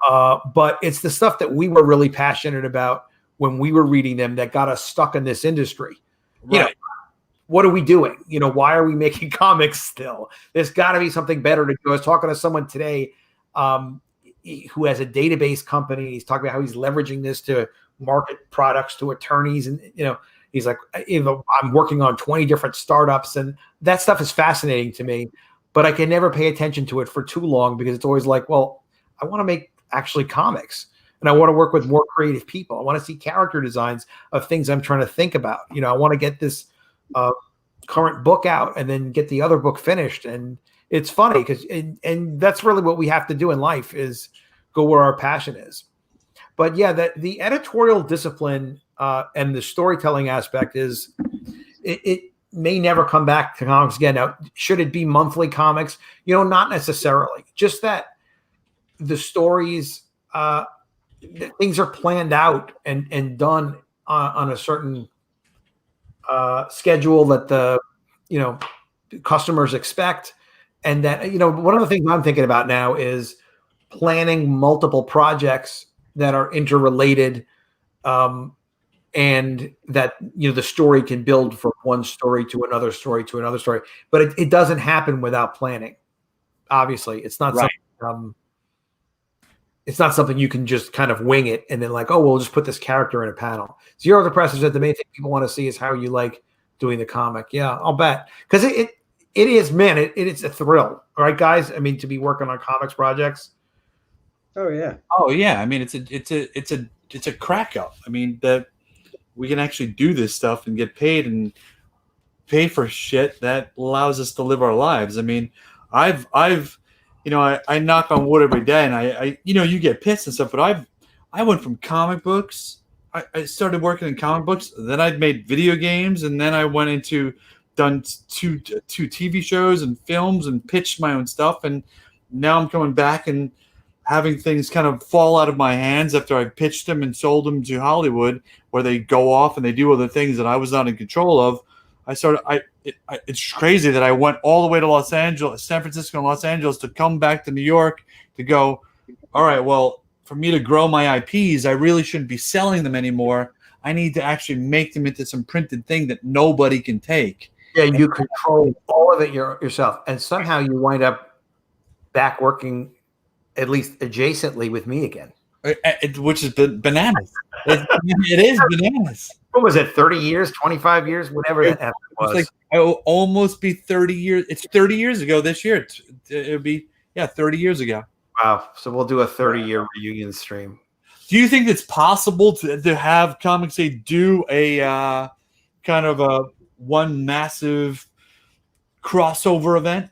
But it's the stuff that we were really passionate about when we were reading them that got us stuck in this industry. Right. What are we doing? Why are we making comics still? There's got to be something better to do. I was talking to someone today who has a database company. He's talking about how he's leveraging this to market products to attorneys. And, he's like, I'm working on 20 different startups, and that stuff is fascinating to me, but I can never pay attention to it for too long because it's always like, well, I want to make actually comics, and I want to work with more creative people. I want to see character designs of things I'm trying to think about. I want to get this current book out and then get the other book finished. And it's funny because, and that's really what we have to do in life, is go where our passion is. But yeah, the editorial discipline and the storytelling aspect is, it may never come back to comics again. Now, should it be monthly comics? Not necessarily. Just that the stories, things are planned out and done on a certain schedule that the customers expect. And that, one of the things I'm thinking about now is planning multiple projects that are interrelated, and that, the story can build from one story to another story to another story. But it doesn't happen without planning. Obviously, it's not
right.
something it's not something you can just kind of wing it and then like, oh, we'll just put this character in a panel. Zero to the Press said the main thing people want to see is how you like doing the comic. Yeah, I'll bet. Because it is, man, it is a thrill. Right, guys? I mean, to be working on comics projects.
Oh yeah.
Oh yeah. I mean, it's a crack up. I mean, that we can actually do this stuff and get paid and pay for shit that allows us to live our lives. I mean, I've I knock on wood every day, and I you get pissed and stuff, but I went from comic books. I started working in comic books, then I made video games, and then I went into done two TV shows and films and pitched my own stuff, and now I'm coming back and having things kind of fall out of my hands after I pitched them and sold them to Hollywood, where they go off and they do other things that I was not in control of. It's crazy that I went all the way to San Francisco and Los Angeles to come back to New York to go, all right, well, for me to grow my IPs, I really shouldn't be selling them anymore. I need to actually make them into some printed thing that nobody can take.
Yeah, you control all of it yourself. And somehow you wind up back working at least adjacently with me again.
Which is bananas. It is bananas.
What was it, 30 years, 25 years, whatever that was?
It's like, it'll almost be 30 years. It's 30 years ago this year. It'll be, 30 years ago.
Wow. So we'll do a 30-year reunion stream.
Do you think it's possible to have Comicsgate do a kind of a one massive crossover event?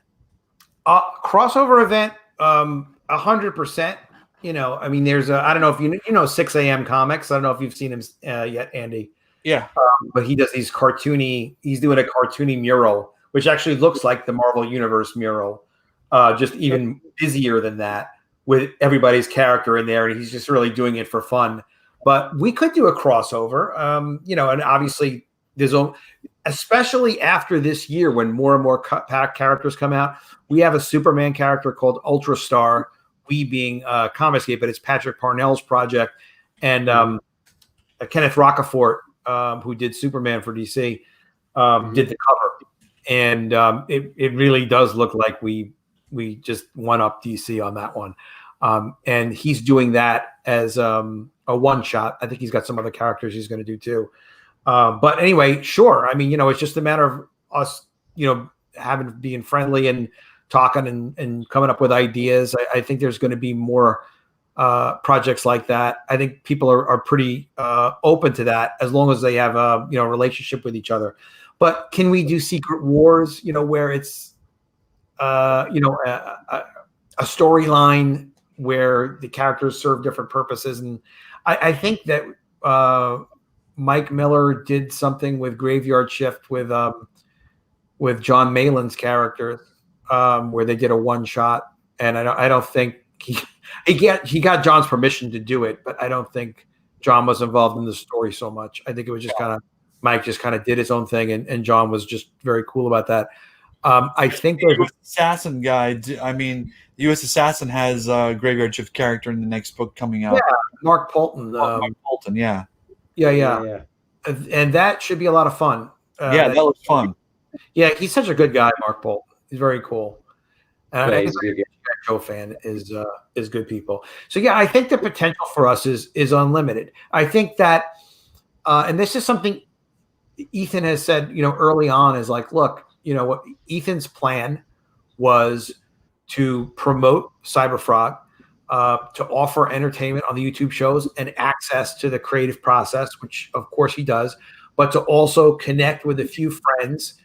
Crossover event, 100%. I mean, there's I don't know if you know 6 a.m. Comics. I don't know if you've seen him yet, Andy.
Yeah.
But he does these he's doing a cartoony mural, which actually looks like the Marvel Universe mural, just even busier than that with everybody's character in there. And he's just really doing it for fun. But we could do a crossover, and obviously especially after this year when more and more characters come out. We have a Superman character called Ultra Star, we being Comicsgate, but it's Patrick Parnell's project. And Kenneth Rocafort, who did Superman for DC, did the cover. And it really does look like we just won up DC on that one. And he's doing that as a one-shot. I think he's got some other characters he's going to do too. But anyway, sure. I mean, it's just a matter of us, being friendly and talking and coming up with ideas. I think there's going to be more projects like that. I think people are pretty open to that as long as they have a relationship with each other. But can we do Secret Wars? Where it's a storyline where the characters serve different purposes. And I think that Mike Miller did something with Graveyard Shift with John Malin's character, where they did a one shot, and I don't think he got John's permission to do it, but I don't think John was involved in the story so much. I think it was just Mike just kind of did his own thing, and John was just very cool about that. I think there's
the Assassin guy. I mean, the U.S. Assassin has a Graveyard Shift character in the next book coming out.
Yeah, Mark Polton.
Mark Polton, yeah.
Yeah. And that should be a lot of fun.
That was fun.
Yeah, he's such a good guy, Mark Polton. He's very cool. And I think Joe fan is good people. So yeah, I think the potential for us is unlimited. I think that, and this is something Ethan has said, early on, is like, look, what Ethan's plan was to promote Cyberfrog, to offer entertainment on the YouTube shows and access to the creative process, which of course he does, but to also connect with a few friends.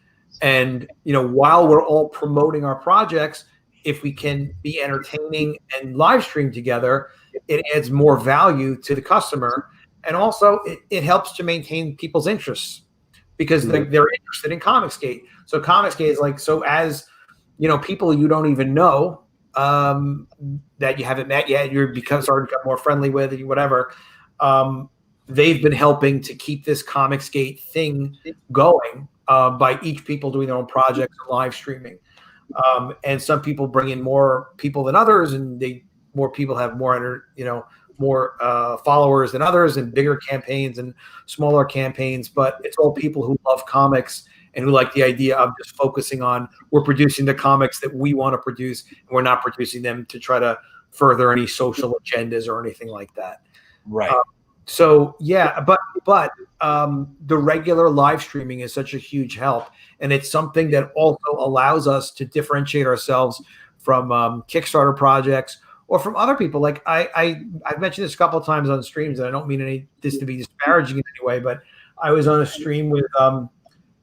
And, while we're all promoting our projects, if we can be entertaining and live stream together, it adds more value to the customer. And also it helps to maintain people's interests because they're interested in Comicsgate. So Comicsgate is like, so as, people you don't even know, that you haven't met yet, you're starting to get more friendly with and whatever. They've been helping to keep this Comicsgate thing going by each people doing their own projects and live streaming. And some people bring in more people than others, and more people have more followers than others, and bigger campaigns and smaller campaigns. But it's all people who love comics and who like the idea of just focusing on, we're producing the comics that we want to produce, and we're not producing them to try to further any social agendas or anything like that.
Right.
So yeah, but the regular live streaming is such a huge help, and it's something that also allows us to differentiate ourselves from Kickstarter projects or from other people. Like I've mentioned this a couple of times on streams, and I don't mean this to be disparaging in any way, but I was on a stream with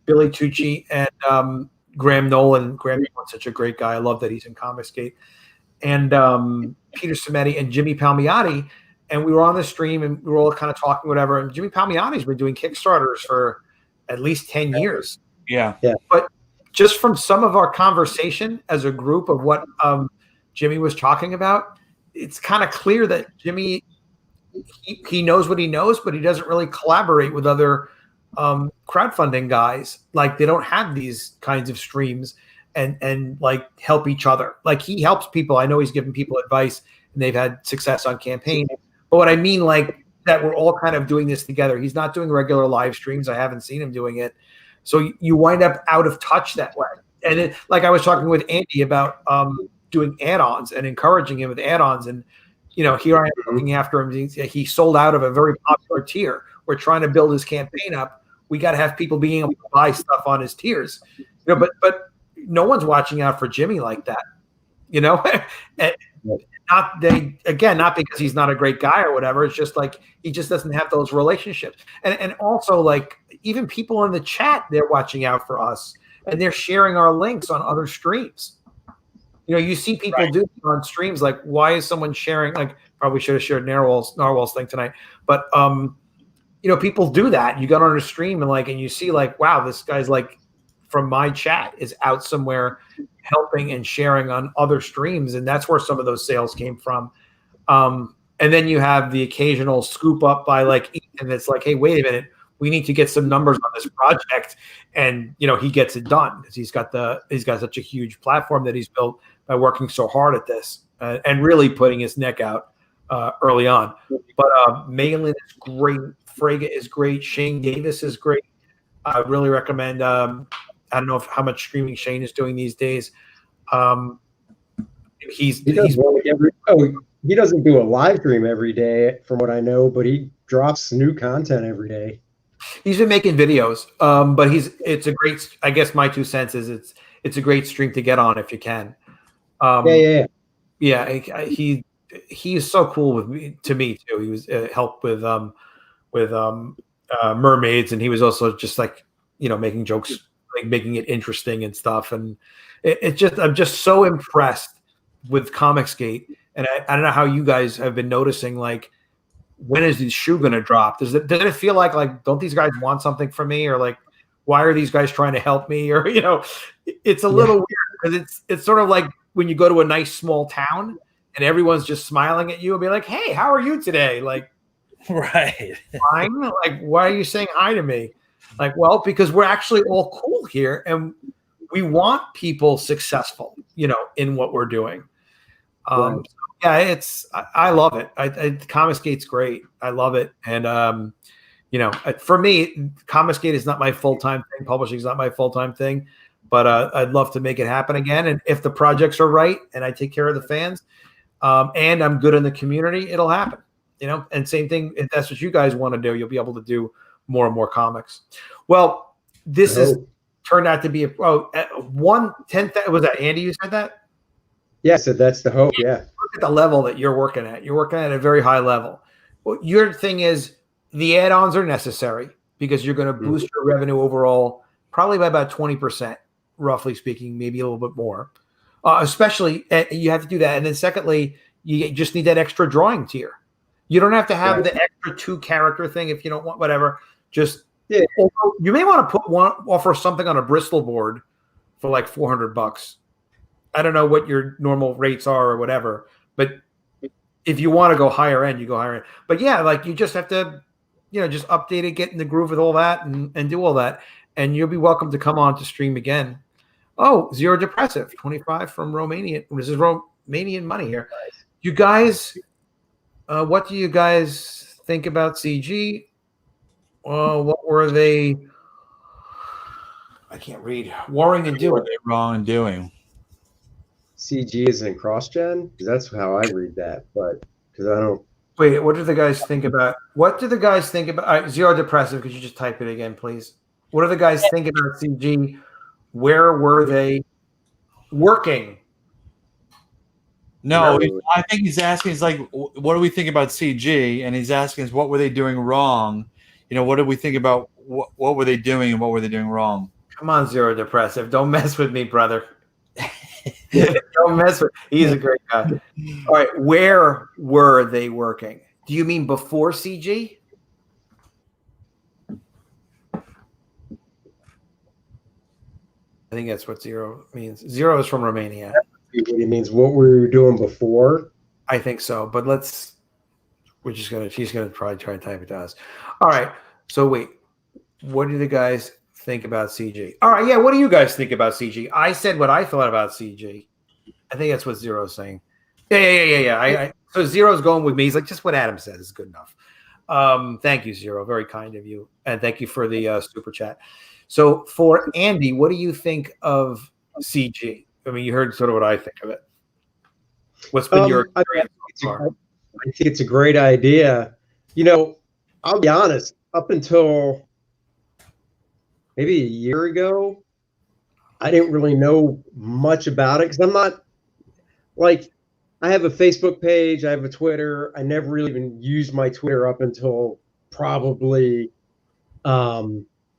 Billy Tucci and Graham Nolan. Graham Nolan's such a great guy. I love that he's in Comicsgate. And Peter Simeti and Jimmy Palmiotti. And we were on the stream and we were all kind of talking, whatever. And Jimmy Palmiotti's been doing Kickstarters for at least 10 years.
Yeah.
But just from some of our conversation as a group of what Jimmy was talking about, it's kind of clear that Jimmy, he knows what he knows, but he doesn't really collaborate with other crowdfunding guys. Like they don't have these kinds of streams and like help each other. Like he helps people. I know he's given people advice and they've had success on campaign. But what I mean, like that we're all kind of doing this together. He's not doing regular live streams. I haven't seen him doing it. So you wind up out of touch that way. And like I was talking with Andy about doing add-ons and encouraging him with add-ons. And, here I am looking after him. He sold out of a very popular tier. We're trying to build his campaign up. We got to have people being able to buy stuff on his tiers. But no one's watching out for Jimmy like that. Not because he's not a great guy or whatever. It's just like he just doesn't have those relationships. And also like even people in the chat, they're watching out for us and they're sharing our links on other streams. You see people do on streams like, why is someone sharing? Like, probably should have shared Narwhal's thing tonight, but people do that. You got on a stream and you see like, wow, this guy's like from my chat is out somewhere helping and sharing on other streams. And that's where some of those sales came from. And then you have the occasional scoop up by like Ethan that's like, hey, wait a minute, we need to get some numbers on this project. And, he gets it done because he's got such a huge platform that he's built by working so hard at this and really putting his neck out early on. But Malin is great. Frege is great. Shane Davis is great. I really recommend, I don't know how much streaming Shane is doing these days. He
doesn't do a live stream every day from what I know, but he drops new content every day.
He's been making videos, but it's a great, I guess my 2 cents is it's a great stream to get on if you can. Yeah. He is so cool to me too. He was helped with mermaids, and he was also just like, making jokes, like making it interesting and stuff. And I'm just so impressed with Comicsgate. And I don't know how you guys have been noticing, like, when is the shoe going to drop? Does it feel like, don't these guys want something from me? Or like, why are these guys trying to help me? Or, it's a little weird because it's sort of like when you go to a nice small town and everyone's just smiling at you and be like, hey, how are you today? Like,
right.
Fine. Like, why are you saying hi to me? Like, well, because we're actually all cool here and we want people successful, in what we're doing. Right. Yeah, I love it. Comicsgate's great. I love it. And, for me, Comicsgate is not my full-time thing. Publishing is not my full-time thing, but I'd love to make it happen again. And if the projects are right and I take care of the fans and I'm good in the community, it'll happen, and same thing. If that's what you guys want to do, you'll be able to do more and more comics. Well, this has turned out to be 1/10. Was that Andy? You said that?
Yeah, so that's the hope. Yeah.
Look at the level that you're working at. You're working at a very high level. Well, your thing is the add-ons are necessary because you're going to boost your revenue overall, probably by about 20%, roughly speaking, maybe a little bit more. Especially, you have to do that. And then secondly, you just need that extra drawing tier. You don't have to have the extra 2-character thing if you don't want whatever. Just you may want to offer something on a Bristol board for like $400. I don't know what your normal rates are or whatever, but if you want to go higher end, you go higher end. But yeah, like you just have to, just update it, get in the groove with all that and do all that. And you'll be welcome to come on to stream again. Oh, Zero Depressive, 25 from Romanian. This is Romanian money here. You guys, what do you guys think about CG? What were they? I can't read. Warring and doing.
What were they wrong and doing?
CG isn't cross-gen? Because that's how I read that, but because I don't.
Wait, what do the guys think about? What do the guys think about? All right, Zero Depressive, could you just type it again, please? What do the guys think about CG? Where were they working?
No, I think he's asking, is like, what do we think about CG? And he's asking us, what were they doing wrong? You know, what did we think about, what were they doing and what were they doing wrong?
Come on, Zero Depressive. Don't mess with me, brother. Don't mess with He's a great guy. All right, where were they working? Do you mean before CG? I think that's what Zero means. Zero is from Romania.
What he means, what were you doing before?
I think so, but she's gonna probably try and type it to us. All right, so wait, what do the guys think about CG? All right, yeah, what do you guys think about CG? I said what I thought about CG. I think that's what Zero's saying. Yeah. So Zero's going with me. He's like, just what Adam says is good enough. Thank you, Zero. Very kind of you, and thank you for the super chat. So for Andy, what do you think of CG? I mean, you heard sort of what I think of it. What's been your experience so far?
I think it's a great idea. You know, I'll be honest, up until maybe a year ago, I didn't really know much about it because I'm not like, I have a Facebook page, I have a Twitter. I never really even used my Twitter up until probably a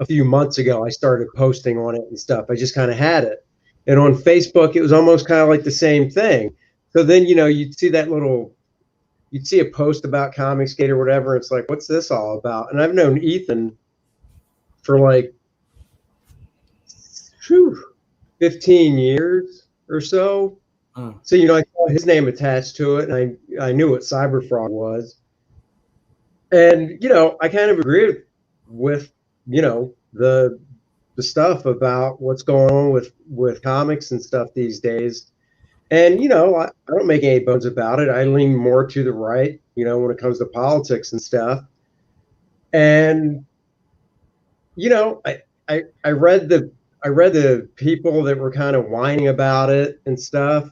few months ago. I started posting on it and stuff. I just kind of had it. And on Facebook, it was almost kind of like the same thing. So then, you know, you'd see a post about Comicsgate or whatever. It's like, what's this all about? And I've known Ethan for like 15 years or so. So, you know, I saw his name attached to it, and I knew what Cyberfrog was. And, you know, I kind of agree with, you know, the stuff about what's going on with comics and stuff these days. And, you know, I don't make any bones about it. I lean more to the right, you know, when it comes to politics and stuff. And, you know, I read the people that were kind of whining about it and stuff.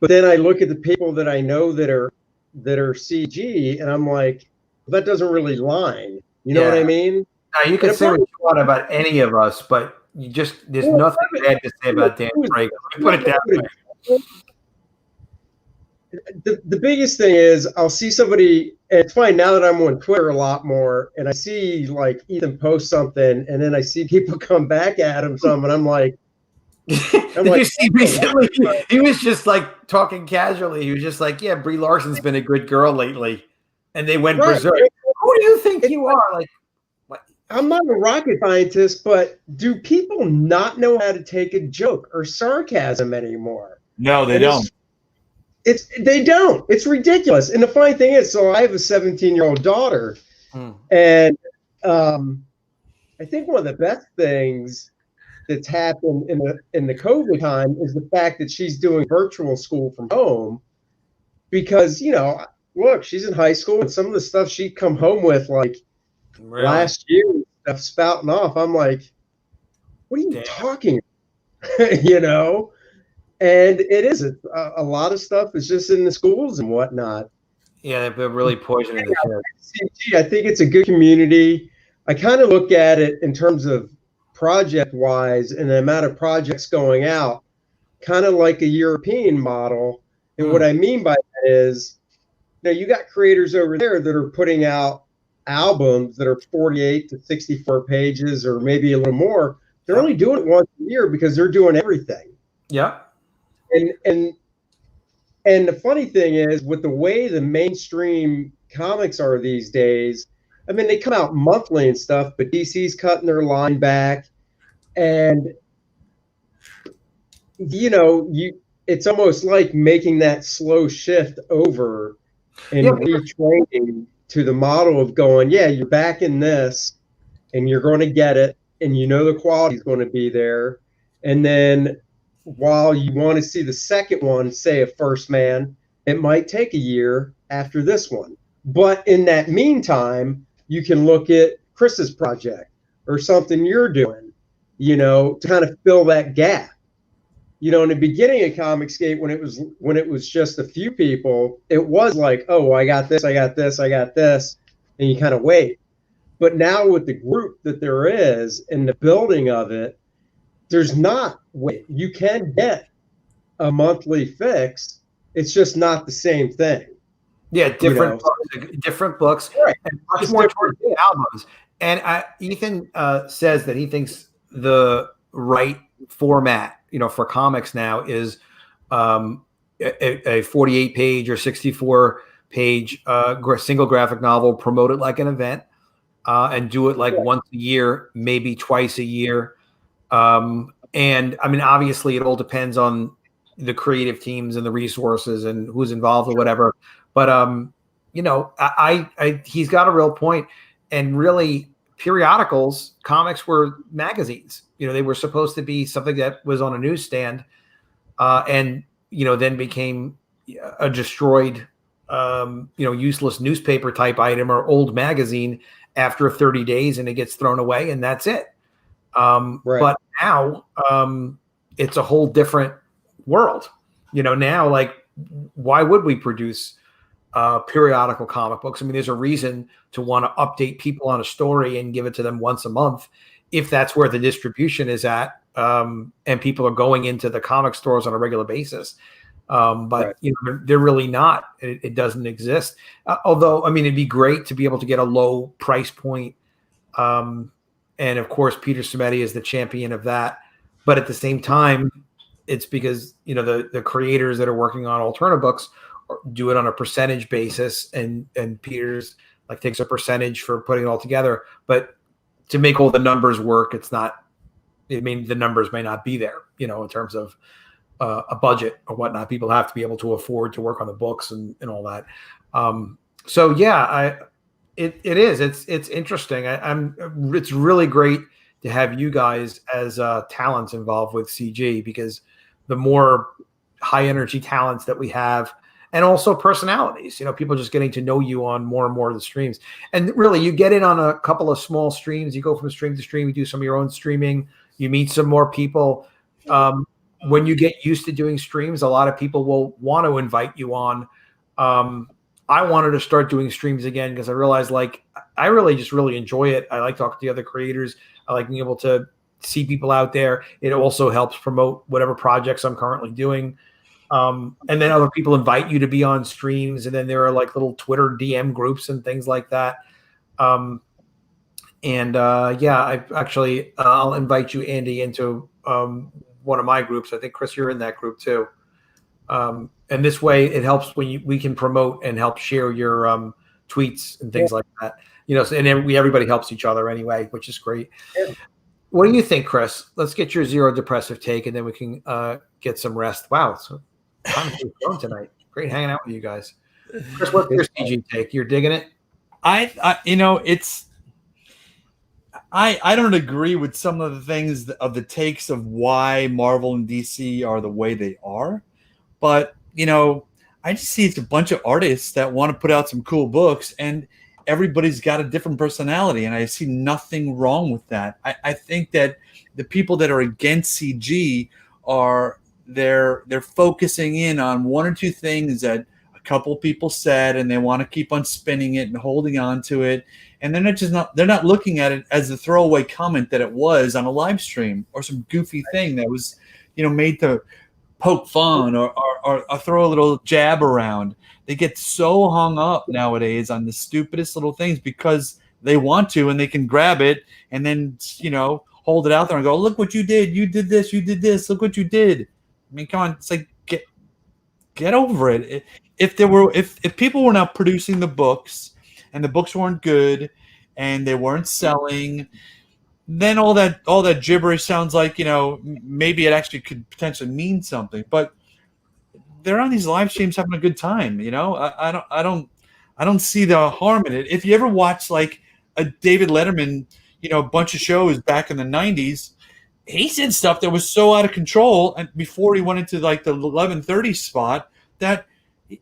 But then I look at the people that I know that are CG, and I'm like, well, that doesn't really line. You know what I mean?
Now, you can say what you want about any of us, but there's nothing bad to say about Dan Craig. Put it that way.
The biggest thing is I'll see somebody, and it's fine now that I'm on Twitter a lot more, and I see like Ethan post something, and then I see people come back at him some, and I'm like,
Did you see recently? He was just like talking casually. He was just like, yeah, Brie Larson's been a good girl lately. And they went berserk. Who do you think you are? Like, what?
I'm not a rocket scientist, but do people not know how to take a joke or sarcasm anymore?
No, they don't.
They don't. It's ridiculous. And the funny thing is, so I have a 17-year-old daughter, and I think one of the best things that's happened in the COVID time is the fact that she's doing virtual school from home, because, you know, look, she's in high school, and some of the stuff she'd come home with, like last year, stuff spouting off. I'm like, what are you talking about? You know? And it's a lot of stuff is just in the schools and whatnot.
Yeah, they've been really poisoning the
kids. I think it's a good community. I kind of look at it in terms of project-wise and the amount of projects going out, kind of like a European model. And what I mean by that is, you know, you got creators over there that are putting out albums that are 48 to 64 pages or maybe a little more. They're only doing it once a year because they're doing everything.
Yeah.
And the funny thing is, with the way the mainstream comics are these days, I mean, they come out monthly and stuff, but DC's cutting their line back, and you know, it's almost like making that slow shift over and retraining to the model of going, yeah, you're back in this, and you're going to get it, and you know the quality is going to be there, and then while you want to see the second one, say a First Man, it might take a year after this one. But in that meantime, you can look at Chris's project or something you're doing, you know, to kind of fill that gap. You know, in the beginning of Comicsgate, when it was just a few people, it was like, oh, well, I got this, I got this, I got this, and you kind of wait. But now with the group that there is and the building of it, there's not wait. You can get a monthly fix. It's just not the same thing.
Yeah, different books,
right.
And much more towards the albums. And Ethan says that he thinks the right format, for comics now is a 48-page or 64-page single graphic novel, promote it like an event, and do it like once a year, maybe twice a year. And I mean, obviously, it all depends on the creative teams and the resources and who's involved or whatever. But he's got a real point. And really, periodicals, comics were magazines. They were supposed to be something that was on a newsstand, and then became a destroyed, useless newspaper type item or old magazine after 30 days, and it gets thrown away, and that's it. But now it's a whole different world. Now, like, why would we produce periodical comic books? I mean, there's a reason to want to update people on a story and give it to them once a month, if that's where the distribution is at, and people are going into the comic stores on a regular basis. But they're really not. It doesn't exist. Although, I mean, it'd be great to be able to get a low price point. And of course, Peter Simeti is the champion of that. But at the same time, it's because the creators that are working on alternative books do it on a percentage basis, and Peter's like takes a percentage for putting it all together. But to make all the numbers work, it's not. I mean, the numbers may not be there, in terms of a budget or whatnot. People have to be able to afford to work on the books and all that. So yeah, it is. It's interesting. It's really great to have you guys as talents involved with CG, because the more high energy talents that we have, and also personalities, people just getting to know you on more and more of the streams. And really, you get in on a couple of small streams, you go from stream to stream, you do some of your own streaming, you meet some more people. When you get used to doing streams, a lot of people will want to invite you on. I wanted to start doing streams again because I realized, like, I really enjoy it. I like talking to the other creators. I like being able to see people out there. It also helps promote whatever projects I'm currently doing. And then other people invite you to be on streams, and then there are like little Twitter DM groups and things like that. I'll invite you, Andy, into one of my groups. I think, Chris, you're in that group too. And this way it helps when we can promote and help share your tweets and things like that. And everybody helps each other anyway, which is great. Yeah. What do you think, Chris? Let's get your zero depressive take, and then we can get some rest. Wow, so I'm fun tonight. Great hanging out with you guys. Chris, what's your CG take? You're digging it?
I don't agree with some of the things of the takes of why Marvel and DC are the way they are, but I just see it's a bunch of artists that want to put out some cool books, and everybody's got a different personality, and I see nothing wrong with that. I think that the people that are against CG are they're focusing in on one or two things that a couple people said, and they want to keep on spinning it and holding on to it, and they're not looking at it as a throwaway comment that it was on a live stream or some goofy thing that was made to poke fun or throw a little jab around. They get so hung up nowadays on the stupidest little things because they want to, and they can grab it and then hold it out there and go, look what you did, you did this, look what you did. I mean, come on, it's like get over it. If people were not producing the books and the books weren't good and they weren't selling, then all that gibberish sounds like maybe it actually could potentially mean something. But they're on these live streams having a good time. I don't see the harm in it. If you ever watch like a David Letterman, a bunch of shows back in the 90s, he said stuff that was so out of control, and before he went into like the 11:30 spot, that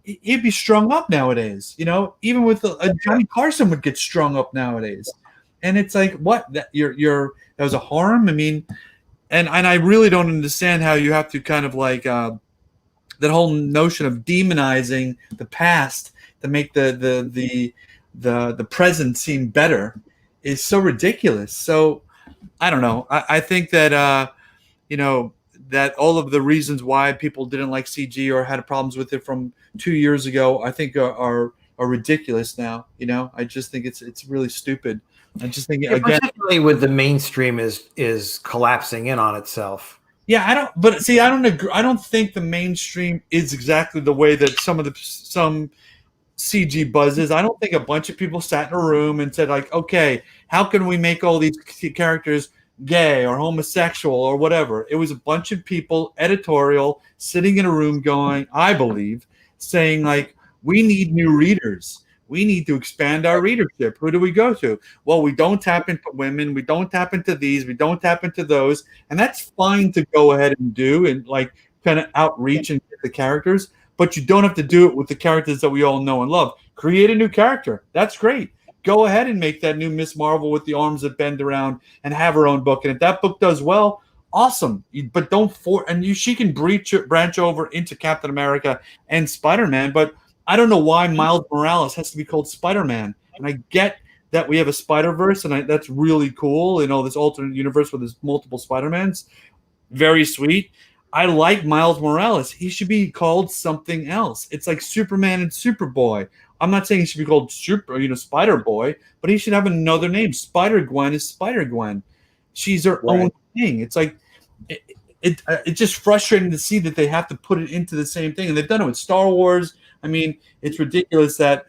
he'd be strung up nowadays. Even with a Johnny Carson would get strung up nowadays. And it's like, what? That was a harm? I mean, and I really don't understand how you have to kind of like that whole notion of demonizing the past to make the present seem better is so ridiculous. So I don't know. I think that you know, that all of the reasons why people didn't like CG or had problems with it from 2 years ago, I think are ridiculous now. You know, I just think it's really stupid. I just think again,
particularly with the mainstream is collapsing in on itself.
Yeah, I don't. But see, I don't agree. I don't think the mainstream is exactly the way that some CG buzz is. I don't think a bunch of people sat in a room and said like, okay, how can we make all these characters gay or homosexual or whatever? It was a bunch of people, editorial, sitting in a room going, I believe, saying like, we need new readers. We need to expand our readership. Who do we go to? Well, we don't tap into women. We don't tap into these. We don't tap into those. And that's fine to go ahead and do and like kind of outreach and get the characters. But you don't have to do it with the characters that we all know and love. Create a new character. That's great. Go ahead and make that new Miss Marvel with the arms that bend around and have her own book. And if that book does well, awesome. But don't she can branch over into Captain America and Spider-Man, but I don't know why Miles Morales has to be called Spider-Man. And I get that we have a Spider-Verse, and that's really cool. You know, this alternate universe with there's multiple Spider-Mans. Very sweet. I like Miles Morales. He should be called something else. It's like Superman and Superboy. I'm not saying he should be called Spider-Boy, but he should have another name. Spider-Gwen is Spider-Gwen. She's her own thing. It's like it's just frustrating to see that they have to put it into the same thing. And they've done it with Star Wars. I mean, it's ridiculous that,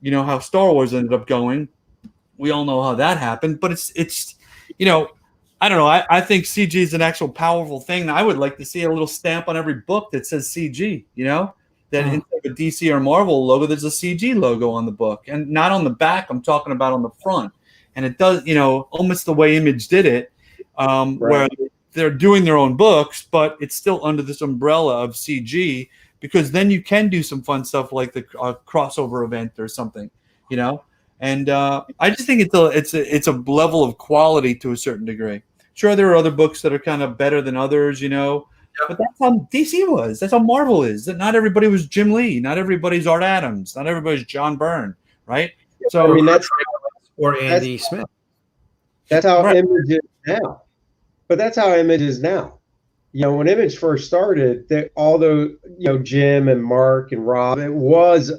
you know, how Star Wars ended up going. We all know how that happened, but it's you know, I don't know. I think CG is an actual powerful thing. I would like to see a little stamp on every book that says CG, you know, that instead of a DC or Marvel logo, there's a CG logo on the book, and not on the back. I'm talking about on the front. And it does, you know, almost the way Image did it, where they're doing their own books, but it's still under this umbrella of CG. Because then you can do some fun stuff like the crossover event or something, you know. And I just think it's a level of quality to a certain degree. Sure, there are other books that are kind of better than others, you know. Yep. But that's how DC was. That's how Marvel is. That not everybody was Jim Lee. Not everybody's Art Addams. Not everybody's John Byrne, right? So
I mean, that's
Andy Smith.
That's how Image is now. But that's how Image is now. You know, when Image first started, although, you know, Jim and Mark and Rob, it was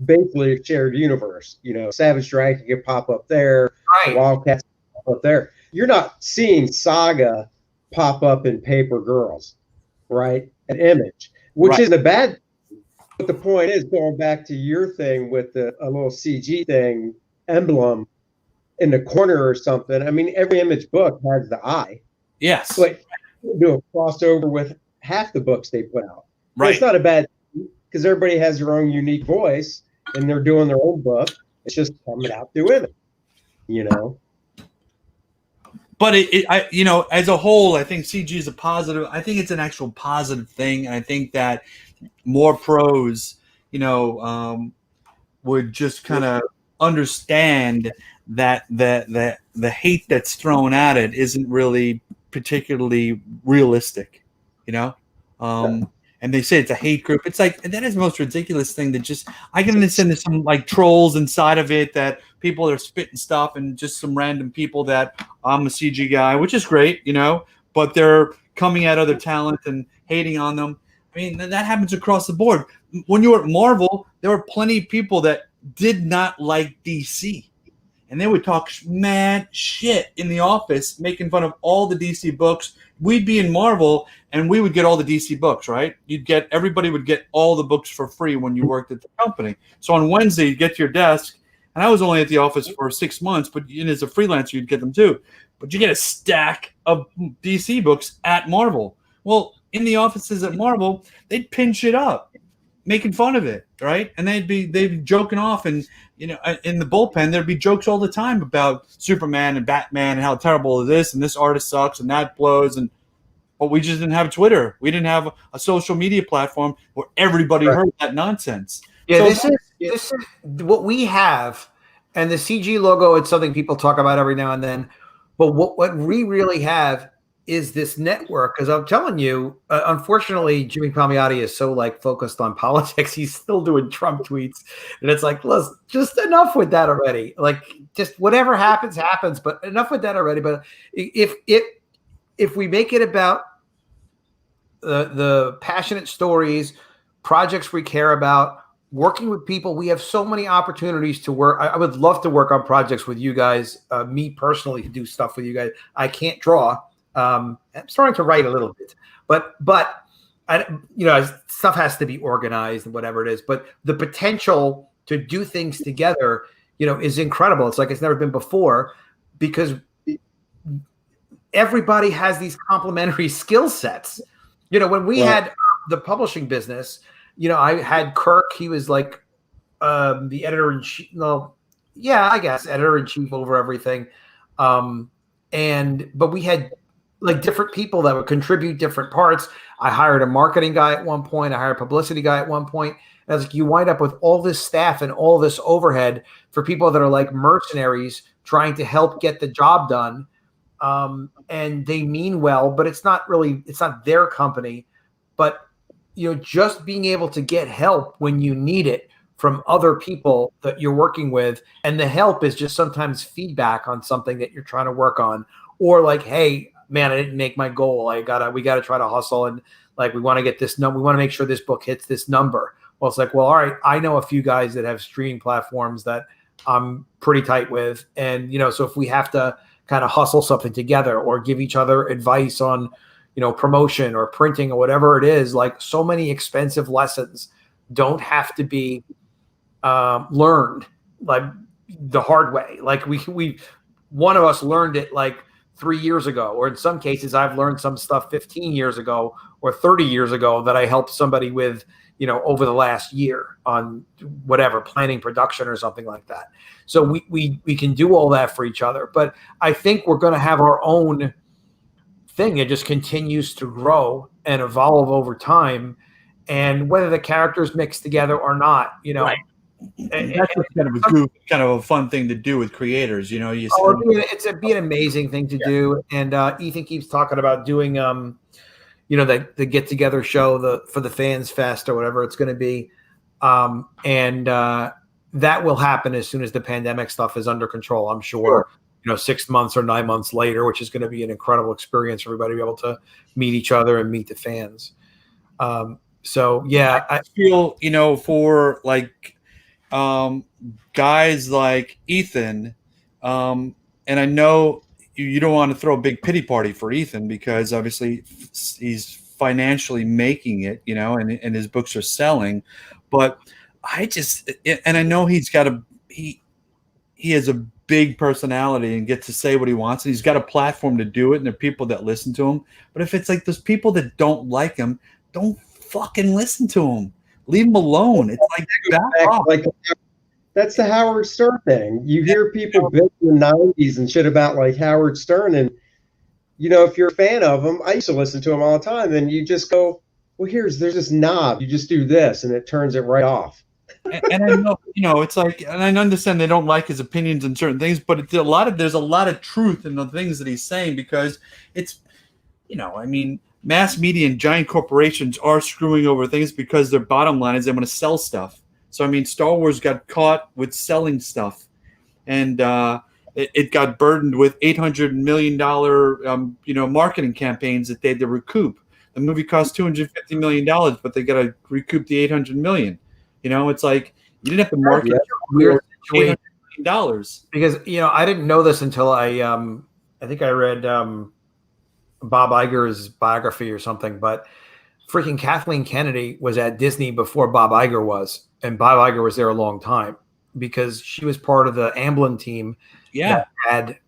basically a shared universe. You know, Savage Dragon could pop up there, Wildcats pop up there. You're not seeing Saga pop up in Paper Girls, right? An Image, which isn't a bad thing. But the point is, going back to your thing with a little CG thing, emblem in the corner or something. I mean, every Image book has the eye.
Yes.
But do a crossover with half the books they put out.
Right.
It's not a bad thing because everybody has their own unique voice and they're doing their own book. It's just coming out through Image, you know.
But you know, as a whole, I think CG is a positive. I think it's an actual positive thing. And I think that more pros, you know, would just kind of understand that the hate that's thrown at it isn't really particularly realistic, you know. And they say it's a hate group. It's like, that is the most ridiculous thing. That just, I can understand there's some like trolls inside of it, that people are spitting stuff, and just some random people that I'm a CG guy, which is great, you know, but they're coming at other talent and hating on them. I mean, that happens across the board. When you were at Marvel, there were plenty of people that did not like DC. And they would talk mad shit in the office, making fun of all the DC books. We'd be in Marvel, and we would get all the DC books, right? Everybody would get all the books for free when you worked at the company. So on Wednesday, you'd get to your desk, and I was only at the office for 6 months, but as a freelancer, you'd get them too. But you get a stack of DC books at Marvel. Well, in the offices at Marvel, they'd pin shit up, making fun of it, right? And they'd be joking off, and you know, in the bullpen, there'd be jokes all the time about Superman and Batman and how terrible it is, and this artist sucks, and that blows, but we just didn't have Twitter. We didn't have a social media platform where everybody heard that nonsense.
Yeah, so this is what we have, and the CG logo. It's something people talk about every now and then, but what we really have is this network, because I'm telling you, unfortunately, Jimmy Palmiotti is so like focused on politics. He's still doing Trump tweets, and it's like, listen, just enough with that already. Like, just whatever happens, happens. But enough with that already. But if we make it about the passionate stories, projects we care about, working with people, we have so many opportunities to work. I would love to work on projects with you guys. Me personally, to do stuff with you guys. I can't draw. I'm starting to write a little bit, but stuff has to be organized and whatever it is. But the potential to do things together, is incredible. It's like it's never been before, because everybody has these complementary skill sets. When we had the publishing business, I had Kirk. He was like the editor-in-chief. No, yeah, I guess editor-in-chief over everything. But we had like different people that would contribute different parts. I hired a marketing guy at one point. I hired a publicity guy at one point. And I was like, you wind up with all this staff and all this overhead for people that are like mercenaries trying to help get the job done. And they mean well, but it's not their company. But, just being able to get help when you need it from other people that you're working with. And the help is just sometimes feedback on something that you're trying to work on, or like, hey, man, I didn't make my goal. We got to try to hustle. And like, we want to get this number. We want to make sure this book hits this number. Well, it's like, well, all right, I know a few guys that have streaming platforms that I'm pretty tight with. And, so if we have to kind of hustle something together or give each other advice on, promotion or printing or whatever it is, like so many expensive lessons don't have to be learned like the hard way. Like we one of us learned it like 3 years ago, or in some cases I've learned some stuff 15 years ago or 30 years ago that I helped somebody with, over the last year on whatever, planning production or something like that. So we can do all that for each other. But I think we're going to have our own thing. It just continues to grow and evolve over time. And whether the characters mix together or not, right.
And that's kind of a fun thing to do with creators,
it'd be an amazing thing to do. And Ethan keeps talking about doing the get together show for the Fans Fest or whatever it's going to be, and that will happen as soon as the pandemic stuff is under control. I'm sure 6 months or 9 months later, which is going to be an incredible experience for everybody to be able to meet each other and meet the fans. So yeah,
I feel for like guys like Ethan, and I know you don't want to throw a big pity party for Ethan because obviously he's financially making it, and his books are selling. But I know he has a big personality and gets to say what he wants, and he's got a platform to do it, and there are people that listen to him. But if it's like those people that don't like him, don't fucking listen to him. Leave him alone. It's like back off.
Like that's the Howard Stern thing. You hear people bitch in the 90s and shit about like Howard Stern, and if you're a fan of him, I used to listen to him all the time, and you just go, well, there's this knob, you just do this and it turns it right off.
And I know, it's like, and I understand they don't like his opinions on certain things, but there's a lot of truth in the things that he's saying, because it's, mass media and giant corporations are screwing over things because their bottom line is they want to sell stuff. So, Star Wars got caught with selling stuff, and it got burdened with $800 million, marketing campaigns that they had to recoup. The movie cost $250 million, but they got to recoup the $800 million. It's like you didn't have to market $800 million.
Because I didn't know this until I think I read Bob Iger's biography or something, but freaking Kathleen Kennedy was at Disney before Bob Iger was, and Bob Iger was there a long time because she was part of the Amblin team that had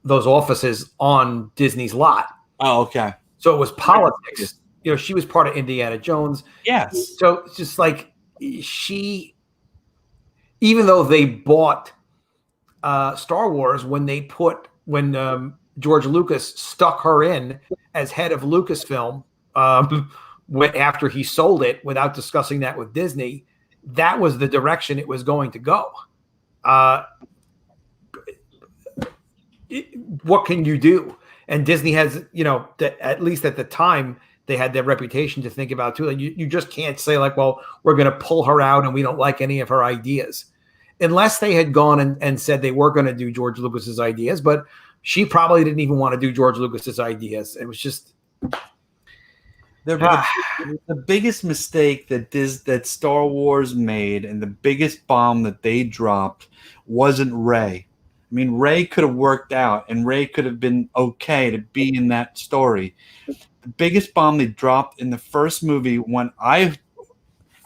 those offices on Disney's lot.
Oh, okay.
So it was politics. She was part of Indiana Jones.
Yes.
So it's just like even though they bought Star Wars, when George Lucas stuck her in as head of Lucasfilm after he sold it without discussing that with Disney, that was the direction it was going to go. What can you do? And Disney has, at least at the time, they had that reputation to think about too. Like you just can't say like, well, we're going to pull her out and we don't like any of her ideas. Unless they had gone and said they were going to do George Lucas's ideas, but she probably didn't even want to do George Lucas's ideas. It was just
the biggest mistake that Star Wars made, and the biggest bomb that they dropped, wasn't Rey. I mean, Rey could have worked out, and Rey could have been okay to be in that story. The biggest bomb they dropped in the first movie,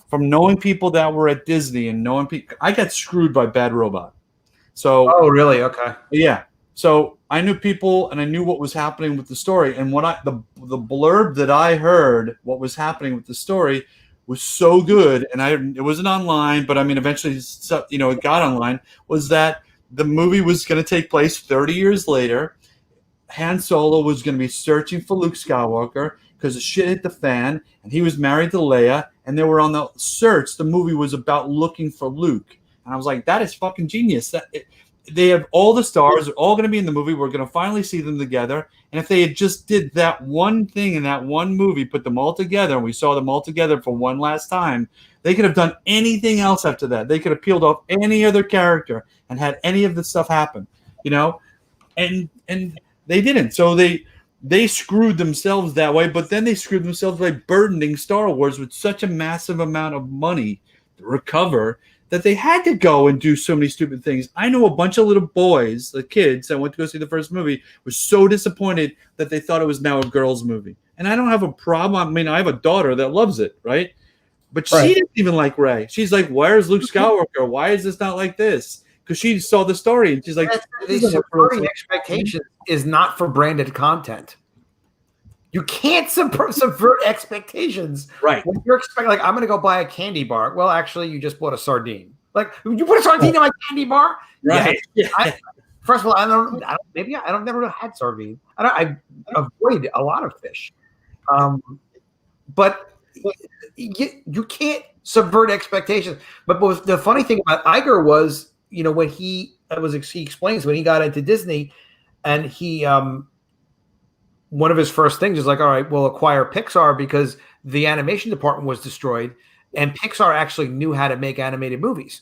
from knowing people that were at Disney and knowing people, I got screwed by Bad Robot. So,
oh, really? Okay.
Yeah. So I knew people and I knew what was happening with the story. And the blurb that I heard, what was happening with the story, was so good. And it wasn't online, but I mean, eventually, it got online. Was that the movie was going to take place 30 years later? Han Solo was going to be searching for Luke Skywalker because the shit hit the fan, and he was married to Leia, and they were on the search. The movie was about looking for Luke, and I was like, that is fucking genius. They have all the stars. They're all going to be in the movie. We're going to finally see them together. And if they had just did that one thing in that one movie, put them all together, and we saw them all together for one last time, they could have done anything else after that. They could have peeled off any other character and had any of this stuff happen, and they didn't. So they screwed themselves that way, but then they screwed themselves by burdening Star Wars with such a massive amount of money to recover that they had to go and do so many stupid things. I know a bunch of little boys, the kids that went to go see the first movie, were so disappointed that they thought it was now a girls' movie. And I don't have a problem. I mean, I have a daughter that loves it, right? But she didn't even like Rey. She's like, where's Luke Skywalker? Why is this not like this? Because she saw the story and she's like,
subverting expectations is not for branded content. You can't subvert expectations.
Right.
When you're expecting, like, I'm going to go buy a candy bar. Well, actually, you just bought a sardine. Like, you put a sardine in my candy bar?
Right.
Yeah. First of all, I never had sardine. I avoid a lot of fish. But you can't subvert expectations. But the funny thing about Iger was, when he explains when he got into Disney, and he one of his first things is like, all right, we'll acquire Pixar because the animation department was destroyed, and Pixar actually knew how to make animated movies,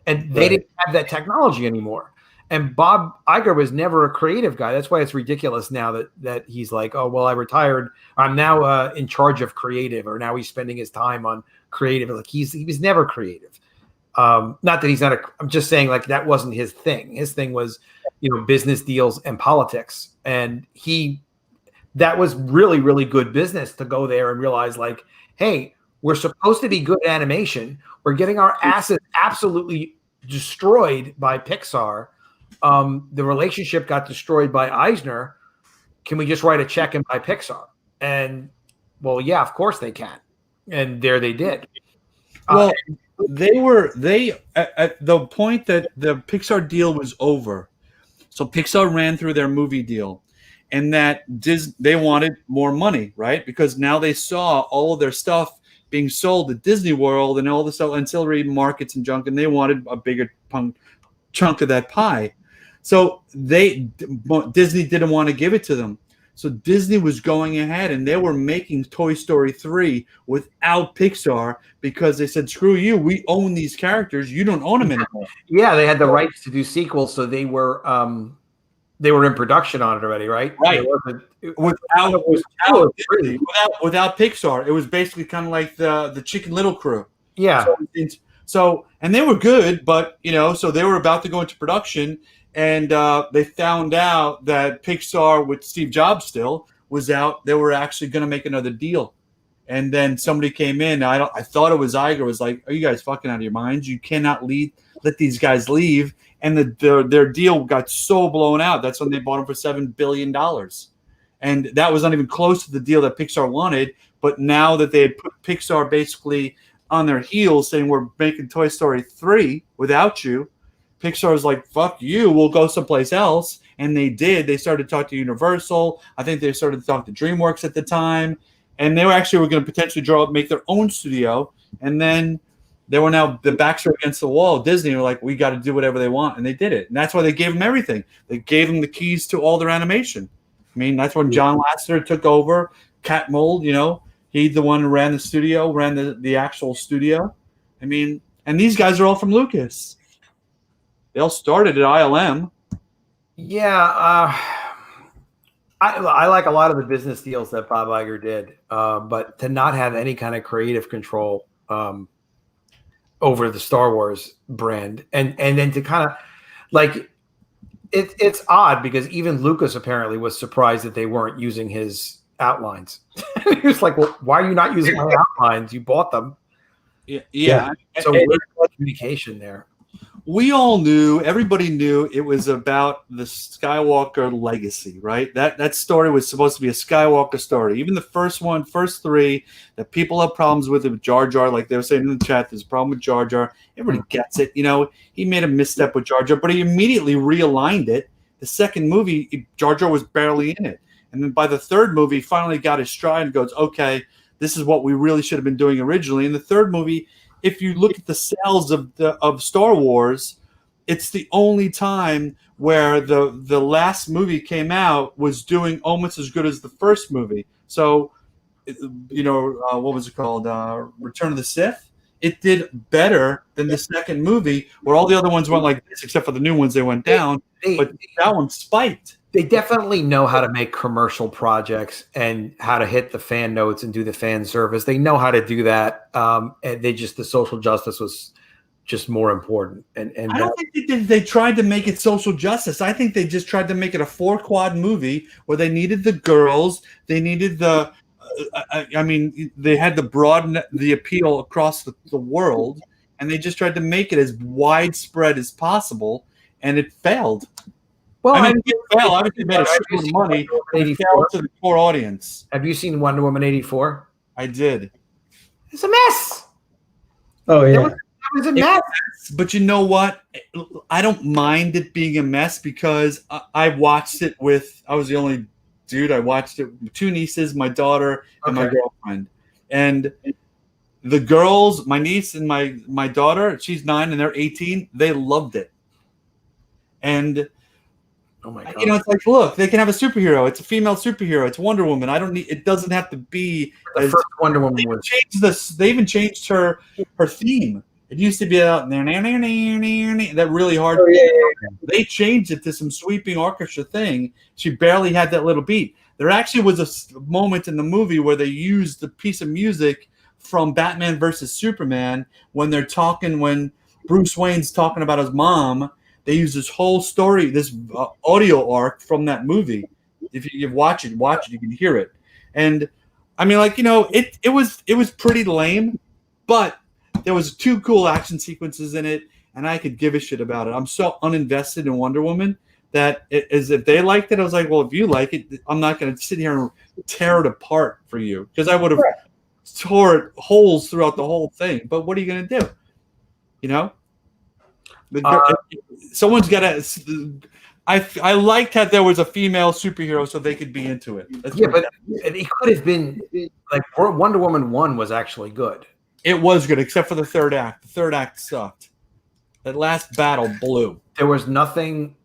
and they didn't have that technology anymore. And Bob Iger was never a creative guy. That's why it's ridiculous now that he's like, oh, well, I retired. I'm now in charge of creative, or now he's spending his time on creative. Like he was never creative. Not that he's not I'm just saying, like, that wasn't his thing. His thing was, business deals and politics. And that was really, really good business to go there and realize, like, hey, we're supposed to be good at animation. We're getting our asses absolutely destroyed by Pixar. The relationship got destroyed by Eisner. Can we just write a check and buy Pixar? And, well, yeah, of course they can. And there they did.
Well, they at the point that the Pixar deal was over. So Pixar ran through their movie deal, and that they wanted more money, right? Because now they saw all of their stuff being sold at Disney World and all the ancillary markets and junk, and they wanted a bigger chunk of that pie. So Disney didn't want to give it to them. So Disney was going ahead, and they were making Toy Story 3 without Pixar because they said, screw you, we own these characters. You don't own them anymore.
Yeah, they had the rights to do sequels, so they were in production on it already, right?
Right. Without Pixar, it was basically kind of like the Chicken Little crew.
Yeah.
So and they were good, but so they were about to go into production, and they found out that Pixar, with Steve Jobs still, was out. They were actually going to make another deal, and then somebody came in. I thought it was Iger. Was like, are you guys fucking out of your minds? You cannot let these guys leave. And their deal got so blown out. That's when they bought them for $7 billion. And that was not even close to the deal that Pixar wanted. But now that they had put Pixar basically on their heels saying, we're making Toy Story 3 without you, Pixar's like, fuck you, we'll go someplace else. And they did. They started to talk to Universal. I think they started to talk to DreamWorks at the time. And they were going to potentially make their own studio. And then the backs were against the wall. Disney were like, we got to do whatever they want. And they did it. And that's why they gave them everything. They gave them the keys to all their animation. I mean, that's when John Lasseter took over Cat Mold. You know, he's the one who ran the studio, ran the actual studio. I mean, and these guys are all from Lucas. They all started at ILM.
Yeah, I like a lot of the business deals that Bob Iger did, but to not have any kind of creative control over the Star Wars brand, and then to kind of like it's odd because even Lucas apparently was surprised that they weren't using his outlines. He was like, "Well, why are you not using my outlines? You bought them."
Yeah.
So weird communication there.
We all knew, everybody knew it was about the Skywalker legacy, right? That story was supposed to be a Skywalker story. Even the first three, that people have problems with Jar Jar, like they were saying in the chat, there's a problem with Jar Jar. Everybody gets it. You know, he made a misstep with Jar Jar, but he immediately realigned it. The second movie, Jar Jar was barely in it. And then by the third movie, he finally got his stride and goes, okay, this is what we really should have been doing originally. In the third movie, if you look at the sales of Star Wars, it's the only time where the last movie came out was doing almost as good as the first movie. So, you know, what was it called? Return of the Sith. It did better than the second movie, where all the other ones went like this, except for the new ones, they went down. But that one spiked. They
definitely know how to make commercial projects and how to hit the fan notes and do the fan service. They know how to do that. And the social justice was just more important. And
I don't think they tried to make it social justice. I think they just tried to make it a 4-quad movie where they needed the girls. They needed the, I mean, they had to broaden the appeal across the world. And they just tried to make it as widespread as possible. And it failed.
Well,
I mean, it failed. Obviously, made a shitload of money. It failed to the core audience.
Have you seen Wonder Woman 84?
I did.
It's a mess.
Oh, yeah.
It was a mess.
But you know what? I don't mind it being a mess because I watched it with, I was the only dude. I watched it with 2 nieces, my daughter, and my girlfriend. And the girls, my niece and my daughter, she's 9 and they're 18, they loved it. And
oh my God.
You know, it's like, look, they can have a superhero. It's a female superhero. It's Wonder Woman. It doesn't have to be
the first Wonder Woman was.
They even changed her theme. It used to be out there, that really hard.
Oh, yeah.
They changed it to some sweeping orchestra thing. She barely had that little beat. There actually was a moment in the movie where they used the piece of music from Batman versus Superman when when Bruce Wayne's talking about his mom. They use this whole story, this audio arc from that movie. If you watch it, you can hear it. And I mean, like, you know, it was pretty lame, but there was 2 cool action sequences in it, and I could give a shit about it. I'm so uninvested in Wonder Woman that if they liked it, I was like, well, if you like it, I'm not going to sit here and tear it apart for you, because I would have tore holes throughout the whole thing. But what are you going to do? You know? Someone's got to. I liked that there was a female superhero, so they could be into it.
But it could have been like Wonder Woman 1 was actually good.
It was good, except for the third act. The third act sucked. That last battle blew.
There was nothing.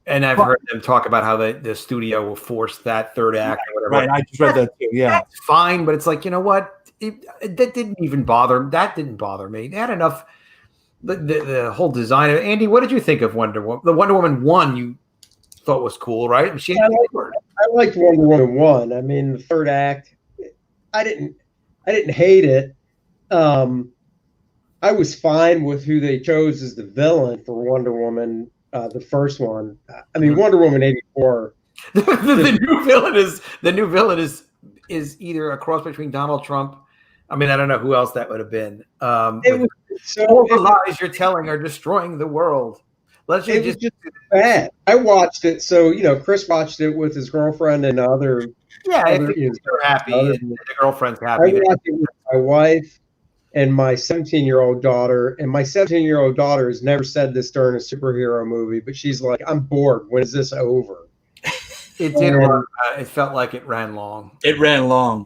And I've heard them talk about how the studio will force that third act or whatever.
Right, I just read that too. Yeah,
that's fine, but it's like, you know what? That didn't even bother. That didn't bother me. They had enough. The whole design of Andy, what did you think of Wonder Woman? The Wonder Woman 1 you thought was cool, right?
I liked Wonder Woman 1. I mean, the third act, I didn't hate it. I was fine with who they chose as the villain for Wonder Woman, the first one. I mean, Wonder Woman 84.
the new villain is either a cross between Donald Trump. I mean, I don't know who else that would have been. All the lies you're telling are destroying the world.
It was just bad. I watched it, so you know, Chris watched it with his girlfriend and other.
Yeah, they're happy. And the girlfriend's happy.
I watched it with my wife and my 17-year-old daughter, and my 17-year-old daughter has never said this during a superhero movie, but she's like, "I'm bored. When is this over?"
It did run. It felt like it ran long.
It ran long.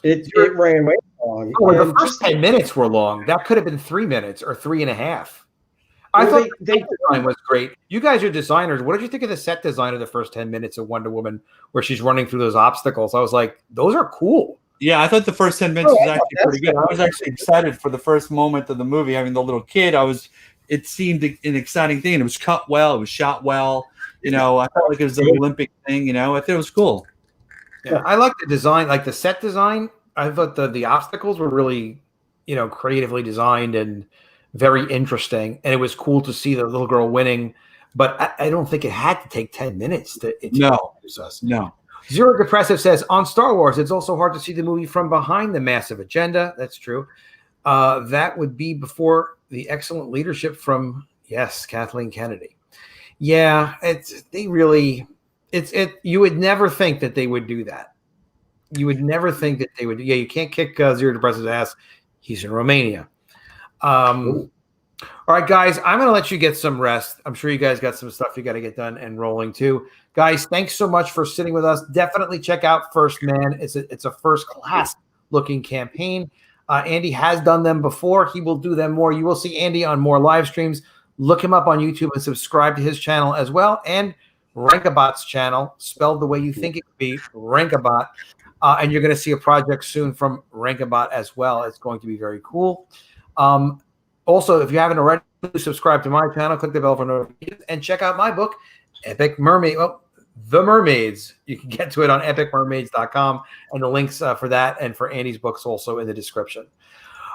It ran way long.
Oh, the first 10 minutes were long. That could have been 3 minutes or 3.5. I thought the design was great. You guys are designers. What did you think of the set design of the first 10 minutes of Wonder Woman where she's running through those obstacles? I was like, those are cool.
Yeah, I thought the first 10 minutes was actually pretty good. I was actually excited for the first moment of the movie, having the little kid. It seemed an exciting thing. And it was cut well. It was shot well. I felt like it was an Olympic thing. I thought it was cool.
Yeah, I like the design, like the set design. I thought the obstacles were really, creatively designed and very interesting. And it was cool to see the little girl winning. But I don't think it had to take 10 minutes to introduce us.
No.
Zero Depressive says, on Star Wars, it's also hard to see the movie from behind the massive agenda. That's true. That would be before the excellent leadership from, Kathleen Kennedy. Yeah, you would never think that they would do that. You would never think that they would. Yeah, you can't kick Zero Depressive's ass. He's in Romania. All right, guys, I'm going to let you get some rest. I'm sure you guys got some stuff you got to get done and rolling too. Guys, thanks so much for sitting with us. Definitely check out First Man. It's a first-class looking campaign. Andy has done them before. He will do them more. You will see Andy on more live streams. Look him up on YouTube and subscribe to his channel as well. And Rankabot's channel, spelled the way you think it could be, Rankabot. And you're going to see a project soon from Rankabot as well. It's going to be very cool. Also, if you haven't already, please subscribe to my channel, click the bell for notifications, and check out my book, Epic Mermaid. Well, The Mermaids. You can get to it on epicmermaids.com, and the links for that and for Andy's books also in the description.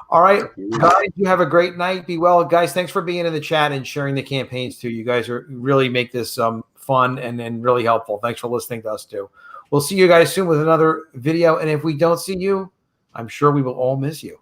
All right, guys, you have a great night. Be well. Guys, thanks for being in the chat and sharing the campaigns too. You guys really make this fun and really helpful. Thanks for listening to us too. We'll see you guys soon with another video. And if we don't see you, I'm sure we will all miss you.